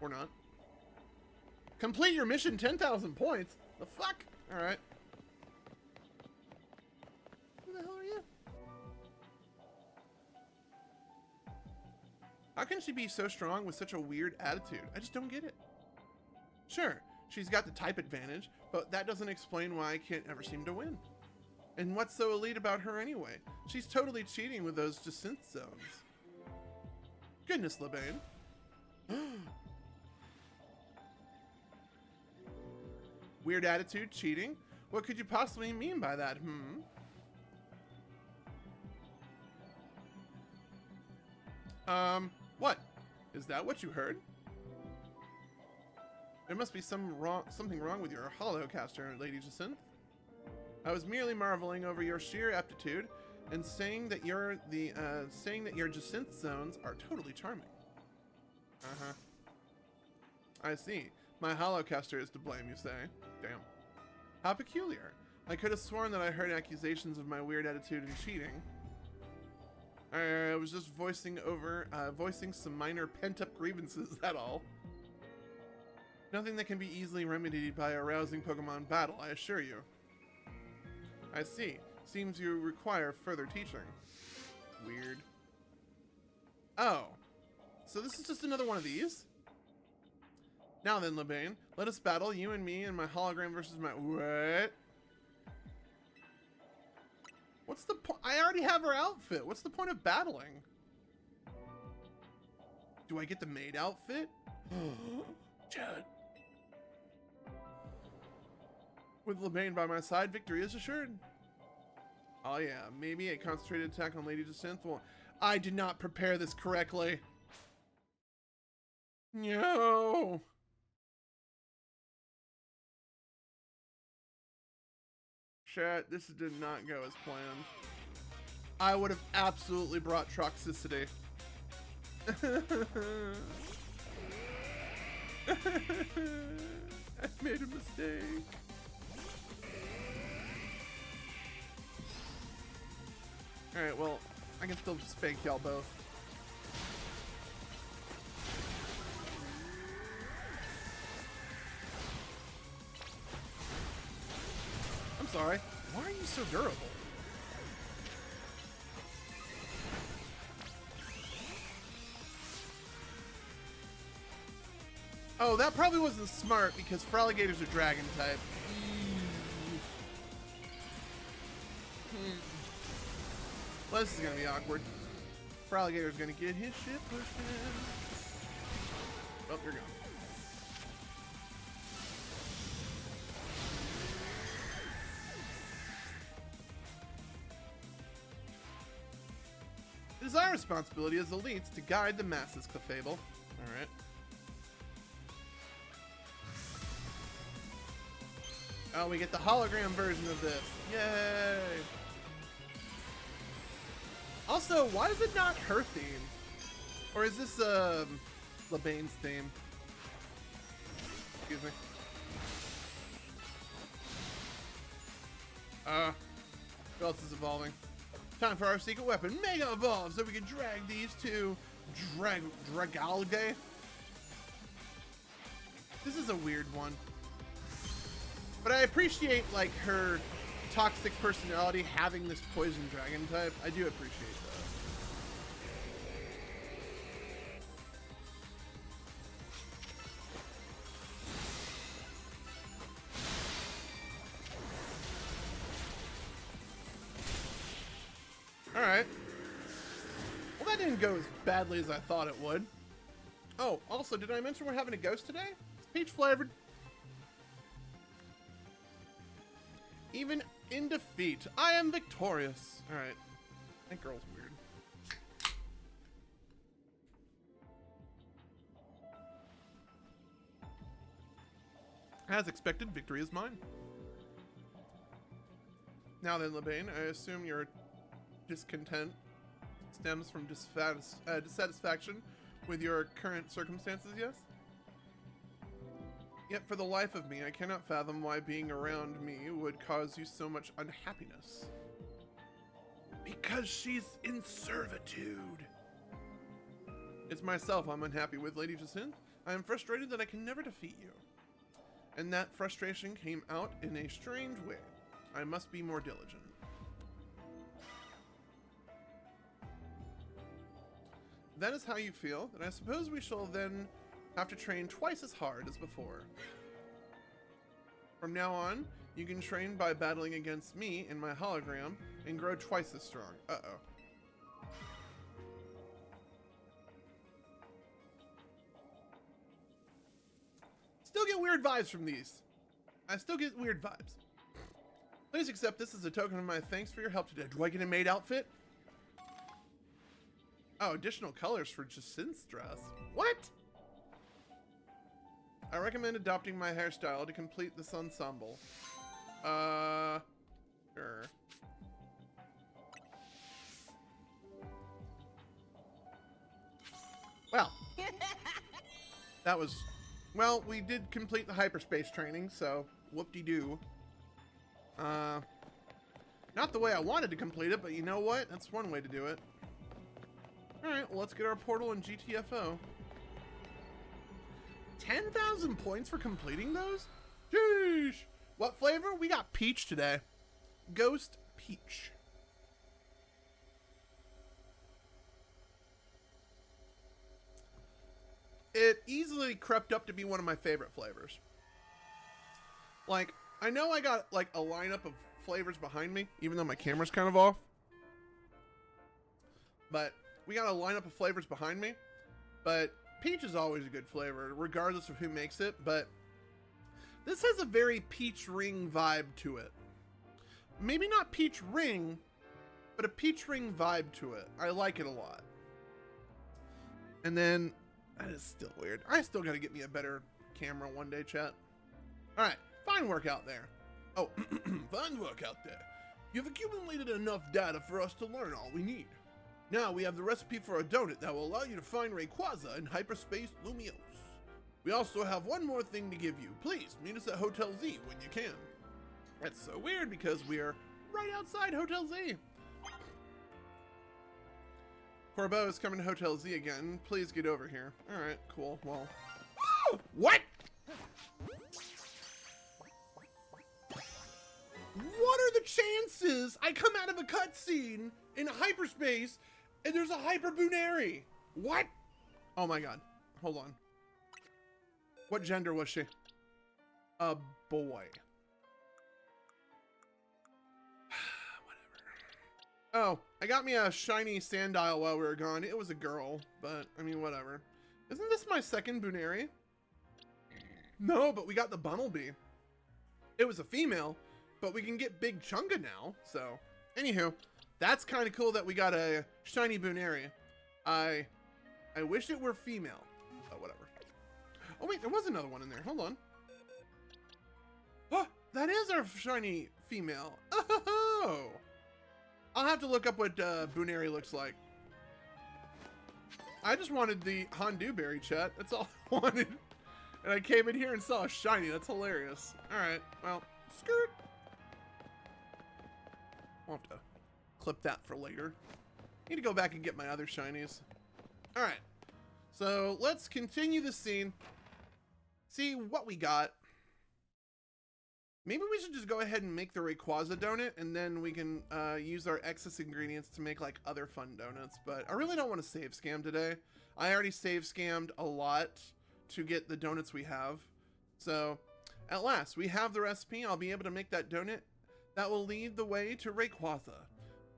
Or not. Complete your mission, 10,000 points. The fuck? Alright. Who the hell are you? How can she be so strong with such a weird attitude? I just don't get it. Sure, she's got the type advantage, but that doesn't explain why I can't ever seem to win. And what's so elite about her anyway? She's totally cheating with those Jacynth zones. Goodness, Lebane. Weird attitude, cheating? What could you possibly mean by that, What? Is that what you heard? There must be something wrong with your holocaster, Lady Jacynth. I was merely marveling over your sheer aptitude and saying that your Jacynth zones are totally charming. I see. My holocaster is to blame, you say? Damn. How peculiar. I could have sworn that I heard accusations of my weird attitude and cheating. I was just voicing some minor pent-up grievances, that all. Nothing that can be easily remedied by a rousing Pokemon battle, I assure you. I see. Seems you require further teaching. Weird. Oh. So this is just another one of these? Now then, Lebane, let us battle, you and me and my hologram versus my... What? What's the point? I already have her outfit. What's the point of battling? Do I get the maid outfit? Chad. With Lebane by my side, victory is assured. Oh yeah, maybe a concentrated attack on Lady Jacinth will... I did not prepare this correctly. No. Chat, this did not go as planned. I would have absolutely brought Toxicity. I made a mistake. Alright, well, I can still spank y'all both. I'm sorry. Why are you so durable? Oh, that probably wasn't smart because Fraligators are dragon type. Well, this is gonna be awkward. Fraligator's gonna get his shit pushed in. Oh, you're gone. It is our responsibility as elites to guide the masses, Clefable. Alright. Oh, we get the hologram version of this. Yay! Also, why is it not her theme? Or is this, Lebane's theme? Excuse me. Who else is evolving? Time for our secret weapon, Mega Evolve, so we can drag these two Dragalge. This is a weird one. But I appreciate, like, her toxic personality having this poison dragon type. I do appreciate that. Alright. Well, that didn't go as badly as I thought it would. Oh, also, did I mention we're having a ghost today? It's peach flavored. Even in defeat, I am victorious. Alright. That girl's weird. As expected, victory is mine. Now then, Lebane, I assume your discontent stems from dissatisfaction with your current circumstances, yes? Yet for the life of me, I cannot fathom why being around me would cause you so much unhappiness. Because she's in servitude. It's myself I'm unhappy with, Lady Jacinth. I am frustrated that I can never defeat you. And that frustration came out in a strange way. I must be more diligent. That is how you feel, then I suppose we shall then have to train twice as hard as before. From now on, you can train by battling against me in my hologram and grow twice as strong. Uh-oh. Still get weird vibes from these. I still get weird vibes. Please accept this as a token of my thanks for your help today. Do I get a maid outfit? Oh, additional colors for Jacinth's dress. What? I recommend adopting my hairstyle to complete this ensemble. Sure. Well. That was... Well, we did complete the hyperspace training, so whoop-de-doo. Not the way I wanted to complete it, but you know what? That's one way to do it. Alright, well, let's get our portal and GTFO. 10,000 points for completing those? Sheesh. What flavor? We got peach today. Ghost peach. It easily crept up to be one of my favorite flavors. Like, I know I got like a lineup of flavors behind me, even though my camera's kind of off. But we got a lineup of flavors behind me. But peach is always a good flavor, regardless of who makes it. But this has a very peach ring vibe to it. Maybe not peach ring, but a peach ring vibe to it. I like it a lot. And then, that is still weird. I still gotta get me a better camera one day, chat. Alright, fine work out there. Oh, fine work out there. You've accumulated enough data for us to learn all we need. Now we have the recipe for a donut that will allow you to find Rayquaza in hyperspace Lumiose. We also have one more thing to give you. Please, meet us at Hotel Z when you can. That's so weird because we are right outside Hotel Z. Corbeau is coming to Hotel Z again. Please get over here. Alright, cool. Well. What? What are the chances I come out of a cutscene in hyperspace and there's a Hyper Bunary? What? Oh my god. Hold on. What gender was she? A boy. Oh, I got me a shiny Sandile while we were gone. It was a girl, but I mean, whatever. Isn't this my second Bunary? No, but we got the Bunnelby. It was a female, but we can get Big Chunga now. So, anywho, that's kind of cool that we got a shiny Bunary. I wish it were female, but whatever. Oh wait, there was another one in there. Hold on. Oh, that is our shiny female. Oh. I'll have to look up what Bunary looks like. I just wanted the Hondu Berry, chat. That's all I wanted. And I came in here and saw a shiny. That's hilarious. Alright, well, skirt. I'll have to clip that for later. Need to go back and get my other shinies. Alright, so let's continue the scene. See what we got. Maybe we should just go ahead and make the Rayquaza donut, and then we can use our excess ingredients to make like other fun donuts. But I really don't want to save scam today. I already save scammed a lot to get the donuts we have. So at last, we have the recipe. I'll be able to make that donut that will lead the way to Rayquaza.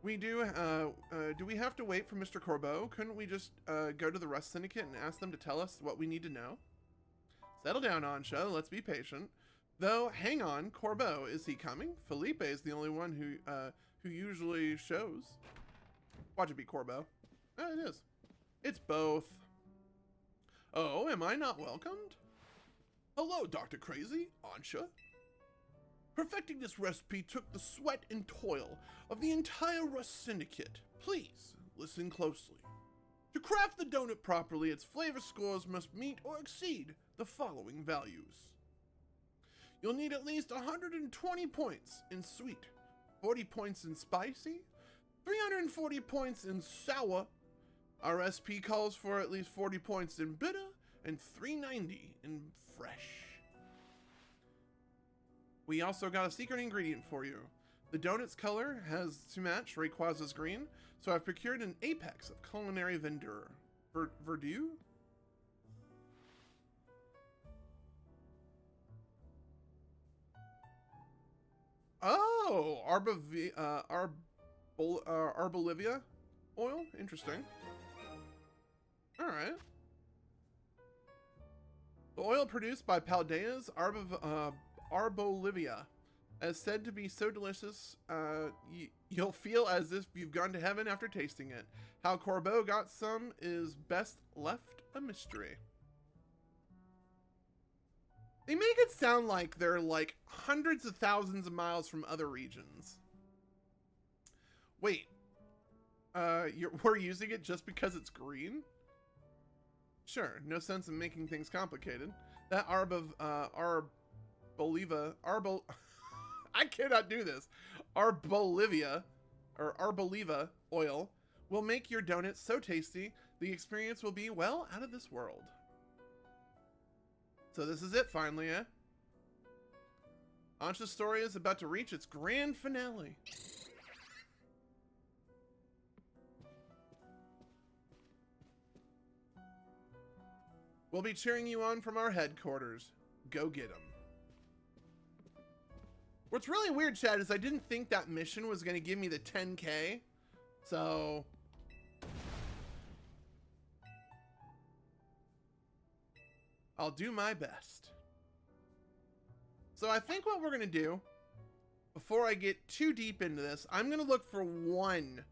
We do we have to wait for Mr. Corbeau? Couldn't we just go to the Rust Syndicate and ask them to tell us what we need to know? Settle down, Ansha. Let's be patient. Though, hang on, Corbeau, is he coming? Felipe is the only one who usually shows. Watch it be Corbeau. Oh, it is. It's both. Oh, am I not welcomed? Hello, DrKrazy, Ansha. Perfecting this recipe took the sweat and toil of the entire Rust Syndicate. Please, listen closely. To craft the donut properly, its flavor scores must meet or exceed the following values. You'll need at least 120 points in sweet, 40 points in spicy, 340 points in sour. Our recipe calls for at least 40 points in bitter and 390 in fresh. We also got a secret ingredient for you. The donut's color has to match Rayquaza's green, so I've procured an apex of culinary vendor. Verdure? Oh, Arbolivia oil? Interesting. Alright. The oil produced by Paldea's Arbolivia is said to be so delicious, you'll feel as if you've gone to heaven after tasting it. How Corbeau got some is best left a mystery. They make it sound like they're like hundreds of thousands of miles from other regions. Wait, we're using it just because it's green? Sure, no sense in making things complicated. That Arbolivia, I cannot do this. Arbolivia oil will make your donuts so tasty, the experience will be well out of this world. So this is it finally, eh? Ansha's story is about to reach its grand finale. We'll be cheering you on from our headquarters. Go get 'em. What's really weird, Chad, is I didn't think that mission was going to give me the 10K. So... I'll do my best. So I think what we're going to do, before I get too deep into this, I'm going to look for one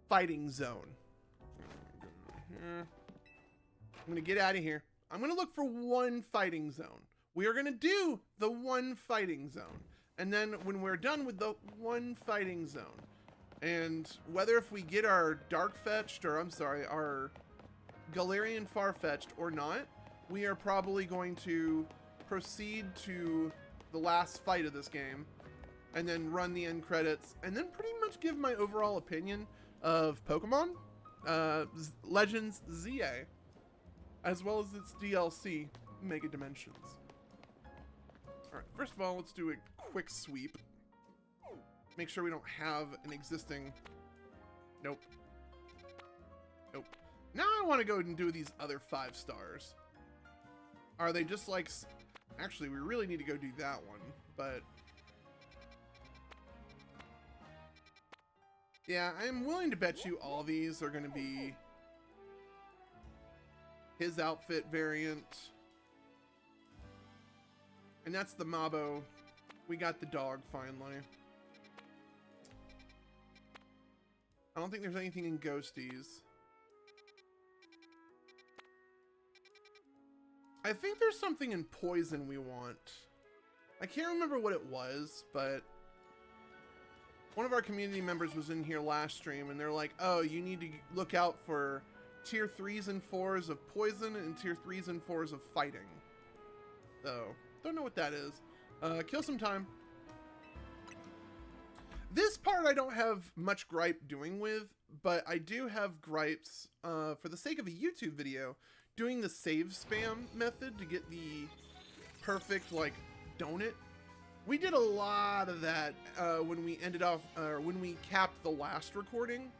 fighting zone. I'm going to get out of here. I'm going to look for one fighting zone. We are going to do the one fighting zone. And then when we're done with the one fighting zone, and whether if we get our Dark-fetched, or I'm sorry, our Galarian Far-fetched or not, we are probably going to proceed to the last fight of this game, and then run the end credits, and then pretty much give my overall opinion of Pokemon Legends ZA, as well as its DLC, Mega Dimensions. Alright, first of all, let's do a quick sweep. Make sure we don't have an existing... Nope. Nope. Now I want to go and do these other 5 stars. Are they just like... Actually, we really need to go do that one, but... Yeah, I'm willing to bet you all these are going to be his outfit variant. And that's the Mabo. We got the dog finally. I don't think there's anything in Ghosties. I think there's something in Poison we want. I can't remember what it was, but one of our community members was in here last stream and they're like, oh, you need to look out for tier 3s and 4s of Poison and tier 3s and 4s of Fighting. So, don't know what that is. Kill some time. This part I don't have much gripe doing with, but I do have gripes for the sake of a YouTube video doing the save spam method to get the perfect, like, donut. We did a lot of that when we ended off, when we capped the last recording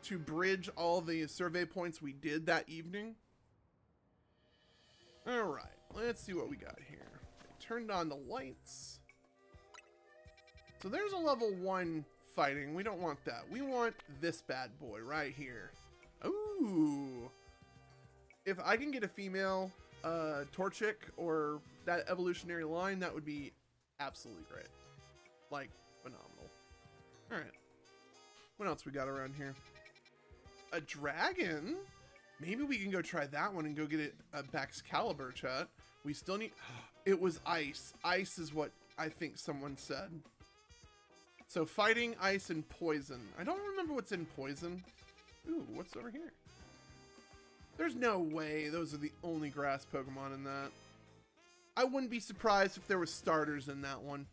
to bridge all the survey points we did that evening. All right, let's see what we got here. Turned on the lights. So there's a level 1 fighting. We don't want that. We want this bad boy right here. Ooh. If I can get a female Torchic or that evolutionary line, that would be absolutely great. Like, phenomenal. Alright. What else we got around here? A dragon? Maybe we can go try that one and go get it a Baxcalibur, chat. We still need... It was ice. Ice is what I think someone said. So fighting, ice, and poison. I don't remember what's in poison. Ooh, what's over here? There's no way those are the only grass Pokemon in that. I wouldn't be surprised if there were starters in that one.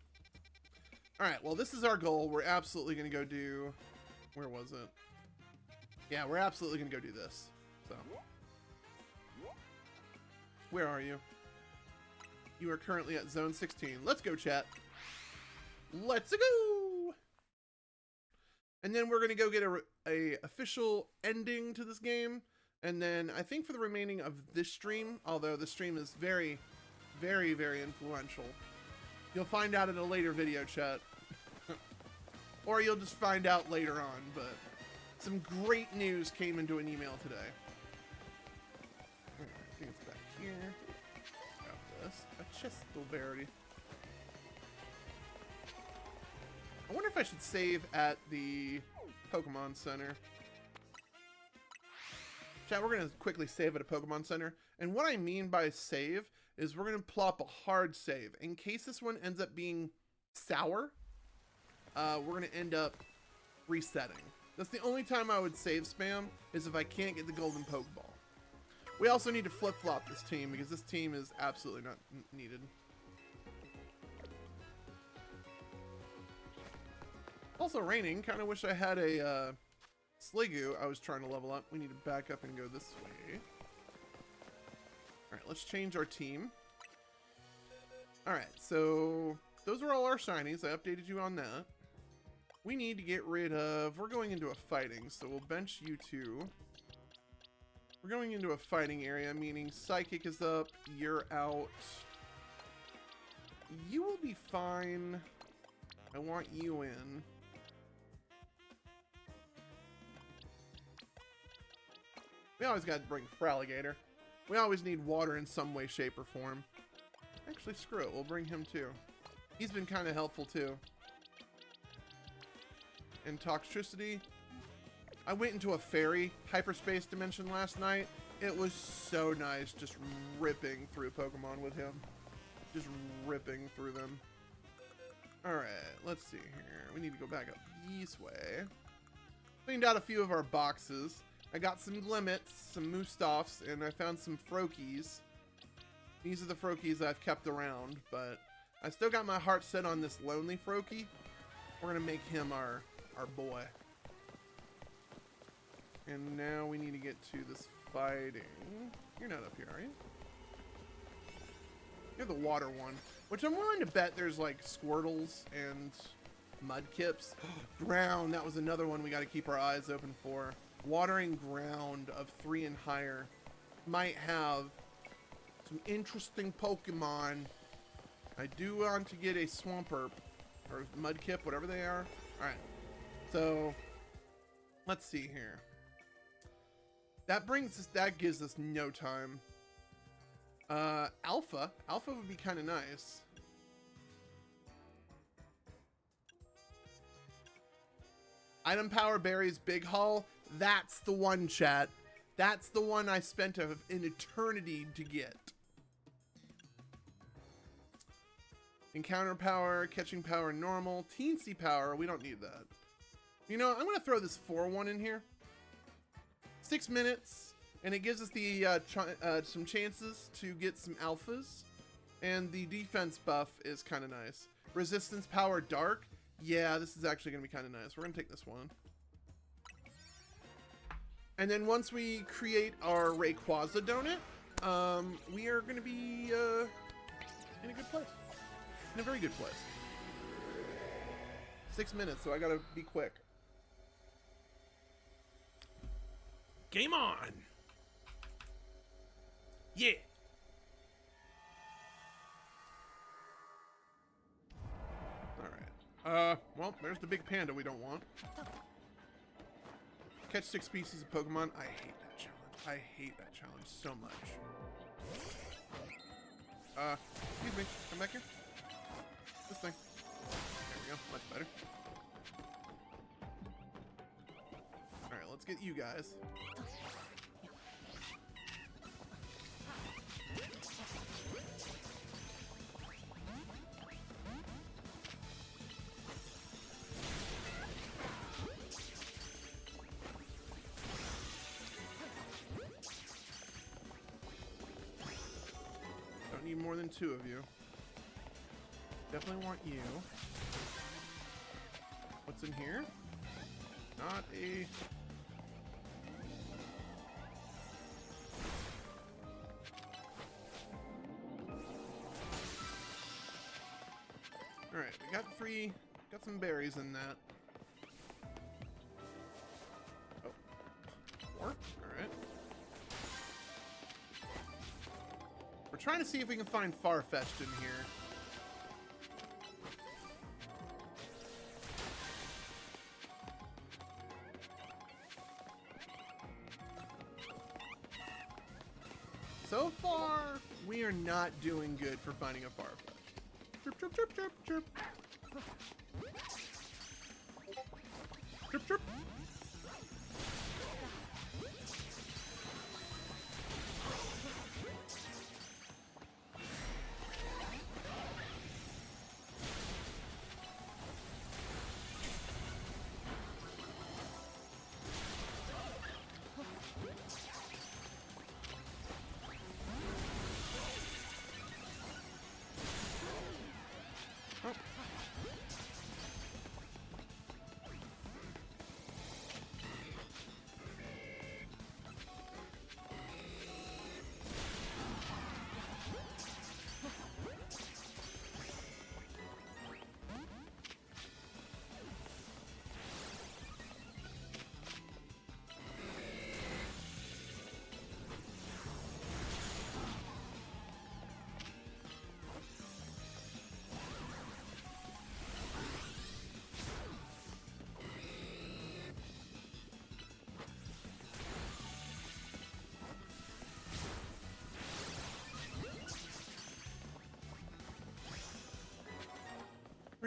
Alright, well, this is our goal. We're absolutely going to go do... Where was it? Yeah, we're absolutely going to go do this. So. Where are you? You are currently at Zone 16. Let's go, chat. Let's go! And then we're going to go get a official ending to this game. And then I think for the remaining of this stream, although the stream is very, very, very influential, you'll find out in a later video, chat. Or you'll just find out later on, but some great news came into an email today. I think it's back here. Got this. A Chestleberry. I wonder if I should save at the Pokemon Center. Chat, we're going to quickly save at a Pokemon Center. And what I mean by save is we're going to plop a hard save. In case this one ends up being sour, we're going to end up resetting. That's the only time I would save spam, is if I can't get the golden Pokeball. We also need to flip-flop this team, because this team is absolutely not needed. Also raining. Kind of wish I had a Sliggoo I was trying to level up. We need to back up and go this way. Alright, let's change our team. Alright, so those are all our shinies. I updated you on that. We need to get rid of... We're going into a fighting, so we'll bench you two. We're going into a fighting area, meaning Psychic is up, you're out. You will be fine. I want you in. We always got to bring Fraligator. We always need water in some way, shape, or form. Actually, screw it. We'll bring him too. He's been kind of helpful too. And Toxtricity. I went into a fairy hyperspace dimension last night. It was so nice just ripping through Pokemon with him. Just ripping through them. Alright, let's see here. We need to go back up this way. Cleaned out a few of our boxes. I got some Glimmets, some Moustaffs, and I found some Froakies. These are the Froakies I've kept around, but I still got my heart set on this lonely Froakie. We're gonna make him our boy. And now we need to get to this fighting. You're not up here, are you? You're the water one, which I'm willing to bet there's like Squirtles and Mudkips. Ground, that was another one we got to keep our eyes open for. Watering ground of 3 and higher might have some interesting Pokemon. I do want to get a Swampert or Mudkip, whatever they are. Alright, so let's see here. That gives us no time. Alpha would be kind of nice. Item Power Berries Big Haul. That's the one, chat. That's the one I spent an eternity to get. Encounter Power, Catching Power Normal, Teensy Power. We don't need that. You know, I'm going to throw this 4-1 in here. 6 minutes, and it gives us the some chances to get some alphas. And the defense buff is kind of nice. Resistance Power Dark. Yeah, this is actually going to be kind of nice. We're going to take this one. And then once we create our Rayquaza donut, we are going to be in a good place. In a very good place. 6 minutes, so I got to be quick. Game on! Yeah! Alright. Well, there's the big panda we don't want. Catch 6 species of Pokemon. I hate that challenge. I hate that challenge so much. Excuse me. Come back here. This thing. There we go. Much better. Alright, let's get you guys. Don't need more than 2 of you. Definitely want you. What's in here? Not a... Alright, we got some berries in that. Oh. 4? Alright. We're trying to see if we can find Farfetch'd in here. So far, we are not doing good for finding a Farfetch'd. Chirp, chirp, chirp, chirp, chirp. Chirp, chirp.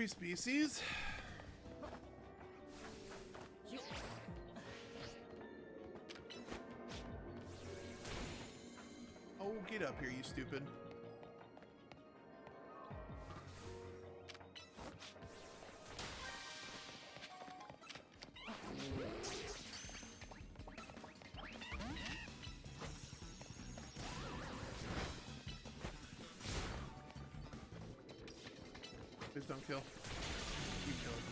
3 species. Oh, get up here, you stupid. Please don't kill. You killed.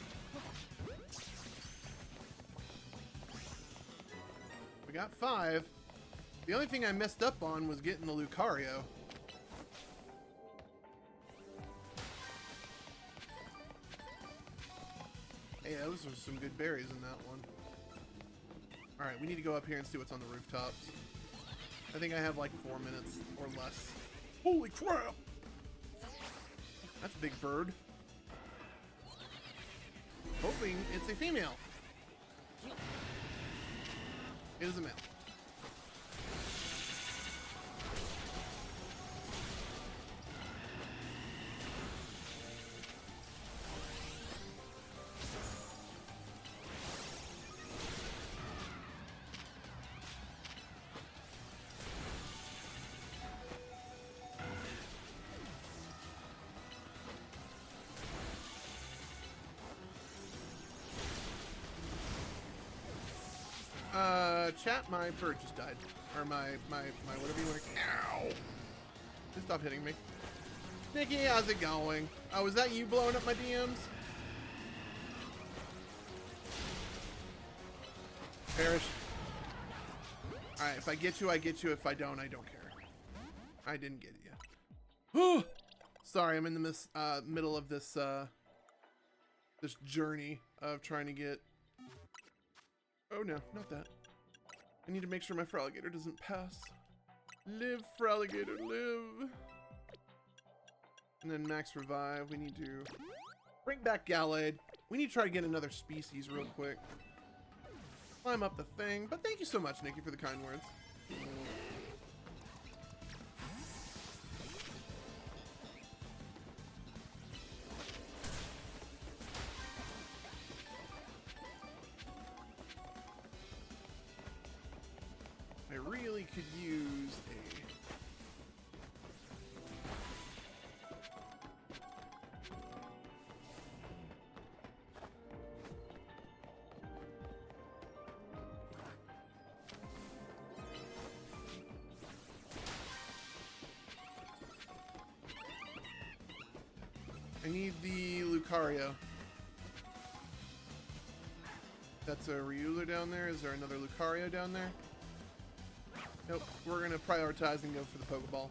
We got 5. The only thing I messed up on was getting the Lucario. Hey, those are some good berries in that one. Alright, we need to go up here and see what's on the rooftops. I think I have like 4 minutes or less. Holy crap! That's a big bird. Hoping it's a female. It is a male. Chat, my bird just died. Or my whatever you want to. Ow! Just stop hitting me. Nikki, how's it going? Oh, was that you blowing up my DMs? Perish. Alright, if I get you, I get you. If I don't, I don't care. I didn't get it yet. Sorry, I'm in the middle of this this journey of trying to get... Oh no, not that. I need to make sure my Fraligator doesn't pass. Live, Fraligator, live. And then max revive. We need to bring back Gallade. We need to try to get another species real quick. Climb up the thing. But thank you so much, Nikki, for the kind words. I really could use a... I need the Lucario. That's a Riolu down there. Is there another Lucario down there? Nope, we're gonna prioritize and go for the Pokeball.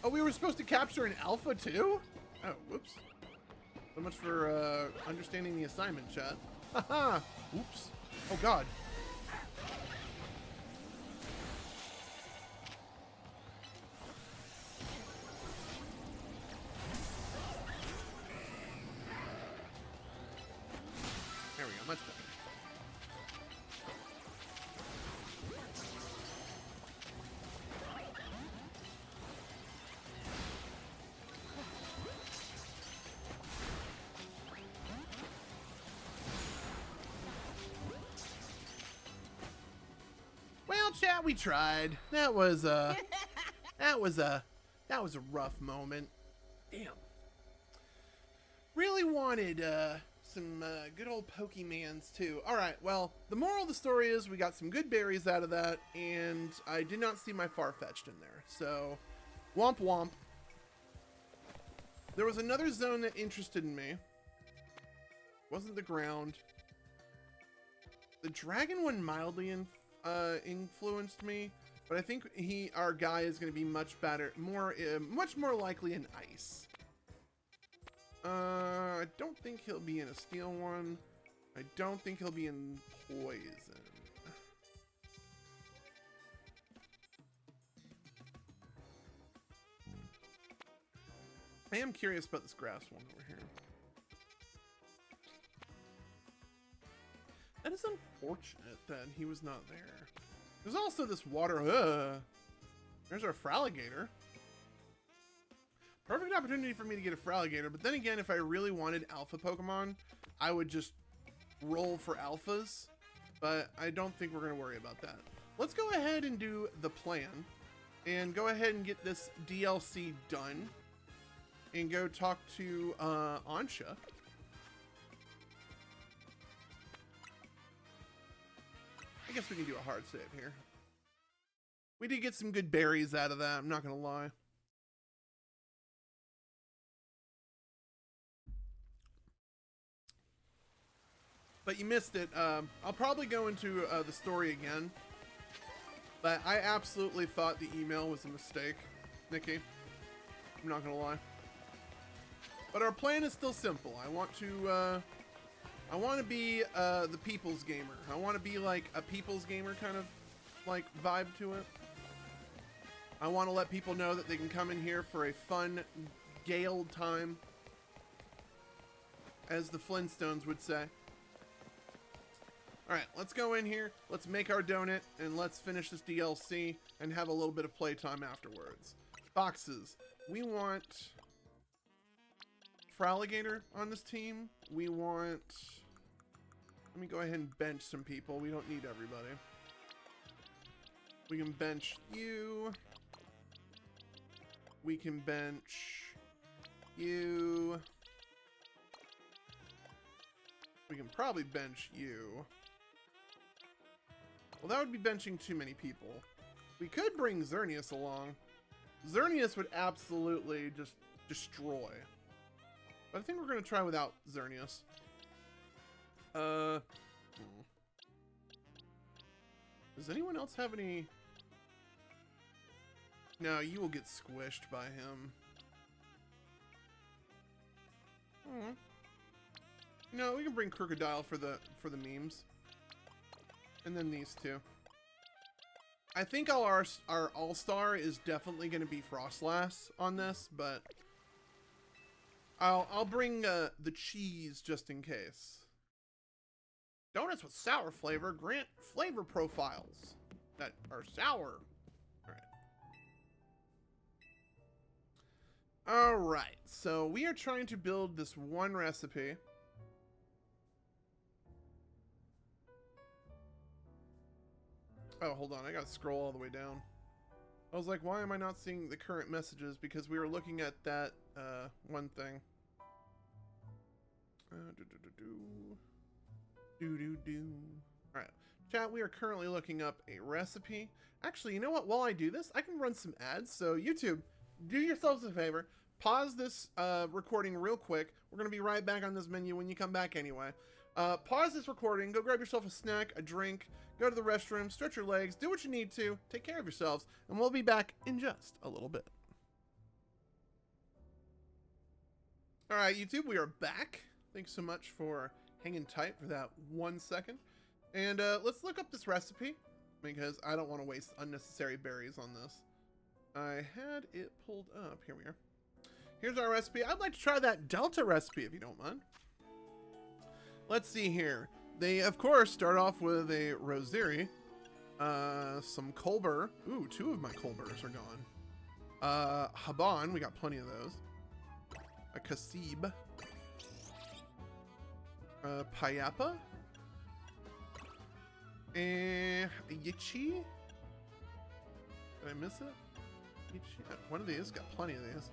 Oh, we were supposed to capture an alpha too? Oh, whoops. So much for understanding the assignment, chat. Haha! Oops. Oh god. There we go, much better. Chat, we tried. That was a rough moment. Damn. Really wanted some good old Pokemans too. All right. Well, the moral of the story is we got some good berries out of that, and I did not see my Farfetch'd in there. So, womp womp. There was another zone that interested in me. Wasn't the ground. The dragon one mildly influenced me, but I think our guy is going to be much better, much more likely in ice. I don't think he'll be in a steel one. I don't think he'll be in poison. I am curious about this grass one over here. That is unfortunate that he was not there. There's also this water. There's our Fraligator. Perfect opportunity for me to get a Fraligator, but then again, if I really wanted alpha Pokemon, I would just roll for alphas, but I don't think we're going to worry about that. Let's go ahead and do the plan and go ahead and get this DLC done and go talk to Ansha. I guess we can do a hard save here. We did get some good berries out of that, I'm not going to lie. But you missed it. I'll probably go into the story again. But I absolutely thought the email was a mistake, Nikki. I'm not gonna lie. But our plan is still simple. I want to be the people's gamer. I want to be like a people's gamer kind of like vibe to it. I want to let people know that they can come in here for a fun, gay old time, as the Flintstones would say. Alright, let's go in here, let's make our donut, and let's finish this DLC and have a little bit of playtime afterwards. Boxes. We want Fraligator on this team. We want... Let me go ahead and bench some people. We don't need everybody. We can bench you. We can bench you. We can probably bench you. Well, that would be benching too many people. We could bring Xerneas along. Xerneas would absolutely just destroy. But I think we're going to try without Xerneas. Does anyone else have any... No, you will get squished by him. No, we can bring Crocodile for the memes. And then these two. I think our all-star is definitely going to be Frostlass on this, but I'll bring the cheese just in case. Donuts with sour flavor grant flavor profiles that are sour. Alright, so we are trying to build this one recipe. Oh, hold on. I gotta scroll all the way down. I was like, why am I not seeing the current messages? Because we were looking at that one thing. Alright. Chat, we are currently looking up a recipe. Actually, you know what? While I do this, I can run some ads. So, YouTube, do yourselves a favor. Pause this recording real quick. We're going to be right back on this menu when you come back anyway. Pause this recording, go grab yourself a snack, a drink, go to the restroom, stretch your legs, do what you need to, take care of yourselves, and we'll be back in just a little bit. Alright, YouTube, we are back. Thanks so much for hanging tight for that 1 second. And let's look up this recipe, because I don't want to waste unnecessary berries on this. I had it pulled up. Here we are. Here's our recipe. I'd like to try that Delta recipe, if you don't mind. Let's see here. They, of course, start off with a Rosiri, some Colbur. Ooh, 2 of my Colburs are gone. Haban, we got plenty of those. A Kasib. Payapa. And a Yichi. Did I miss it? Yichi. One of these, got plenty of these.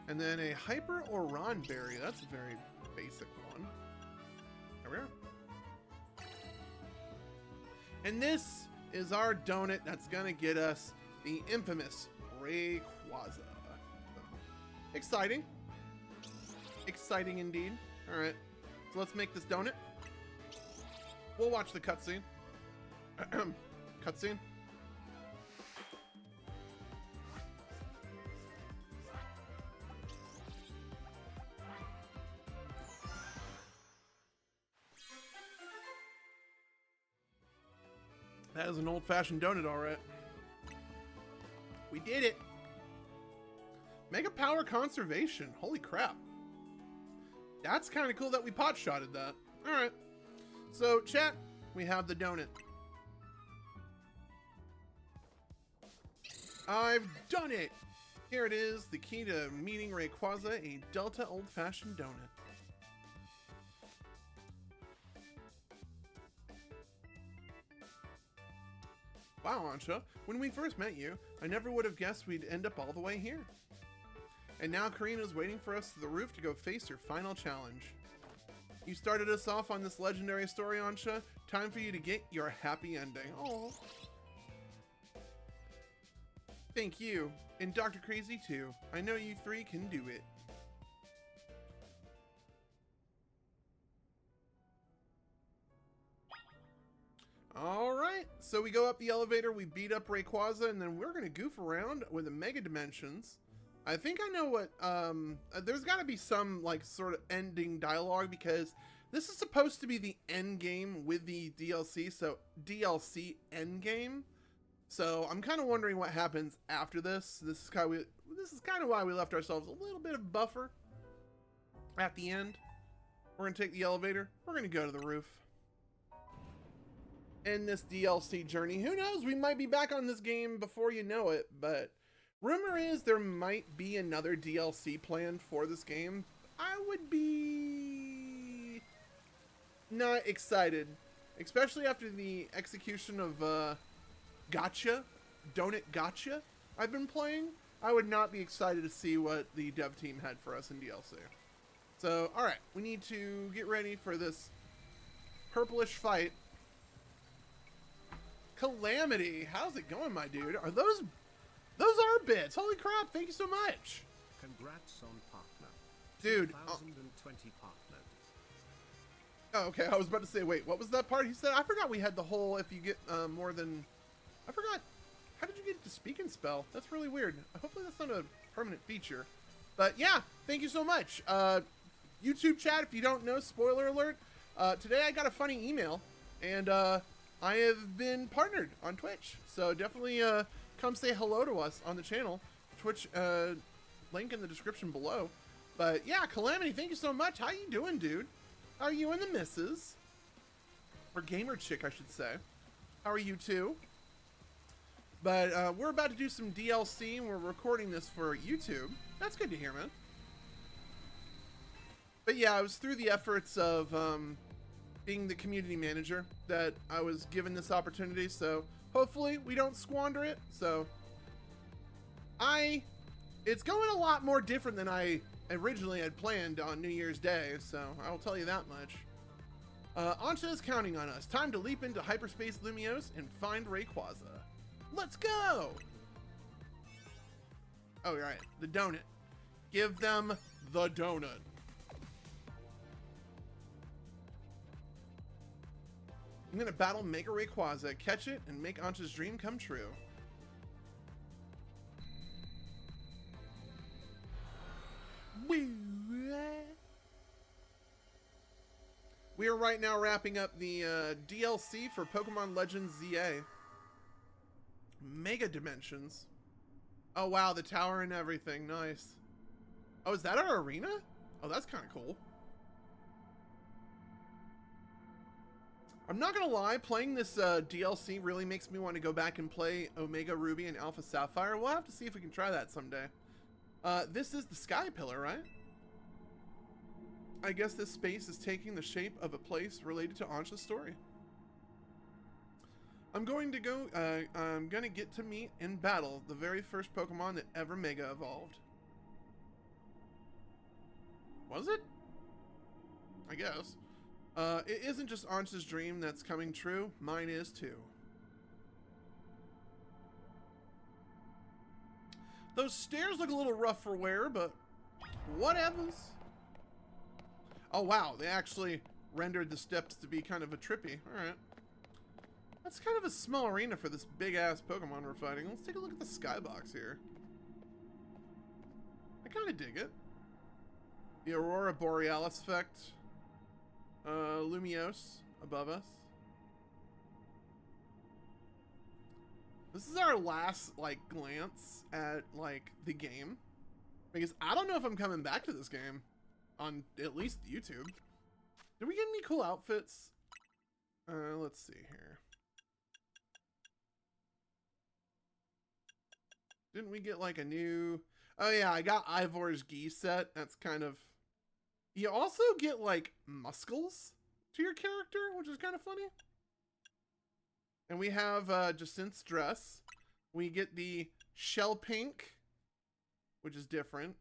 And then a Hyper Oran Berry. That's a very basic one. There we are. And this is our donut that's gonna get us the infamous Rayquaza. Exciting. Exciting indeed. Alright, so let's make this donut. We'll watch the cutscene. Cutscene. That is an old-fashioned donut, all right. We did it. Mega Power Conservation. Holy crap. That's kind of cool that we pot-shotted that. All right. So, chat, we have the donut. I've done it. Here it is, the key to meeting Rayquaza, a Delta old-fashioned donut. Wow, Ansha, when we first met you, I never would have guessed we'd end up all the way here. And now Karina's waiting for us to the roof to go face your final challenge. You started us off on this legendary story, Ansha. Time for you to get your happy ending. Oh. Thank you. And DrKrazy too. I know you three can do it. Alright, so we go up the elevator, we beat up Rayquaza, and then we're gonna goof around with the Mega Dimensions. I think I know what, there's gotta be some, like, sort of ending dialogue, because this is supposed to be the end game with the DLC, so DLC end game. So I'm kind of wondering what happens after this. This is kind of why we left ourselves a little bit of buffer at the end. We're gonna take the elevator. We're gonna go to the roof. End this DLC journey. Who knows? We might be back on this game before you know it. But rumor is there might be another DLC planned for this game. I would be not excited, especially after the execution of Gotcha, Donut Gotcha I've been playing. I would not be excited to see what the dev team had for us in DLC. So, alright, we need to get ready for this purplish fight. Calamity, how's it going, my dude? Are those are bits? Holy crap, thank you so much. Congrats on partner. Dude, 2020 partner. Oh, okay, I was about to say, wait, what was that part he said? I forgot we had the whole, if you get more than... I forgot. How did you get to speak and spell? That's really weird. Hopefully that's not a permanent feature. But yeah, thank you so much. YouTube chat, if you don't know, spoiler alert. Today I got a funny email, and I have been partnered on Twitch. So definitely come say hello to us on the channel. Twitch link in the description below. But yeah, Calamity, thank you so much. How you doing, dude? How are you and the missus? Or gamer chick, I should say. How are you too? But we're about to do some DLC, and we're recording this for YouTube. That's good to hear, man. But yeah, it was through the efforts of being the community manager that I was given this opportunity, so hopefully we don't squander it. So it's going a lot more different than I originally had planned on New Year's Day, so I'll tell you that much. Ansha is counting on us. Time to leap into hyperspace Lumiose and find Rayquaza. Let's go! Oh, right, the donut. Give them the donut. I'm gonna battle Mega Rayquaza, catch it, and make Ansha's dream come true. We are right now wrapping up the DLC for Pokemon Legends ZA. Mega Dimensions. Oh wow, the tower and everything, nice. Oh, is that our arena? Oh, that's kind of cool. I'm not gonna lie, playing this DLC really makes me want to go back and play Omega Ruby and Alpha Sapphire. We'll have to see if we can try that someday. This is the Sky Pillar, right? I guess this space is taking the shape of a place related to Ansha's story. I'm gonna get to meet and battle the very first Pokemon that ever Mega evolved. Was it? I guess. It isn't just Ansha's dream that's coming true, mine is too. Those stairs look a little rough for wear, but whatevers. Oh wow, they actually rendered the steps to be kind of a trippy. Alright. That's kind of a small arena for this big-ass Pokemon we're fighting. Let's take a look at the skybox here. I kind of dig it. The Aurora Borealis effect. Lumiose above us. This is our last, like, glance at, like, the game. Because I don't know if I'm coming back to this game on at least YouTube. Did we get any cool outfits? Let's see here. Didn't we get like a new... Oh yeah, I got Ivor's Gi set. That's kind of... You also get, like, muscles to your character, which is kind of funny. And we have Jacint's dress. We get the shell pink, which is different.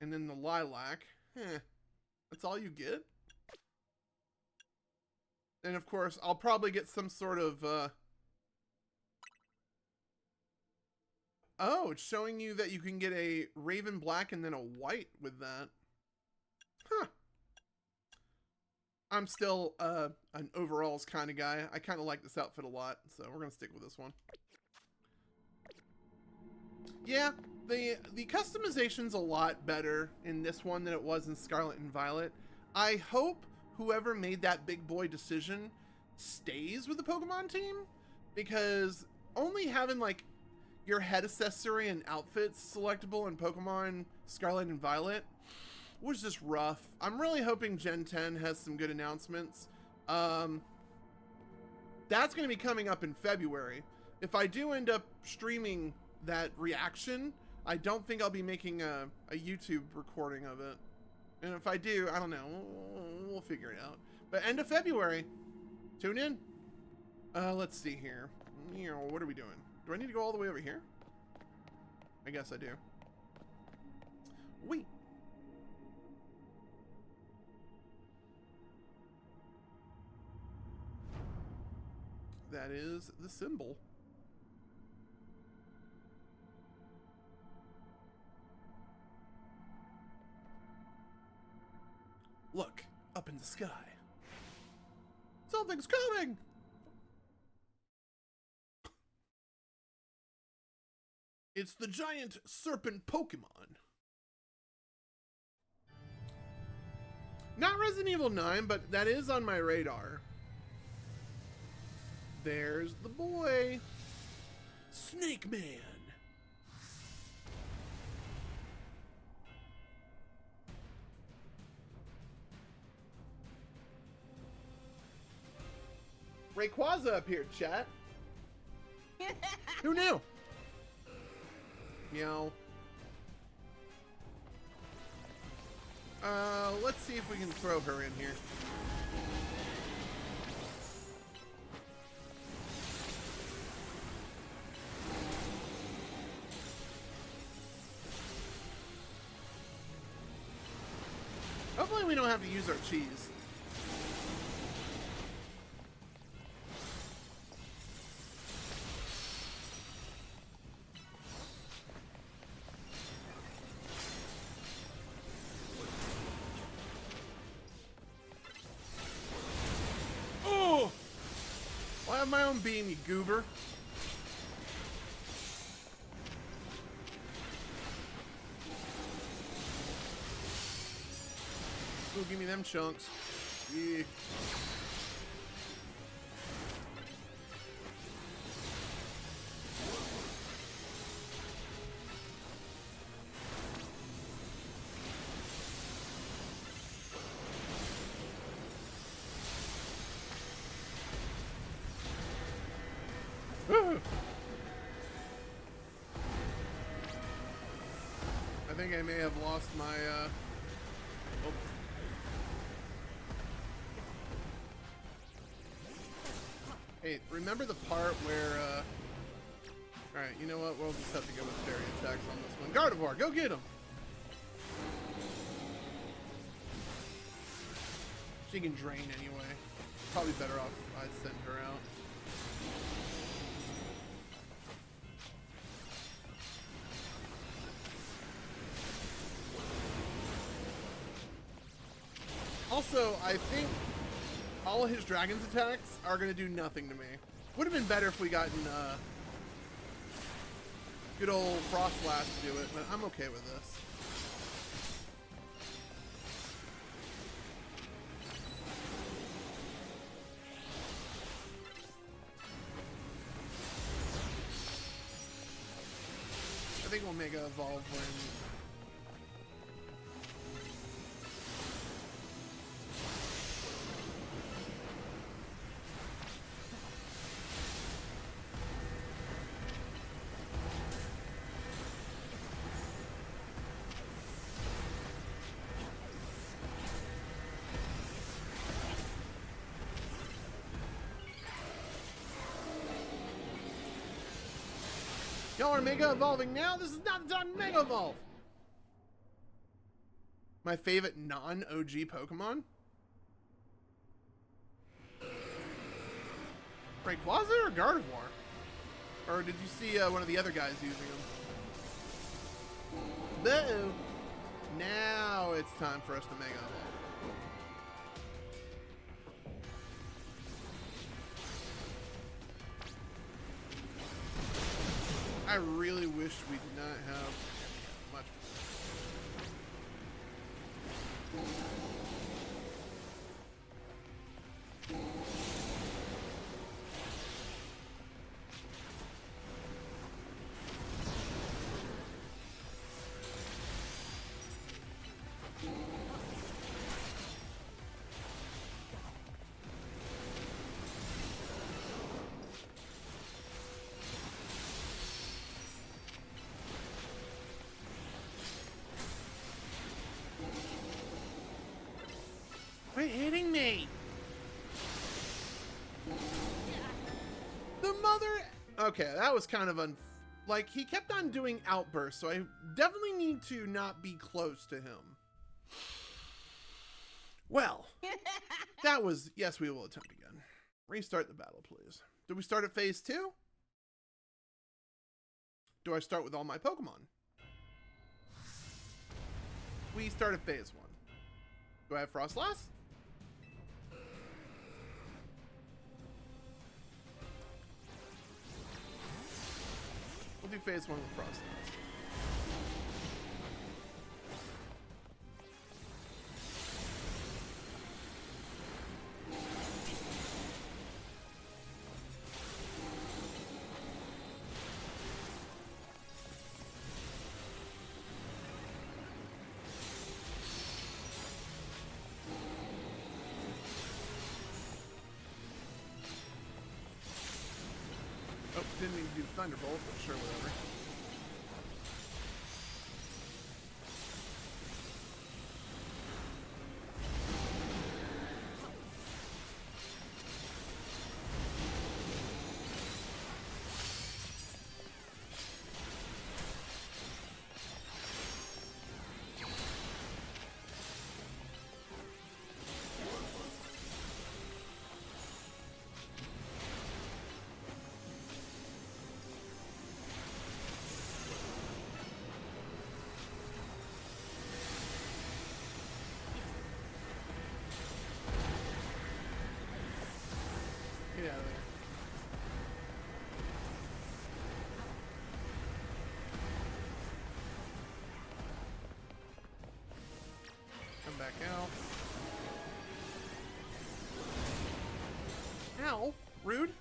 And then the lilac. That's all you get? And of course, I'll probably get some sort of... Oh, it's showing you that you can get a raven black and then a white with that. Huh. I'm still an overalls kind of guy. I kind of like this outfit a lot, so we're going to stick with this one. Yeah, the customization's a lot better in this one than it was in Scarlet and Violet. I hope whoever made that big boy decision stays with the Pokemon team, because only having, like, your head accessory and outfits selectable in Pokemon Scarlet and Violet was just rough. I'm really hoping Gen 10 has some good announcements. That's going to be coming up in February. If I do end up streaming that reaction, I don't think I'll be making a YouTube recording of it. And if I do, I don't know. We'll figure it out. But end of February, tune in. Let's see here. What are we doing? Do I need to go all the way over here? I guess I do. Wait. That is the symbol. Look, up in the sky. Something's coming! It's the giant serpent Pokemon. Not Resident Evil 9, but that is on my radar. There's the boy. Snake Man. Rayquaza appeared, chat. Who knew? Meow. Let's see if we can throw her in here. Hopefully we don't have to use our cheese. Oh! I have my own beam, you goober. Ooh, give me them chunks. Yeah. I think I may have lost my, oh. Hey, remember the part where, alright, you know what? We'll just have to go with fairy attacks on this one. Gardevoir, go get him! She can drain anyway. Probably better off if I send her out. Also, I think all of his dragon's attacks are going to do nothing to me. Would have been better if we gotten good old Frost Blast to do it, but I'm okay with this. I think we'll Mega Evolve when... Y'all are Mega Evolving now? This is not the time to Mega Evolve! My favorite non-OG Pokemon? Rayquaza or Gardevoir? Or did you see one of the other guys using them? Boo! Now it's time for us to Mega Evolve. I really wish we did not have much. Quit hitting me! The mother... Okay, that was kind of like, he kept on doing outbursts, so I definitely need to not be close to him. Well, that was... Yes, we will attempt again. Restart the battle, please. Do we start at phase 2? Do I start with all my Pokemon? We start at phase 1. Do I have Frostlass? We'll do phase 1 with Frostlass. Oh, didn't mean to do Thunderbolt, but sure, whatever. Get out of there. Come back out. Ow! Rude.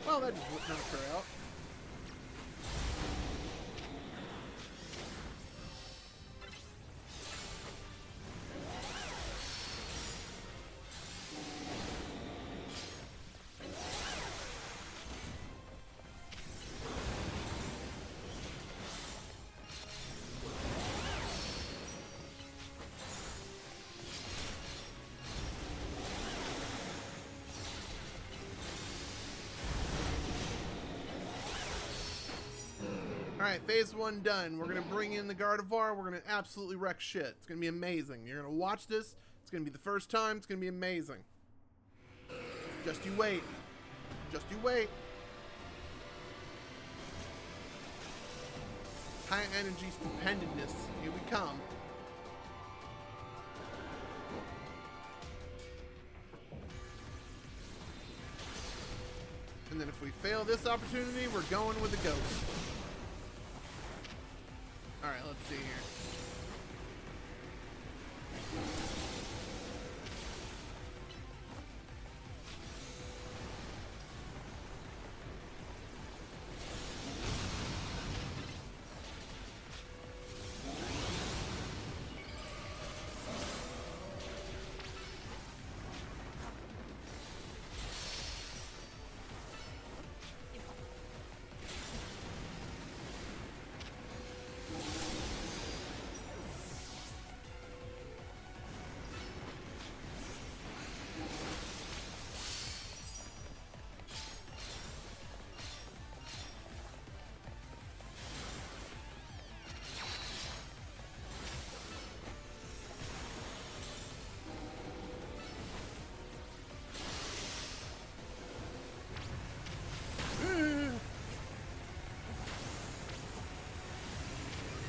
Well, that just knocked her out. Alright, phase 1 done. We're going to bring in the Gardevoir. We're going to absolutely wreck shit. It's going to be amazing. You're going to watch this. It's going to be the first time. It's going to be amazing. Just you wait. Just you wait. High energy stupendous. Here we come. And then if we fail this opportunity, we're going with the ghost. Alright, let's see here.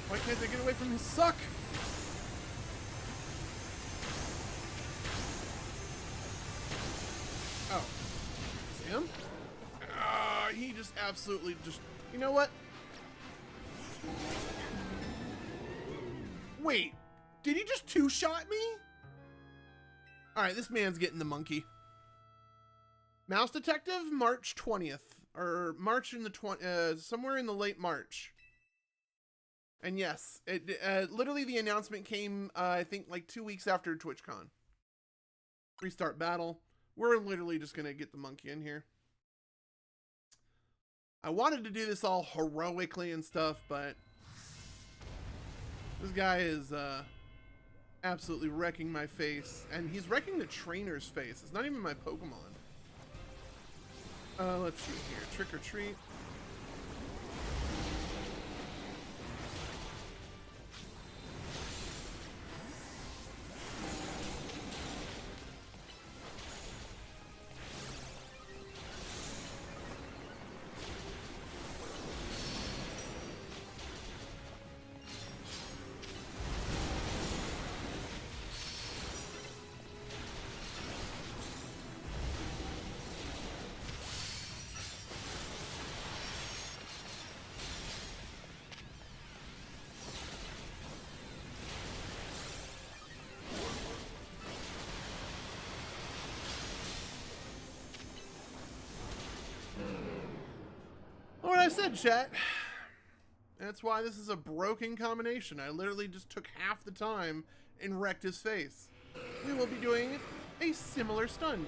Why can't they get away from his suck? Oh. It's him? He just absolutely just... You know what? Wait. Did he just two-shot me? Alright, this man's getting the monkey. Mouse Detective, March 20th. Or March in the... somewhere in the late March. And yes, it literally the announcement came, I think, like 2 weeks after TwitchCon. Restart battle. We're literally just going to get the monkey in here. I wanted to do this all heroically and stuff, but this guy is absolutely wrecking my face. And he's wrecking the trainer's face. It's not even my Pokemon. Let's see here. Trick or treat. What I said, chat. That's why this is a broken combination. I literally just took half the time and wrecked his face. We will be doing a similar stun.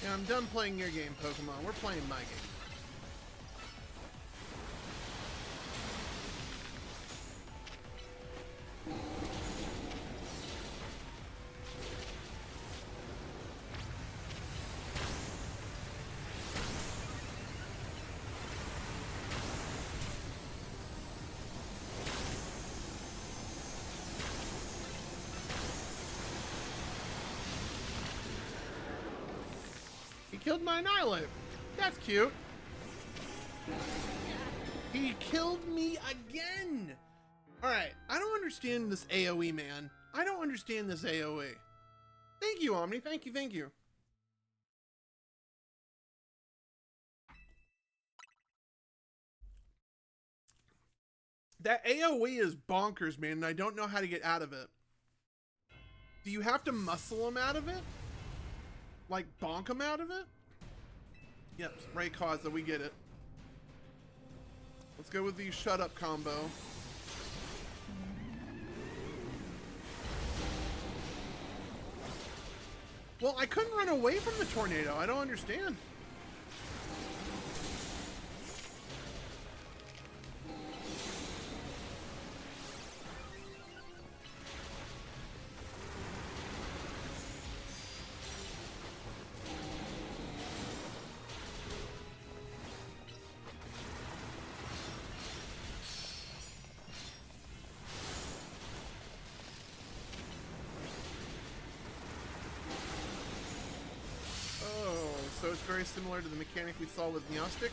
Yeah, I'm done playing your game, Pokemon. We're playing my game. He killed my Annihilate. That's cute. He killed me again. All right, I don't understand this AoE, man. I don't understand this AoE. Thank you, Omni. Thank you, thank you. That AoE is bonkers, man, and I don't know how to get out of it. Do you have to muscle him out of it? Like, bonk him out of it? Yep, Rayquaza, we get it. Let's go with the shut up combo. Well, I couldn't run away from the tornado. I don't understand. So it's very similar to the mechanic we saw with Neostic.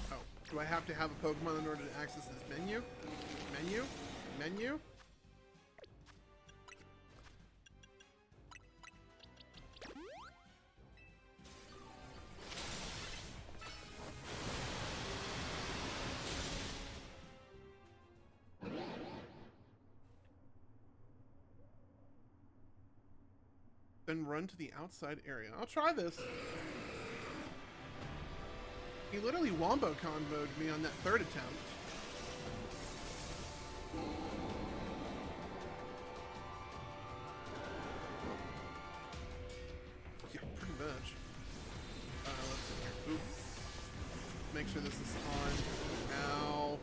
Oh, do I have to have a Pokemon in order to access this menu? Menu? Menu? Then run to the outside area. I'll try this. He literally wombo comboed me on that third attempt. Yeah, pretty much. Let's see here. Oop. Make sure this is on. Ow.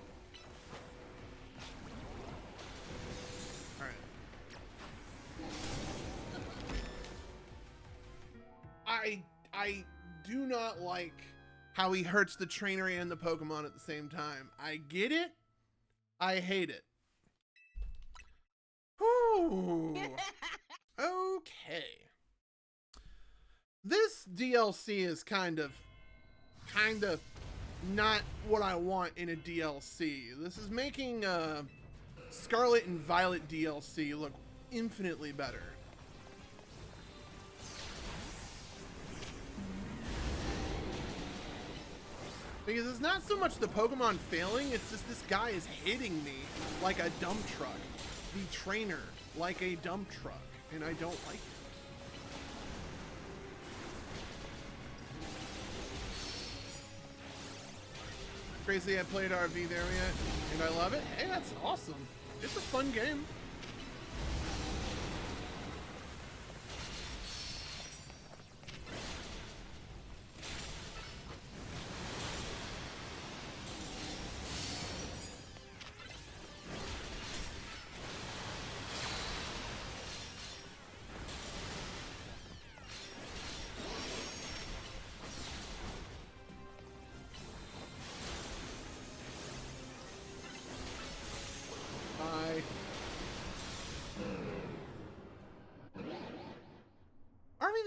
Alright. I do not like how he hurts the trainer and the Pokemon at the same time. I get it. I hate it. Whew. Okay. This DLC is kind of not what I want in a DLC. This is making Scarlet and Violet DLC look infinitely better. Because it's not so much the Pokemon failing, it's just this guy is hitting me like a dump truck. The trainer like a dump truck, and I don't like it. Crazy, I played RV there yet, and I love it. Hey, that's awesome. It's a fun game.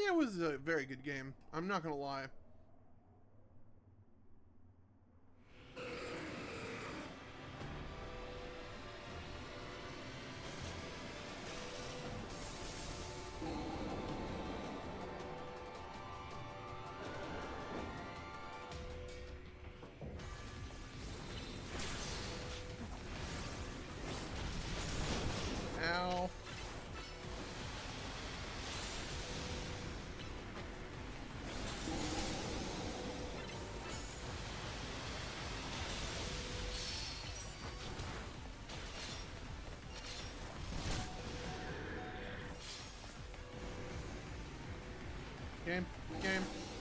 That was a very good game. I'm not gonna lie. Ow.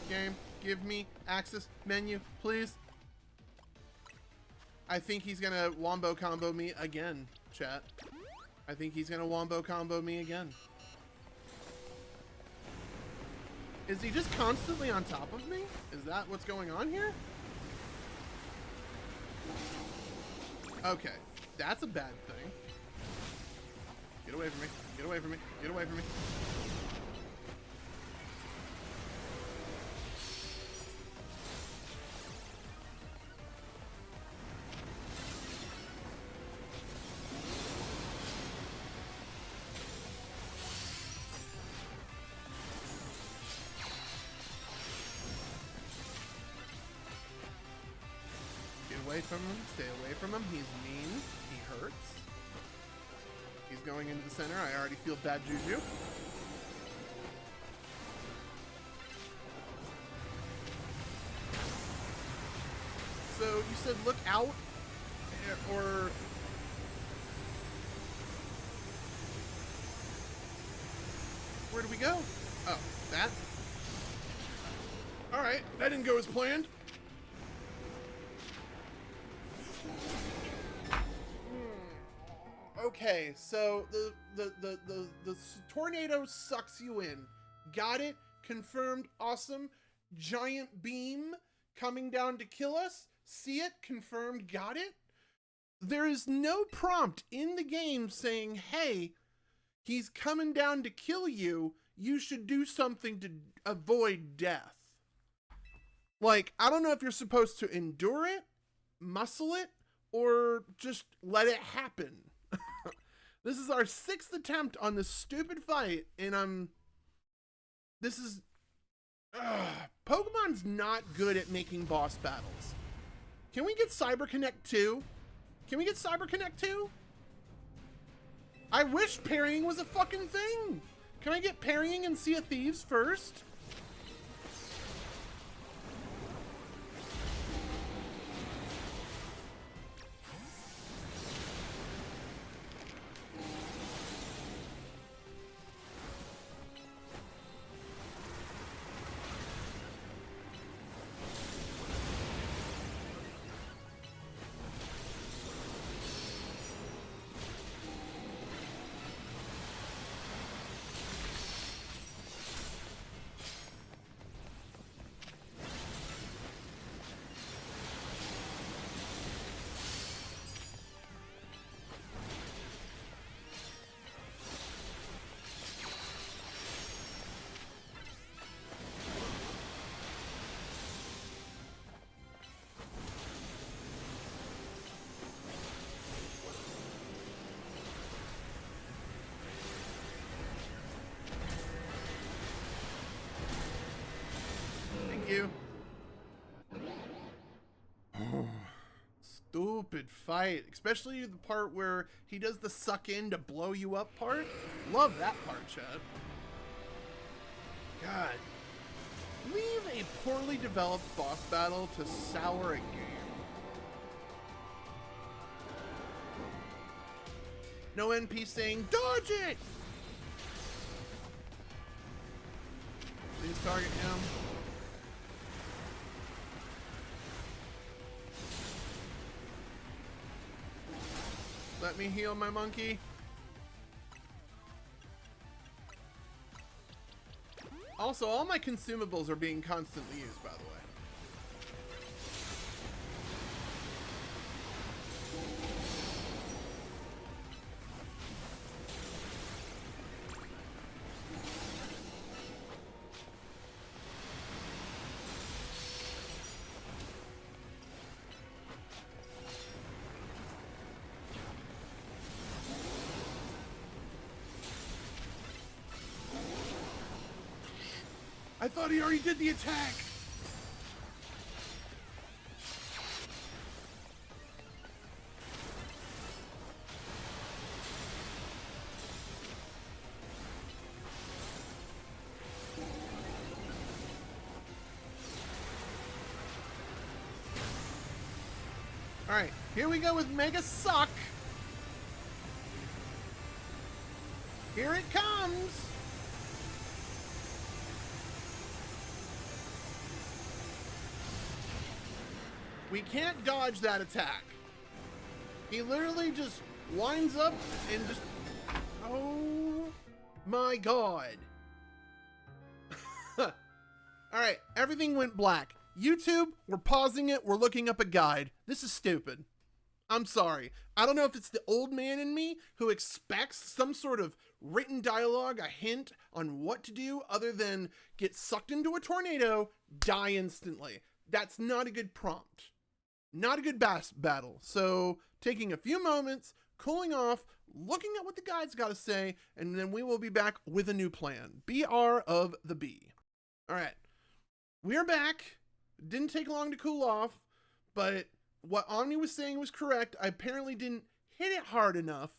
Game, give me access menu, please. I think he's gonna wombo combo me again, chat. I think he's gonna wombo combo me again. Is he just constantly on top of me? Is that what's going on here? Okay, that's a bad thing. Get away from me. Get away from me. Get away from me. Get away from him. Stay away from him. He's mean. He hurts. He's going into the center. I already feel bad juju. So you said look out, or where do we go? Oh, that? All right, that didn't go as planned. Okay, so the tornado sucks you in. Got it? Confirmed. Awesome. Giant beam coming down to kill us. See it? Confirmed. Got it? There is no prompt in the game saying, hey, he's coming down to kill you. You should do something to avoid death. Like, I don't know if you're supposed to endure it, muscle it, or just let it happen. This is our 6th attempt on this stupid fight, and Pokemon's not good at making boss battles. Can we get Cyber Connect 2? Can we get Cyber Connect 2? I wish parrying was a fucking thing. Can I get parrying in Sea of Thieves first? You. Stupid fight, especially the part where he does the suck in to blow you up part. Love that part, Chad. God, leave a poorly developed boss battle to sour a game. No NP saying dodge it. Please target him. Let me heal my monkey. Also, all my consumables are being constantly used, by the way. I thought he already did the attack. All right, here we go with Mega Suck. Here it comes. We can't dodge that attack. He literally just winds up and just... Oh my god. Alright, everything went black. YouTube, we're pausing it. We're looking up a guide. This is stupid. I'm sorry. I don't know if it's the old man in me who expects some sort of written dialogue, a hint on what to do other than get sucked into a tornado, die instantly. That's not a good prompt. Not a good battle. So taking a few moments, cooling off, looking at what the guide's got to say, and then we will be back with a new plan. BR of the B. All right. We're back. Didn't take long to cool off, but what Omni was saying was correct. I apparently didn't hit it hard enough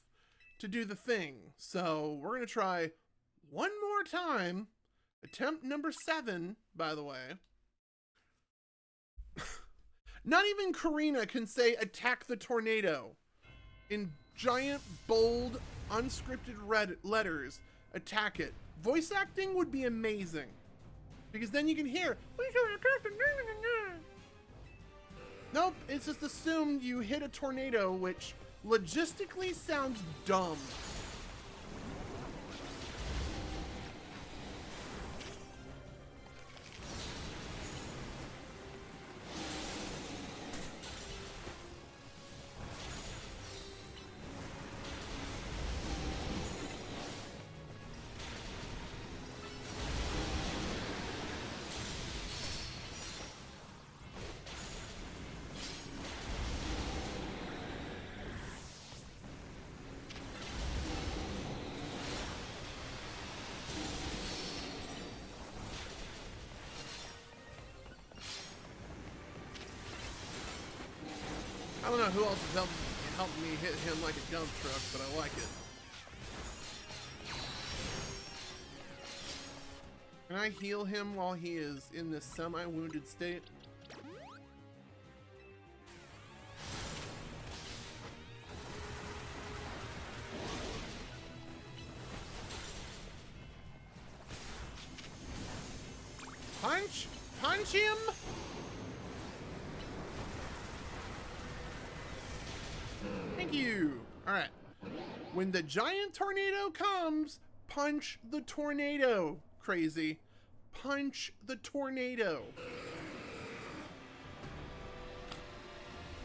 to do the thing. So we're going to try one more time. Attempt number 7, by the way. Not even Karina can say attack the tornado. In giant, bold, unscripted red letters, attack it. Voice acting would be amazing. Because then you can hear, nope, it's just assumed you hit a tornado, which logistically sounds dumb. I don't know who else is helping me hit him like a dump truck, but I like it. Can I heal him while he is in this semi-wounded state? Punch! Punch him! Thank you. All right. When the giant tornado comes, punch the tornado. Crazy. Punch the tornado.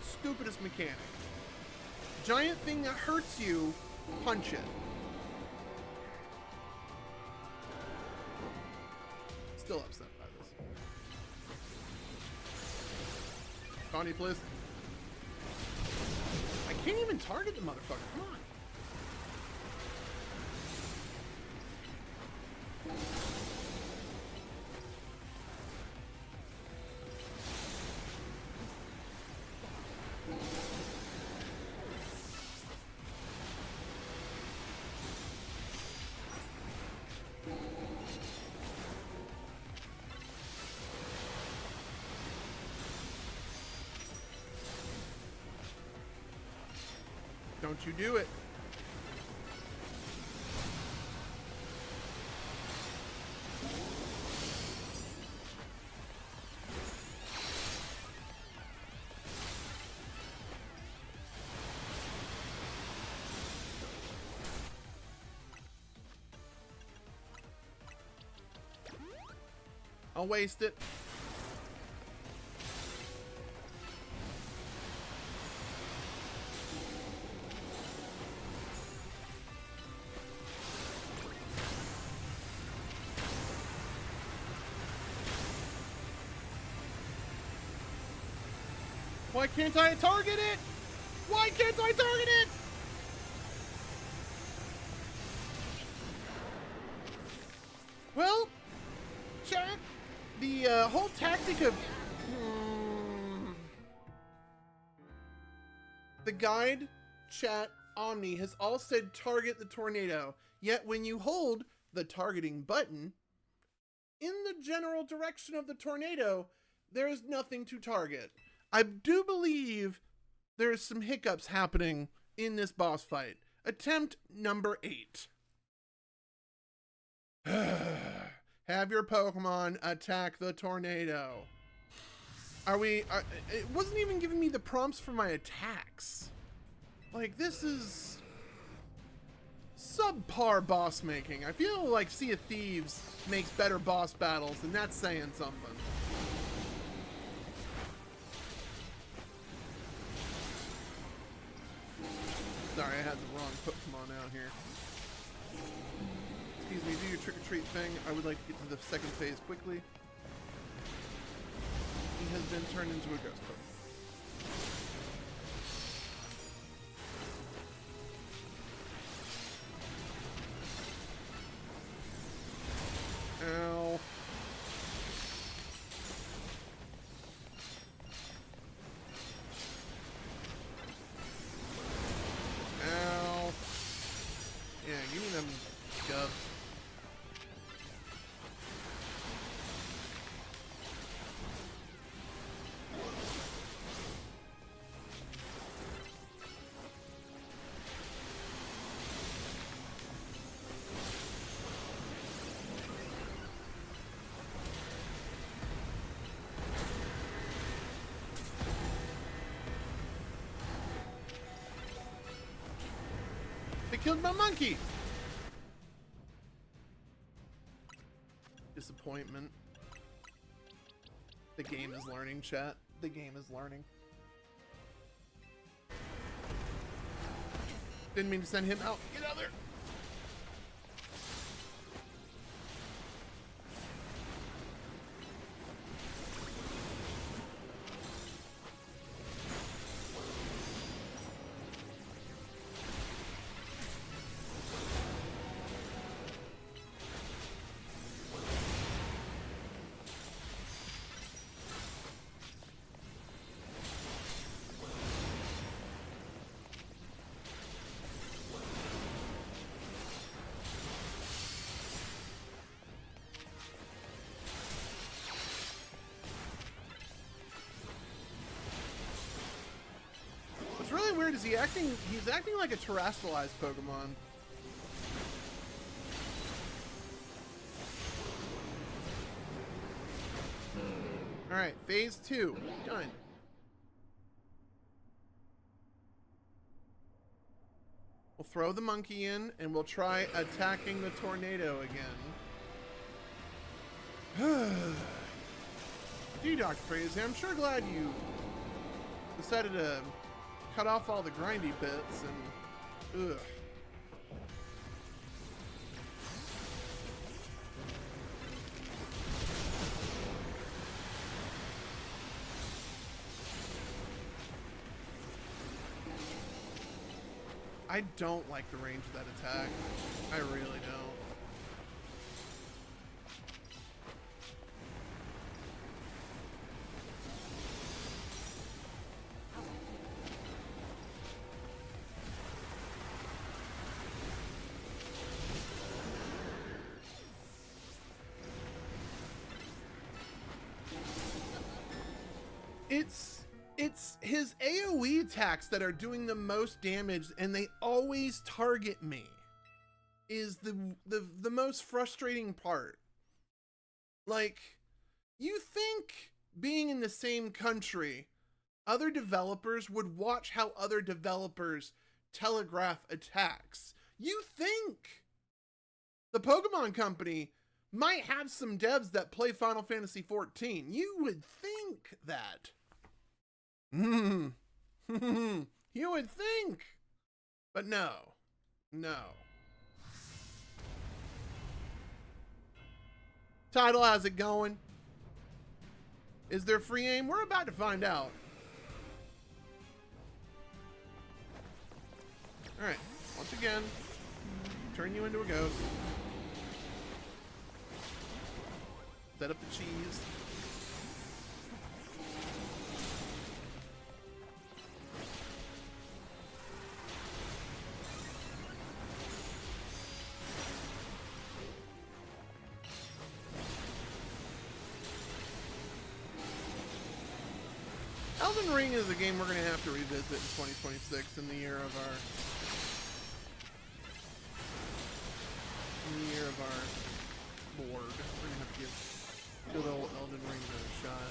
Stupidest mechanic. Giant thing that hurts you, punch it. Still upset by this. Connie, please. I can't even target the motherfucker. Come on. Don't you do it. I'll waste it. Why can't I target it? Why can't I target it? Well, chat, the whole tactic of the guide, chat, Omni has all said target the tornado. Yet when you hold the targeting button in the general direction of the tornado, there is nothing to target. I do believe there's some hiccups happening in this boss fight. Attempt number 8. Have your Pokemon attack the tornado. It wasn't even giving me the prompts for my attacks. Like, this is subpar boss making. I feel like Sea of Thieves makes better boss battles, and that's saying something. Sorry, I had the wrong Pokemon out here. Excuse me, do your trick-or-treat thing. I would like to get to the second phase quickly. He has been turned into a ghost Pokemon. Ow. Ow. Yeah, give me them gubs. They killed my monkey! Disappointment. The game is learning, chat. The game is learning. Didn't mean to send him out. Get out of there! What's really weird is he's acting like a terrestrialized Pokemon. Alright, phase 2. Done. We'll throw the monkey in and we'll try attacking the tornado again. DrKrazy, I'm sure glad you decided to cut off all the grindy bits and ugh. I don't like the range of that attack. I really don't. It's his AoE attacks that are doing the most damage, and they always target me. Is the most frustrating part. Like, you think being in the same country, other developers would watch how other developers telegraph attacks. You think the Pokemon Company might have some devs that play Final Fantasy XIV. You would think that. You would think. But no. No. Title, how's it going? Is there free aim? We're about to find out. Alright. Once again, turn you into a ghost. Set up the cheese. Elden Ring is a game we're going to have to revisit in 2026 in the year of our Lord. We're going to have to give good old Elden Ring a shot.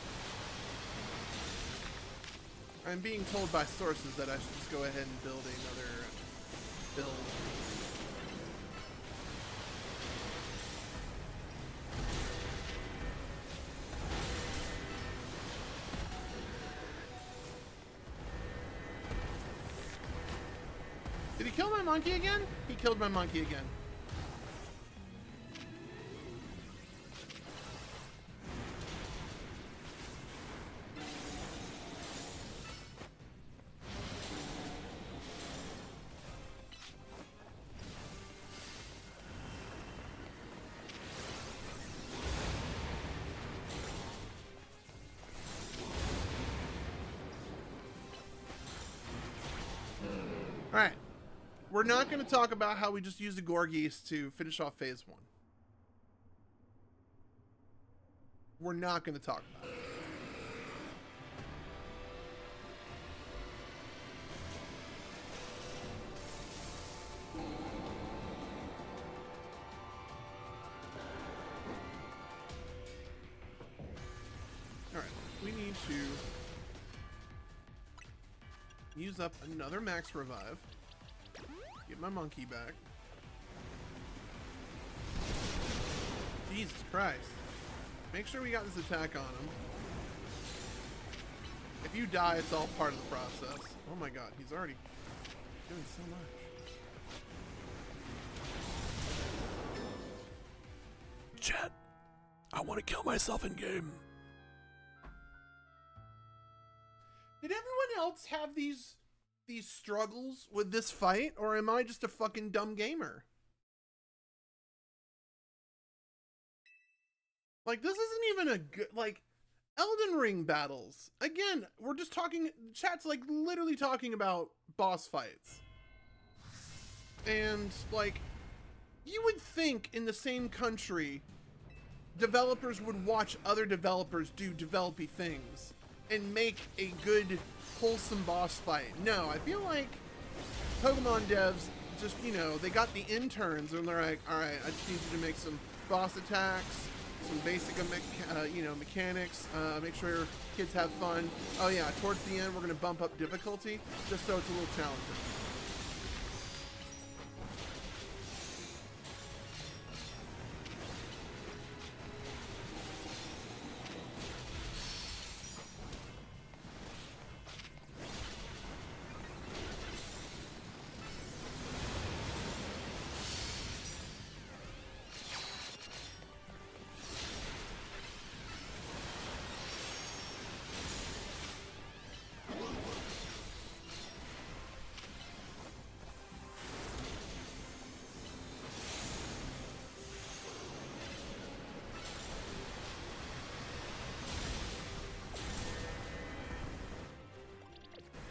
I'm being told by sources that I should just go ahead and build another build. he kill my monkey again? He killed my monkey again. Alright. We're not going to talk about how we just used the Gorgies to finish off phase 1. We're not going to talk about it. Alright. We need to use up another max revive. Get my monkey back. Jesus Christ. Make sure we got this attack on him. If you die, it's all part of the process. Oh my god, he's already doing so much. Chat, I want to kill myself in game. Did everyone else have these struggles with this fight, or am I just a fucking dumb gamer? Like, this isn't even a good, like, Elden Ring battles. Again, we're just talking, chat's like literally talking about boss fights. And, like, you would think in the same country, developers would watch other developers do developy things and make a good, wholesome boss fight. No, I feel like Pokemon devs just, you know, they got the interns and they're like, all right, I just need you to make some boss attacks, some basic, you know, mechanics, make sure your kids have fun. Oh yeah, towards the end, we're gonna bump up difficulty just so it's a little challenging.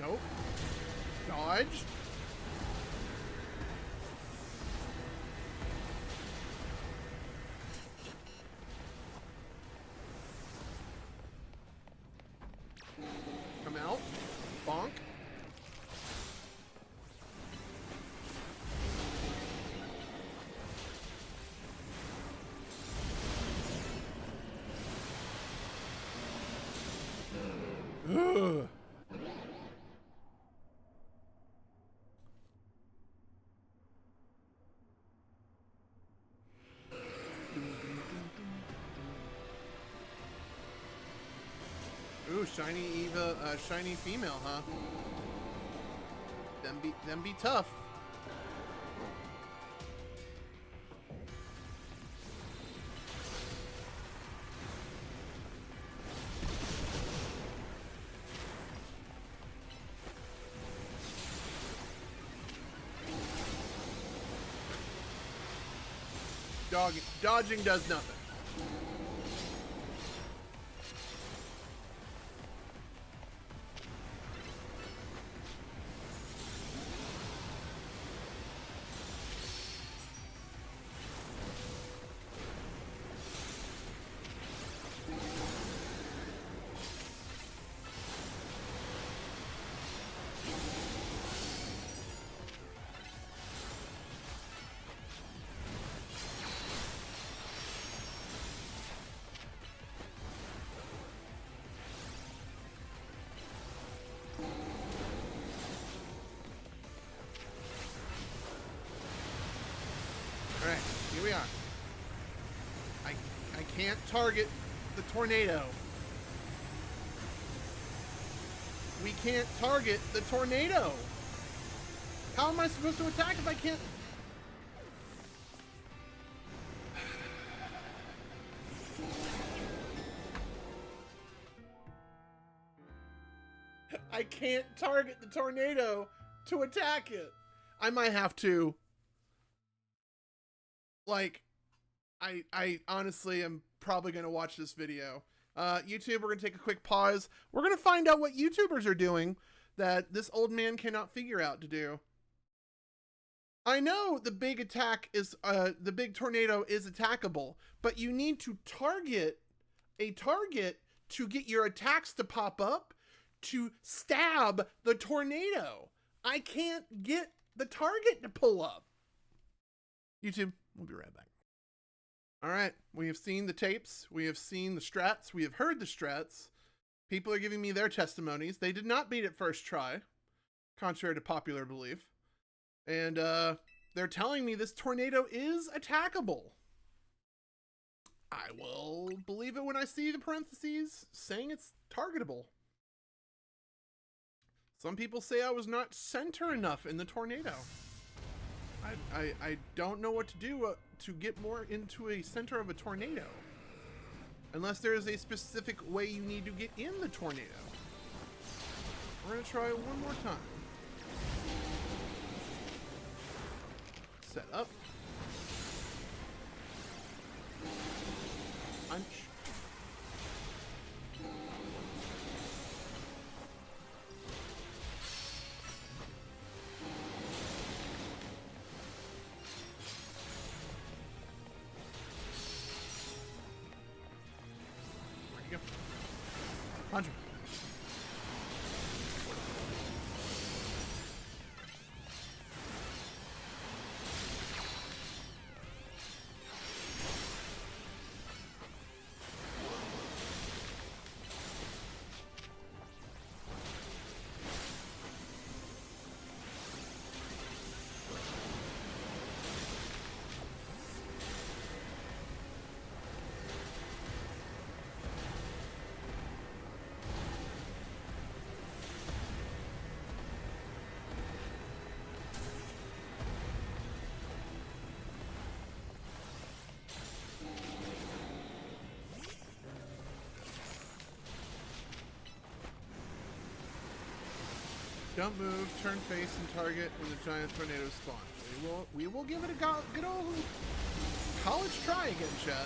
Nope. Dodge. Come out. Bonk. Ugh. Ooh, shiny Eva, shiny female, huh? Them be tough. Dodging does nothing. Alright, here we are. I can't target the tornado. We can't target the tornado. How am I supposed to attack if I can't? I can't target the tornado to attack it. I might have to. Like, I honestly am probably going to watch this video. YouTube, we're going to take a quick pause. We're going to find out what YouTubers are doing that this old man cannot figure out to do. I know the big attack is, the big tornado is attackable, but you need to target a target to get your attacks to pop up to stab the tornado. I can't get the target to pull up. YouTube, we'll be right back. All right, we have seen the tapes. We have seen the strats. We have heard the strats. People are giving me their testimonies. They did not beat it first try, contrary to popular belief. And they're telling me this tornado is attackable. I will believe it when I see the parentheses saying it's targetable. Some people say I was not center enough in the tornado. I don't know what to do to get more into a center of a tornado. Unless there is a specific way you need to get in the tornado. We're going to try one more time. Set up. Punch. Where'd you go? Punch him. Don't move, turn face, and target when the giant tornado spawns. We will give it a good old college try again, chat.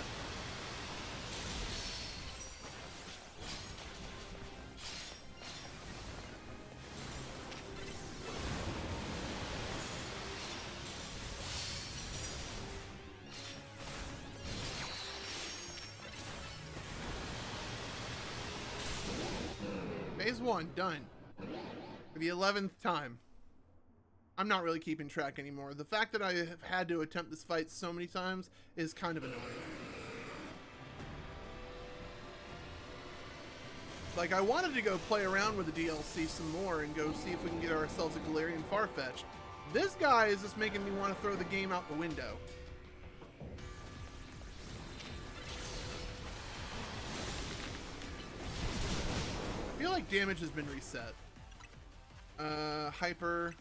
Phase 1, done. For the 11th time. I'm not really keeping track anymore. The fact that I have had to attempt this fight so many times is kind of annoying. Like, I wanted to go play around with the DLC some more and go see if we can get ourselves a Galarian Farfetch. This guy is just making me want to throw the game out the window. I feel like damage has been reset. Hyper.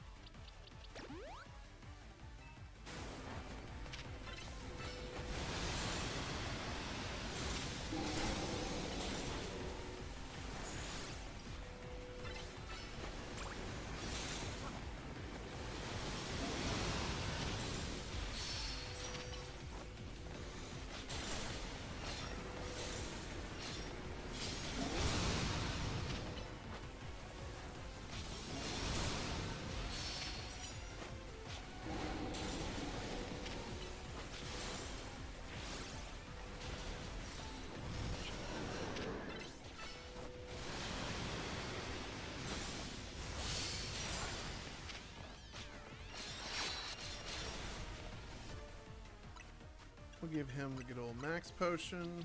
We'll give him the good old max potion.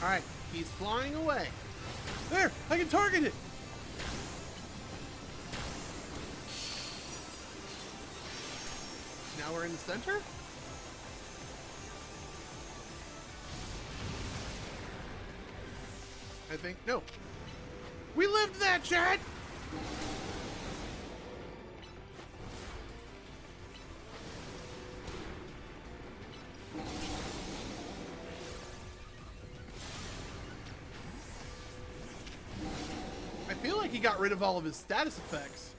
Alright, he's flying away. There! I can target it! now we're in the center? I think, no. We lived that, chat! I feel like he got rid of all of his status effects.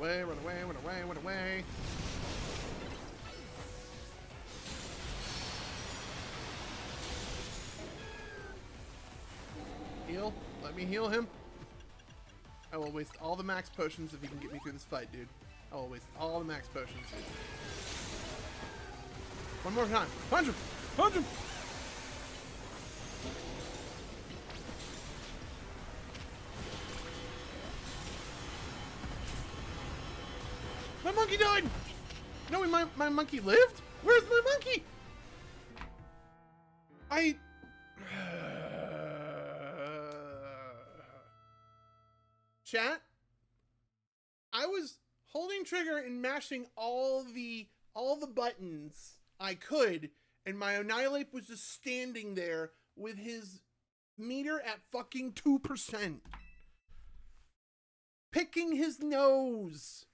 Run away, run away, run away. Heal. Let me heal him. I will waste all the max potions if he can get me through this fight, dude. I will waste all the max potions. One more time. Punch him! Punch him! My monkey died! No, my monkey lived? Where's my monkey? Chat? I was holding trigger and mashing all the buttons I could, and my Annihilate was just standing there with his meter at fucking 2%. Picking his nose.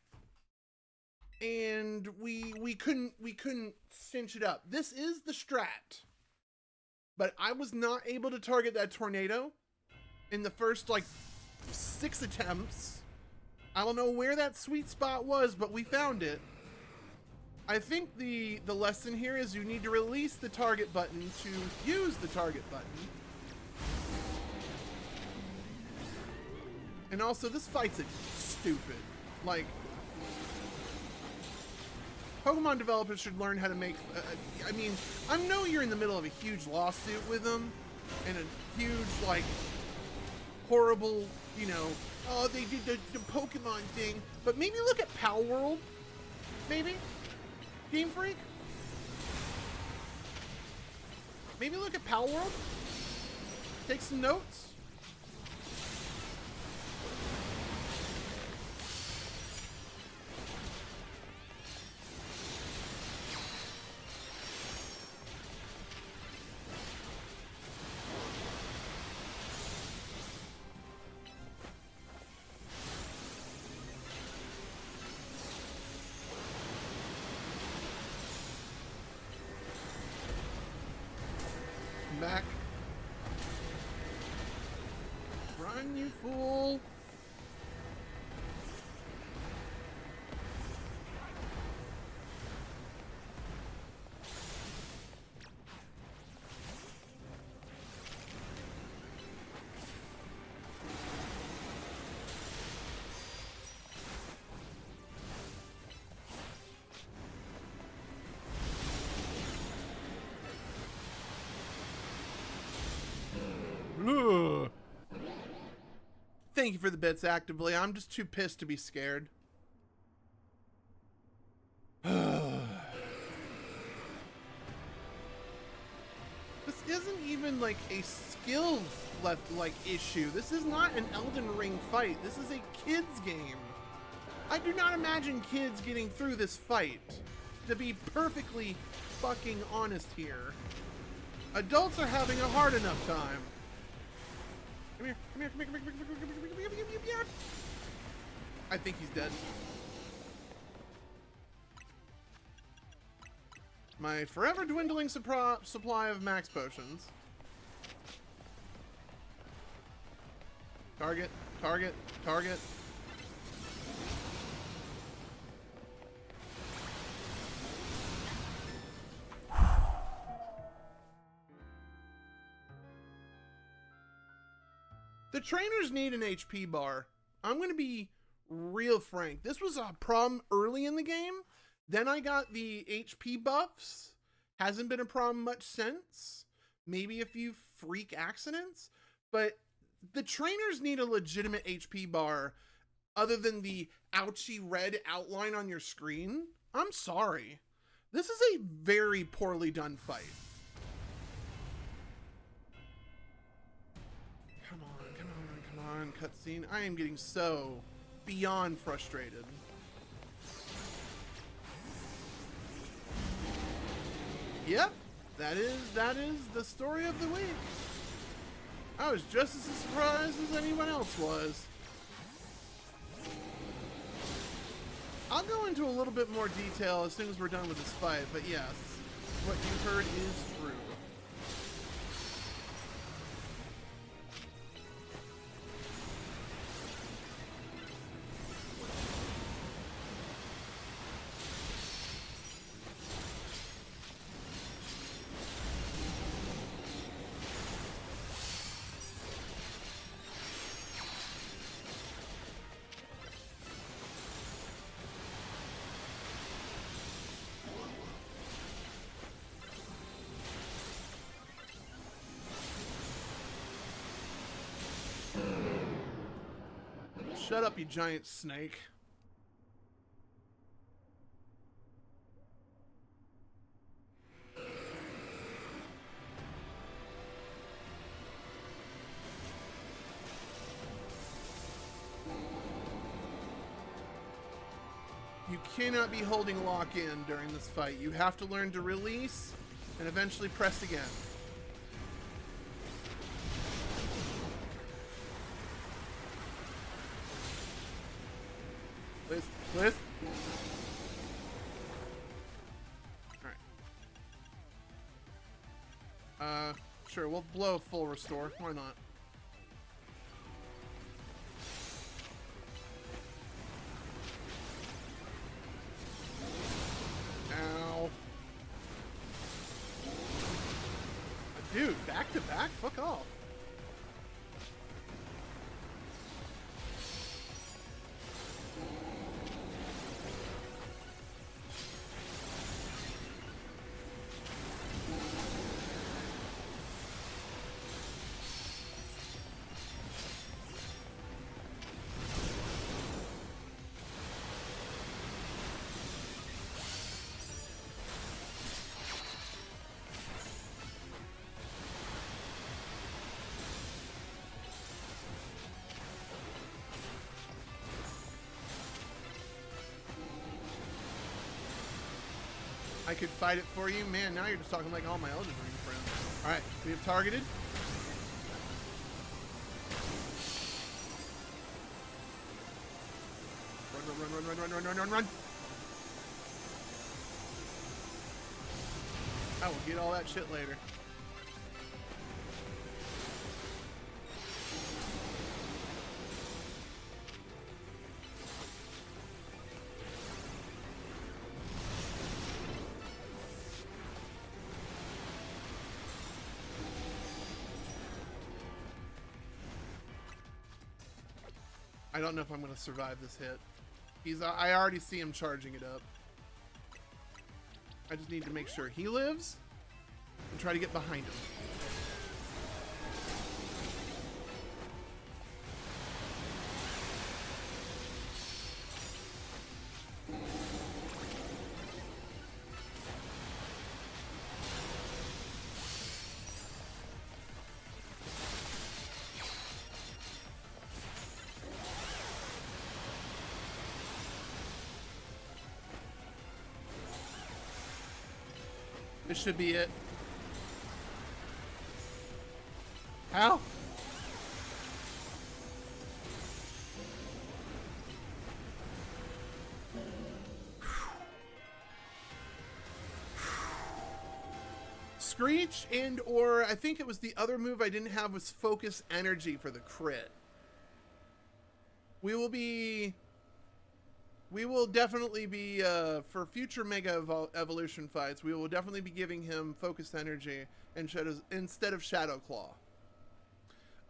And we couldn't cinch it up. This is the strat. But I was not able to target that tornado in the first like 6 attempts. I don't know where that sweet spot was, but we found it. I think the lesson here is you need to release the target button to use the target button. And also this fight's stupid. Like, Pokemon developers should learn how to make, I mean, I know you're in the middle of a huge lawsuit with them, and a huge, like, horrible, you know, oh, they did the Pokemon thing, but maybe look at Pal World, maybe? Game Freak? Maybe look at Pal World? Take some notes? Back. Run, you fool. Ugh. Thank you for the bits actively. I'm just too pissed to be scared. This isn't even like a skills like issue. This is not an Elden Ring fight. This is a kids game. I do not imagine kids getting through this fight. To be perfectly fucking honest here. Adults are having a hard enough time. Come here, come here, come here, come here, come here, come here, come here, come here, come here. I think he's dead. My forever dwindling supply of max potions. Target, target, target. The trainers need an HP bar. I'm going to be real frank. This was a problem early in the game. Then I got the HP buffs, Hasn't been a problem much since. Maybe a few freak accidents, but the trainers need a legitimate HP bar other than the ouchy red outline on your screen. I'm sorry. This is a very poorly done fight. Come on, come on, come on, cutscene. I am getting so beyond frustrated. Yep, that is the story of the week. I was just as surprised as anyone else was. I'll go into a little bit more detail as soon as we're done with this fight, but yes, what you heard is true. Shut up, you giant snake. You cannot be holding lock in during this fight. You have to learn to release and eventually press again. Please. Alright. Sure, we'll blow full restore. Why not? Ow. Dude, back to back? Fuck off. I could fight it for you. Man, now you're just talking like all my Elden Ring friends. Alright, we have targeted. Run. I will get all that shit later. I don't know if I'm going to survive this hit. I already see him charging it up. I just need to make sure he lives and try to get behind him. This should be it. How? Screech and or I think it was the other move I didn't have was focus energy for the crit. We will definitely be, for future Mega Evolution fights, we will definitely be giving him focused energy instead of Shadow Claw.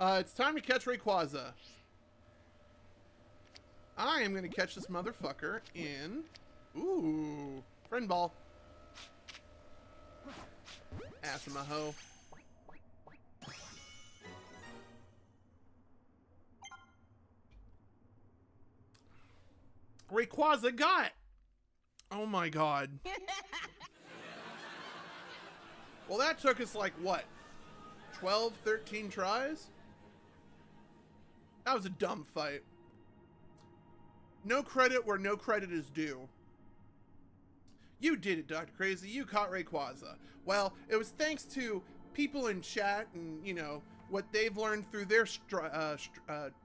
It's time to catch Rayquaza. I am going to catch this motherfucker in... Ooh, Friend Ball. ass in my hoe. Rayquaza got. Oh my god. Well, that took us like what? 12, 13 tries? That was a dumb fight. No credit where no credit is due. You did it, DrKrazy. You caught Rayquaza. Well, it was thanks to people in chat and, you know, what they've learned through their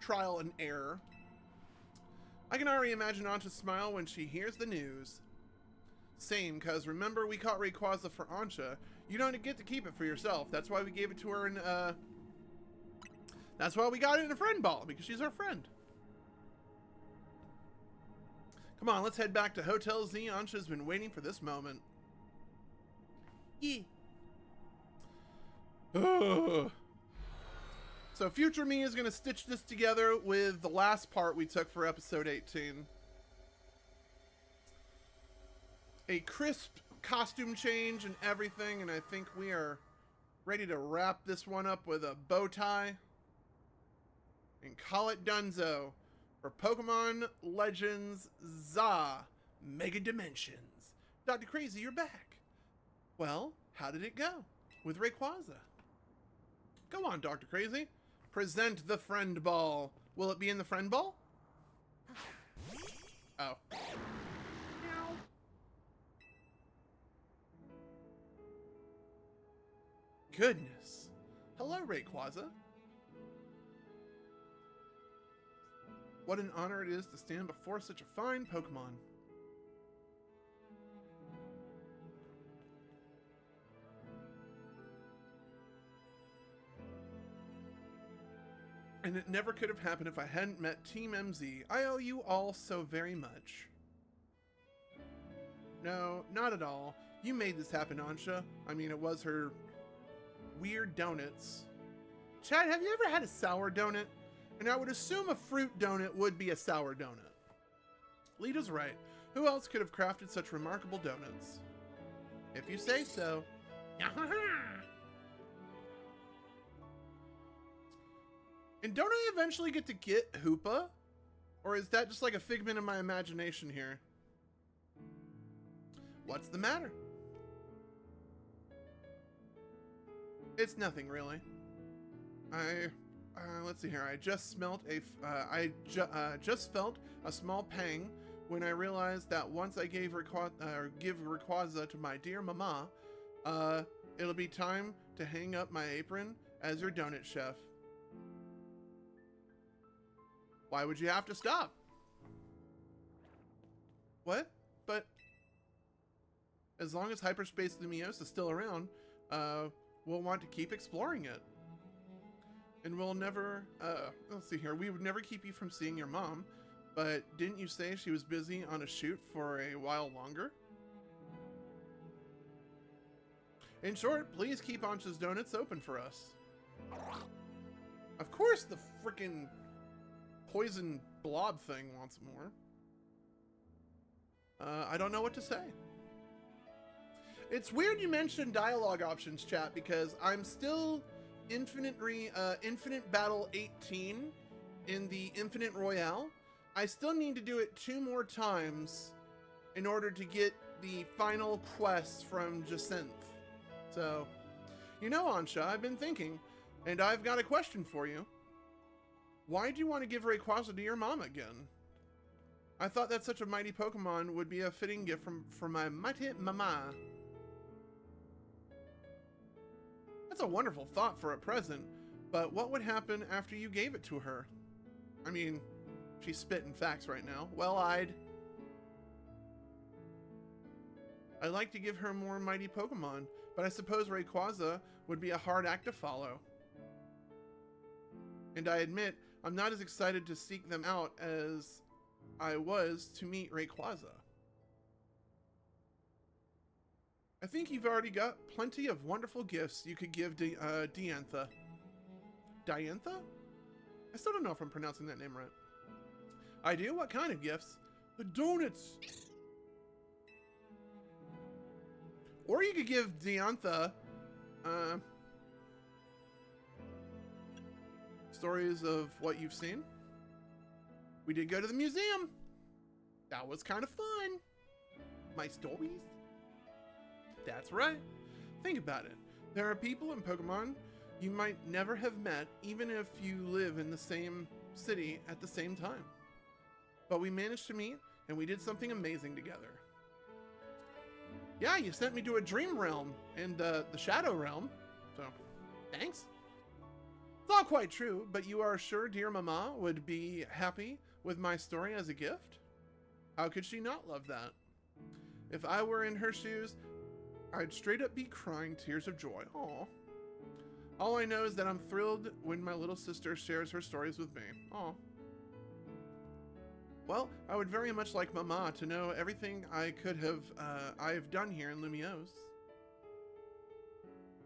trial and error. I can already imagine Ansha's smile when she hears the news. Same, because remember, we caught Rayquaza for Ansha. You don't get to keep it for yourself. That's why we gave it to her in, that's why we got it in a friend ball, because she's our friend. Come on, let's head back to Hotel Z. Ansha's been waiting for this moment. Yeah. So future me is going to stitch this together with the last part we took for episode 18. A crisp costume change and everything, and I think we are ready to wrap this one up with a bow tie and call it donezo for Pokemon Legends ZA Mega Dimensions. DrKrazy, you're back. Well, how did it go with Rayquaza? Go on, DrKrazy. Present the friend ball. Will it be in the friend ball? Oh. Goodness. Hello, Rayquaza. What an honor it is to stand before such a fine Pokemon. And it never could have happened if I hadn't met Team MZ. I owe you all so very much. No, not at all. You made this happen, Ansha. I mean, it was her weird donuts. Chad, have you ever had a sour donut? And I would assume a fruit donut would be a sour donut. Lita's right. Who else could have crafted such remarkable donuts? If you say so. And don't I eventually get to get Hoopa? Or is that just like a figment of my imagination here? What's the matter? It's nothing really. Let's see here. I just smelt just felt a small pang when I realized that once I give Rayquaza to my dear mama, it'll be time to hang up my apron as your donut chef. Why would you have to stop? What? But as long as Hyperspace Lumiose is still around, we'll want to keep exploring it. And we'll never, let's see here, we would never keep you from seeing your mom, but didn't you say she was busy on a shoot for a while longer? In short, please keep Ansha's Donuts open for us. Of course the frickin' poison blob thing wants more. I don't know what to say. It's weird you mentioned dialogue options, chat, because I'm still Infinite Battle 18 in the Infinite Royale. I still need to do it 2 more times in order to get the final quest from Jacinth. So, you know, Ansha, I've been thinking, and I've got a question for you. Why do you want to give Rayquaza to your mom again? I thought that such a mighty Pokemon would be a fitting gift from my mighty mama. That's a wonderful thought for a present, but what would happen after you gave it to her? I mean, she's spitting facts right now. Well-eyed. I'd like to give her more mighty Pokemon, but I suppose Rayquaza would be a hard act to follow. And I admit, I'm not as excited to seek them out as I was to meet Rayquaza. I think you've already got plenty of wonderful gifts you could give Diantha. Diantha? I still don't know if I'm pronouncing that name right. I do? What kind of gifts? The donuts! Or you could give Diantha Stories of what you've seen. We did go to the museum. That was kind of fun. My stories? That's right. Think about it. There are people in Pokemon you might never have met, even if you live in the same city at the same time. But we managed to meet, and we did something amazing together. Yeah, you sent me to a dream realm and the Shadow Realm, so thanks. It's all quite true, but you are sure dear Mama would be happy with my story as a gift? How could she not love that? If I were in her shoes, I'd straight up be crying tears of joy. Aw. All I know is that I'm thrilled when my little sister shares her stories with me. Aw. Well, I would very much like Mama to know everything I've done here in Lumiose.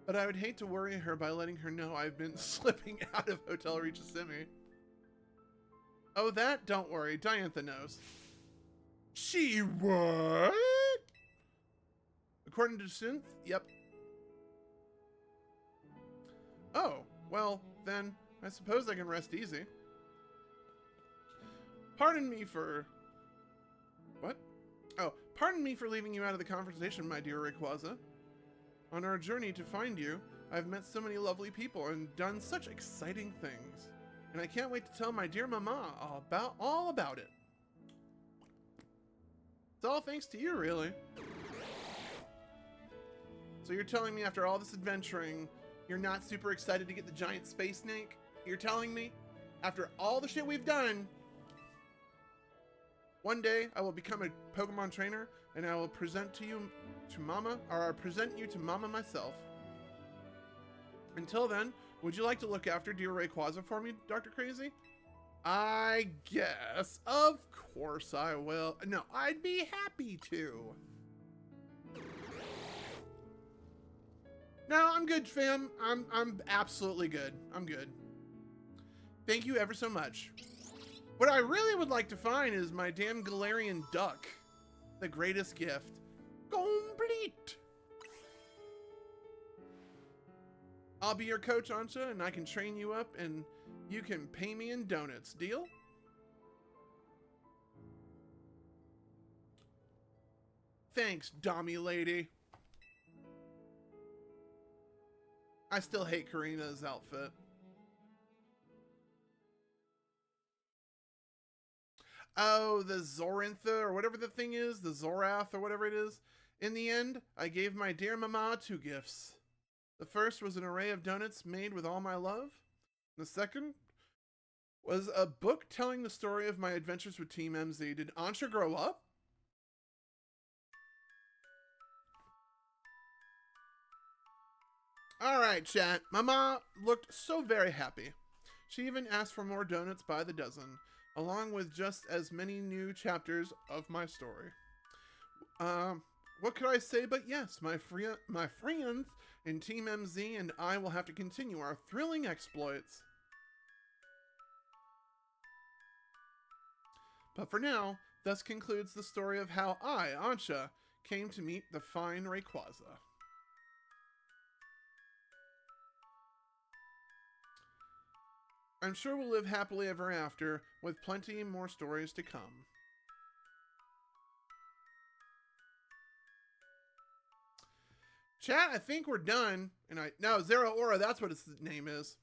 But I would hate to worry her by letting her know I've been slipping out of Hotel Reachasimi. Oh, that? Don't worry. Diantha knows. She what? According to Synth? Yep. Oh, well, then, I suppose I can rest easy. Pardon me for... What? Oh, pardon me for leaving you out of the conversation, my dear Rayquaza. On our journey to find you, I've met so many lovely people and done such exciting things. And I can't wait to tell my dear Mama all about it. It's all thanks to you, really. So you're telling me after all this adventuring, you're not super excited to get the giant space snake? You're telling me? After all the shit we've done, one day I will become a Pokemon trainer and I will present you to Mama myself. Until then, would you like to look after dear Rayquaza for me, DrKrazy? I guess. Of course I will. No, I'd be happy to. No, I'm good, fam. I'm absolutely good. I'm good. Thank you ever so much. What I really would like to find is my damn Galarian duck. The greatest gift. Complete. I'll be your coach, Ansha, and I can train you up and you can pay me in donuts. Deal? Thanks, dummy lady. I still hate Karina's outfit. Oh, the Zorintha, or whatever the thing is, the Zorath, or whatever it is. In the end, I gave my dear Mama 2 gifts. The first was an array of donuts made with all my love. The second was a book telling the story of my adventures with Team MZ. Did Ansha grow up? Alright, chat. Mama looked so very happy. She even asked for more donuts by the dozen, along with just as many new chapters of my story. What could I say but yes, my friends in Team MZ and I will have to continue our thrilling exploits. But for now, thus concludes the story of how I, Ansha, came to meet the fine Rayquaza. I'm sure we'll live happily ever after, with plenty more stories to come. Chat, I think we're done. No, Zero Aura, that's what its name is.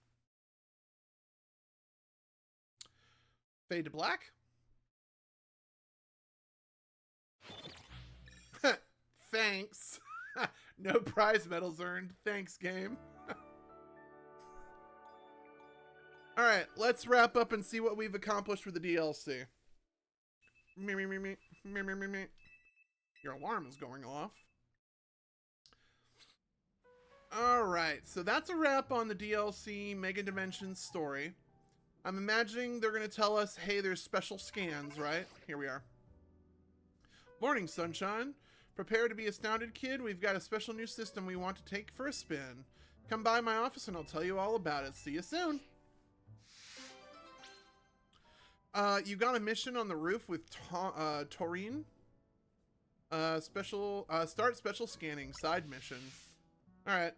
Fade to black. Thanks. No prize medals earned. Thanks, game. Alright, let's wrap up and see what we've accomplished with the DLC. Your alarm is going off. Alright, so that's a wrap on the DLC Mega Dimensions story. I'm imagining they're going to tell us, hey, there's special scans, right? Here we are. Morning, sunshine. Prepare to be astounded, kid. We've got a special new system we want to take for a spin. Come by my office and I'll tell you all about it. See you soon. You got a mission on the roof with Taurine. Start special scanning, side mission. Alright.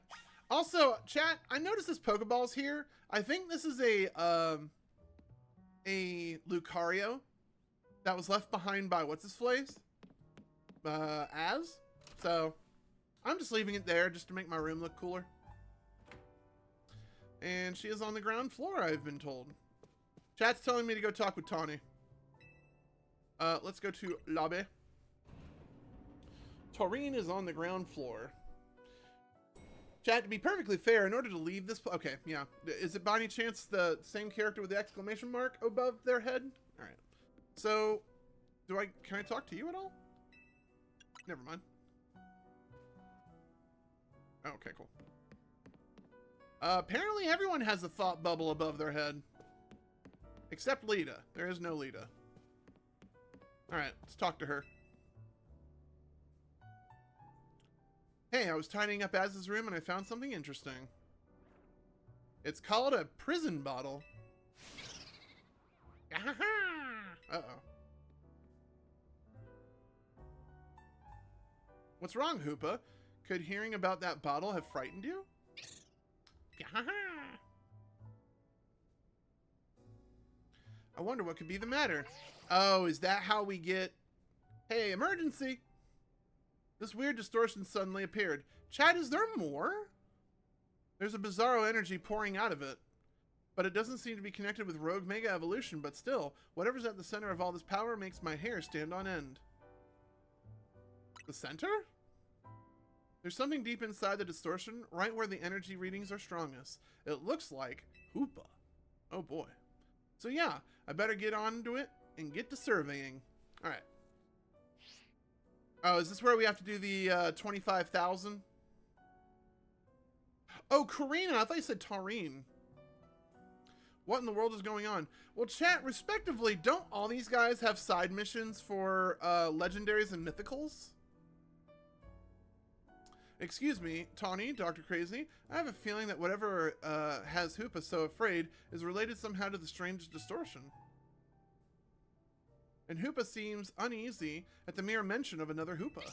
Also, chat, I noticed this Pokeballs here. I think this is a Lucario that was left behind by what's his place? Az. So I'm just leaving it there just to make my room look cooler. And she is on the ground floor, I've been told. Chat's telling me to go talk with Tawny. Let's go to lobby. Taurine is on the ground floor. Chat, to be perfectly fair, in order to leave this... Okay, yeah. Is it by any chance the same character with the exclamation mark above their head? Alright. So, can I talk to you at all? Never mind. Oh, okay, cool. Apparently everyone has a thought bubble above their head. Except Lita. There is no Lita. Alright, let's talk to her. Hey, I was tidying up Az's room and I found something interesting. It's called a prison bottle. Uh-oh. What's wrong, Hoopa? Could hearing about that bottle have frightened you? I wonder what could be the matter. Oh, is that how we get... Hey, emergency! This weird distortion suddenly appeared. Chat, is there more? There's a bizarro energy pouring out of it. But it doesn't seem to be connected with Rogue Mega Evolution, but still, whatever's at the center of all this power makes my hair stand on end. The center? There's something deep inside the distortion, right where the energy readings are strongest. It looks like Hoopa. Oh boy. So yeah, I better get onto it and get to surveying. Alright. Oh, is this where we have to do the 25,000? Oh, Karina, I thought you said Taurine. What in the world is going on? Well, chat, respectively, don't all these guys have side missions for legendaries and mythicals? Excuse me, Tawny, DrKrazy. I have a feeling that whatever has Hoopa so afraid is related somehow to the strange distortion. And Hoopa seems uneasy at the mere mention of another Hoopa.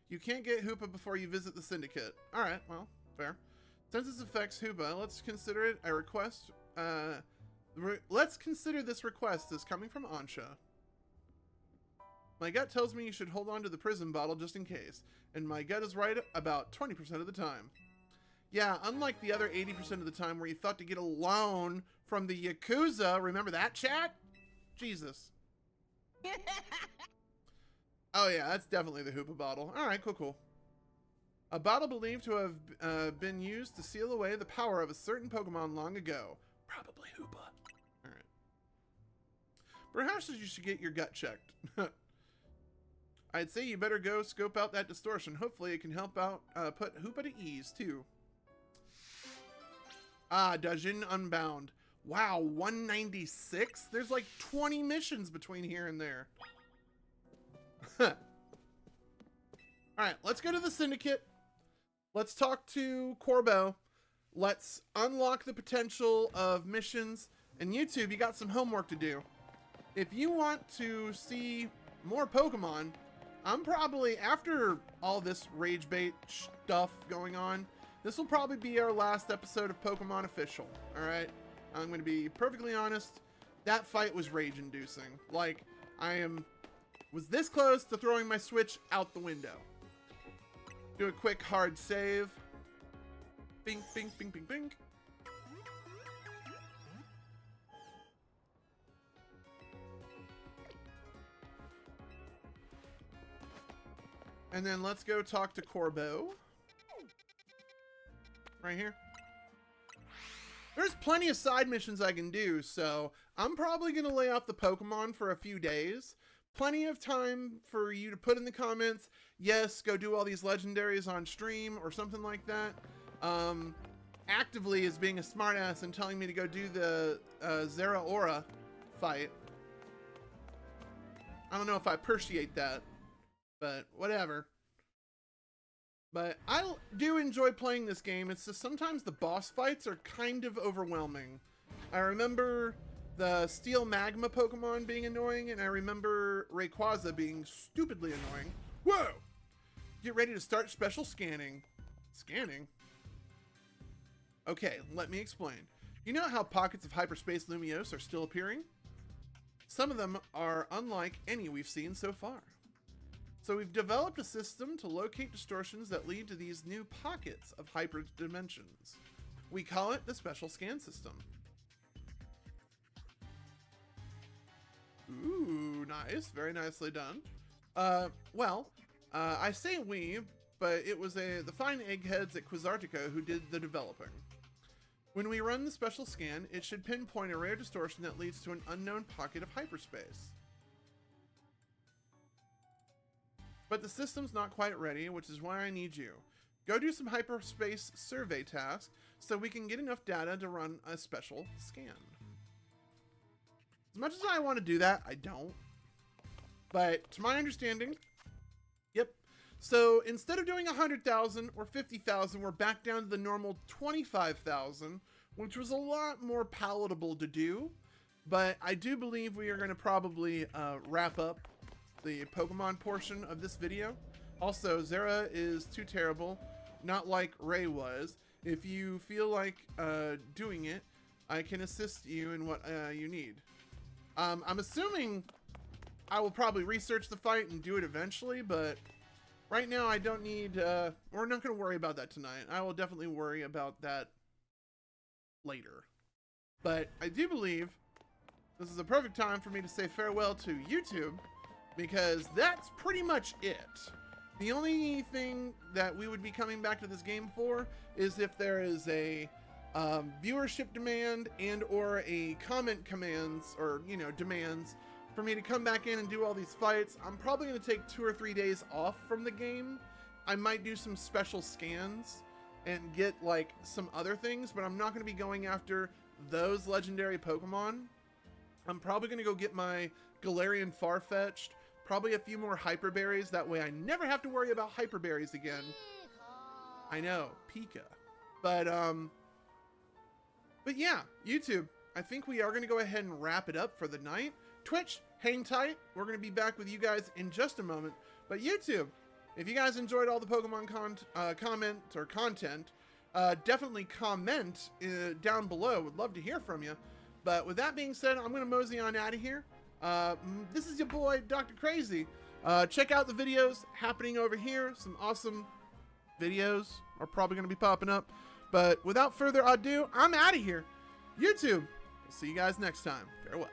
You can't get Hoopa before you visit the Syndicate. Alright, well, fair. Since this affects Hoopa, let's consider it a request. Let's consider this request as coming from Ansha. My gut tells me you should hold on to the prison bottle just in case. And my gut is right about 20% of the time. Yeah, unlike the other 80% of the time where you thought to get a loan from the Yakuza. Remember that, chat? Jesus. Oh yeah, that's definitely the Hoopa bottle. Alright, cool. A bottle believed to have been used to seal away the power of a certain Pokemon long ago. Probably Hoopa. Alright. Perhaps you should get your gut checked. I'd say you better go scope out that distortion. Hopefully it can help out put Hoopa to ease, too. Ah, Dajin Unbound. Wow, 196? There's like 20 missions between here and there. Alright, let's go to the Syndicate. Let's talk to Corbo. Let's unlock the potential of missions. And YouTube, you got some homework to do. If you want to see more Pokemon, I'm probably, after all this rage bait stuff going on, this will probably be our last episode of Pokemon Official, alright? I'm going to be perfectly honest, that fight was rage-inducing. Like, was this close to throwing my Switch out the window. Do a quick hard save. Bink, bink, bink, bink, bink. And then let's go talk to Corbo. Right here. There's plenty of side missions I can do, so I'm probably going to lay off the Pokemon for a few days. Plenty of time for you to put in the comments, yes, go do all these legendaries on stream or something like that. Actively as being a smartass and telling me to go do the Zeraora fight. I don't know if I appreciate that, but whatever. But I do enjoy playing this game. It's just sometimes the boss fights are kind of overwhelming. I remember the Steel Magma Pokemon being annoying, and I remember Rayquaza being stupidly annoying. Whoa! Get ready to start special scanning. Scanning? Okay, let me explain. You know how pockets of hyperspace Lumiose are still appearing? Some of them are unlike any we've seen so far. So we've developed a system to locate distortions that lead to these new pockets of hyperdimensions. We call it the Special Scan System. Ooh, nice. Very nicely done. I say we, but it was the fine eggheads at Quizartico who did the developing. When we run the special scan, it should pinpoint a rare distortion that leads to an unknown pocket of hyperspace. But the system's not quite ready, which is why I need you. Go do some hyperspace survey tasks so we can get enough data to run a special scan. As much as I want to do that, I don't. But to my understanding, yep. So instead of doing 100,000 or 50,000, we're back down to the normal 25,000, which was a lot more palatable to do. But I do believe we are going to probably wrap up the Pokemon portion of this video. Also, Zera is too terrible, not like Ray was. If you feel like doing it, I can assist you in what you need. I'm assuming I will probably research the fight and do it eventually, but right now I don't need, we're not going to worry about that tonight. I will definitely worry about that later. But I do believe this is a perfect time for me to say farewell to YouTube, because that's pretty much it. The only thing that we would be coming back to this game for is if there is a viewership demand and or a comment commands or, you know, demands for me to come back in and do all these fights. I'm probably going to take 2 or 3 days off from the game. I might do some special scans and get like some other things, but I'm not going to be going after those legendary Pokemon. I'm probably going to go get my Galarian Farfetch'd, probably a few more Hyper Berries. That way I never have to worry about Hyper Berries again. I know, Pika. But yeah, YouTube, I think we are going to go ahead and wrap it up for the night. Twitch, hang tight. We're going to be back with you guys in just a moment. But YouTube, if you guys enjoyed all the Pokemon content, definitely comment down below. Would love to hear from you. But with that being said, I'm going to mosey on out of here. This is your boy, DrKrazy. Check out the videos happening over here. Some awesome videos are probably going to be popping up. But without further ado, I'm out of here. YouTube, I'll see you guys next time. Farewell.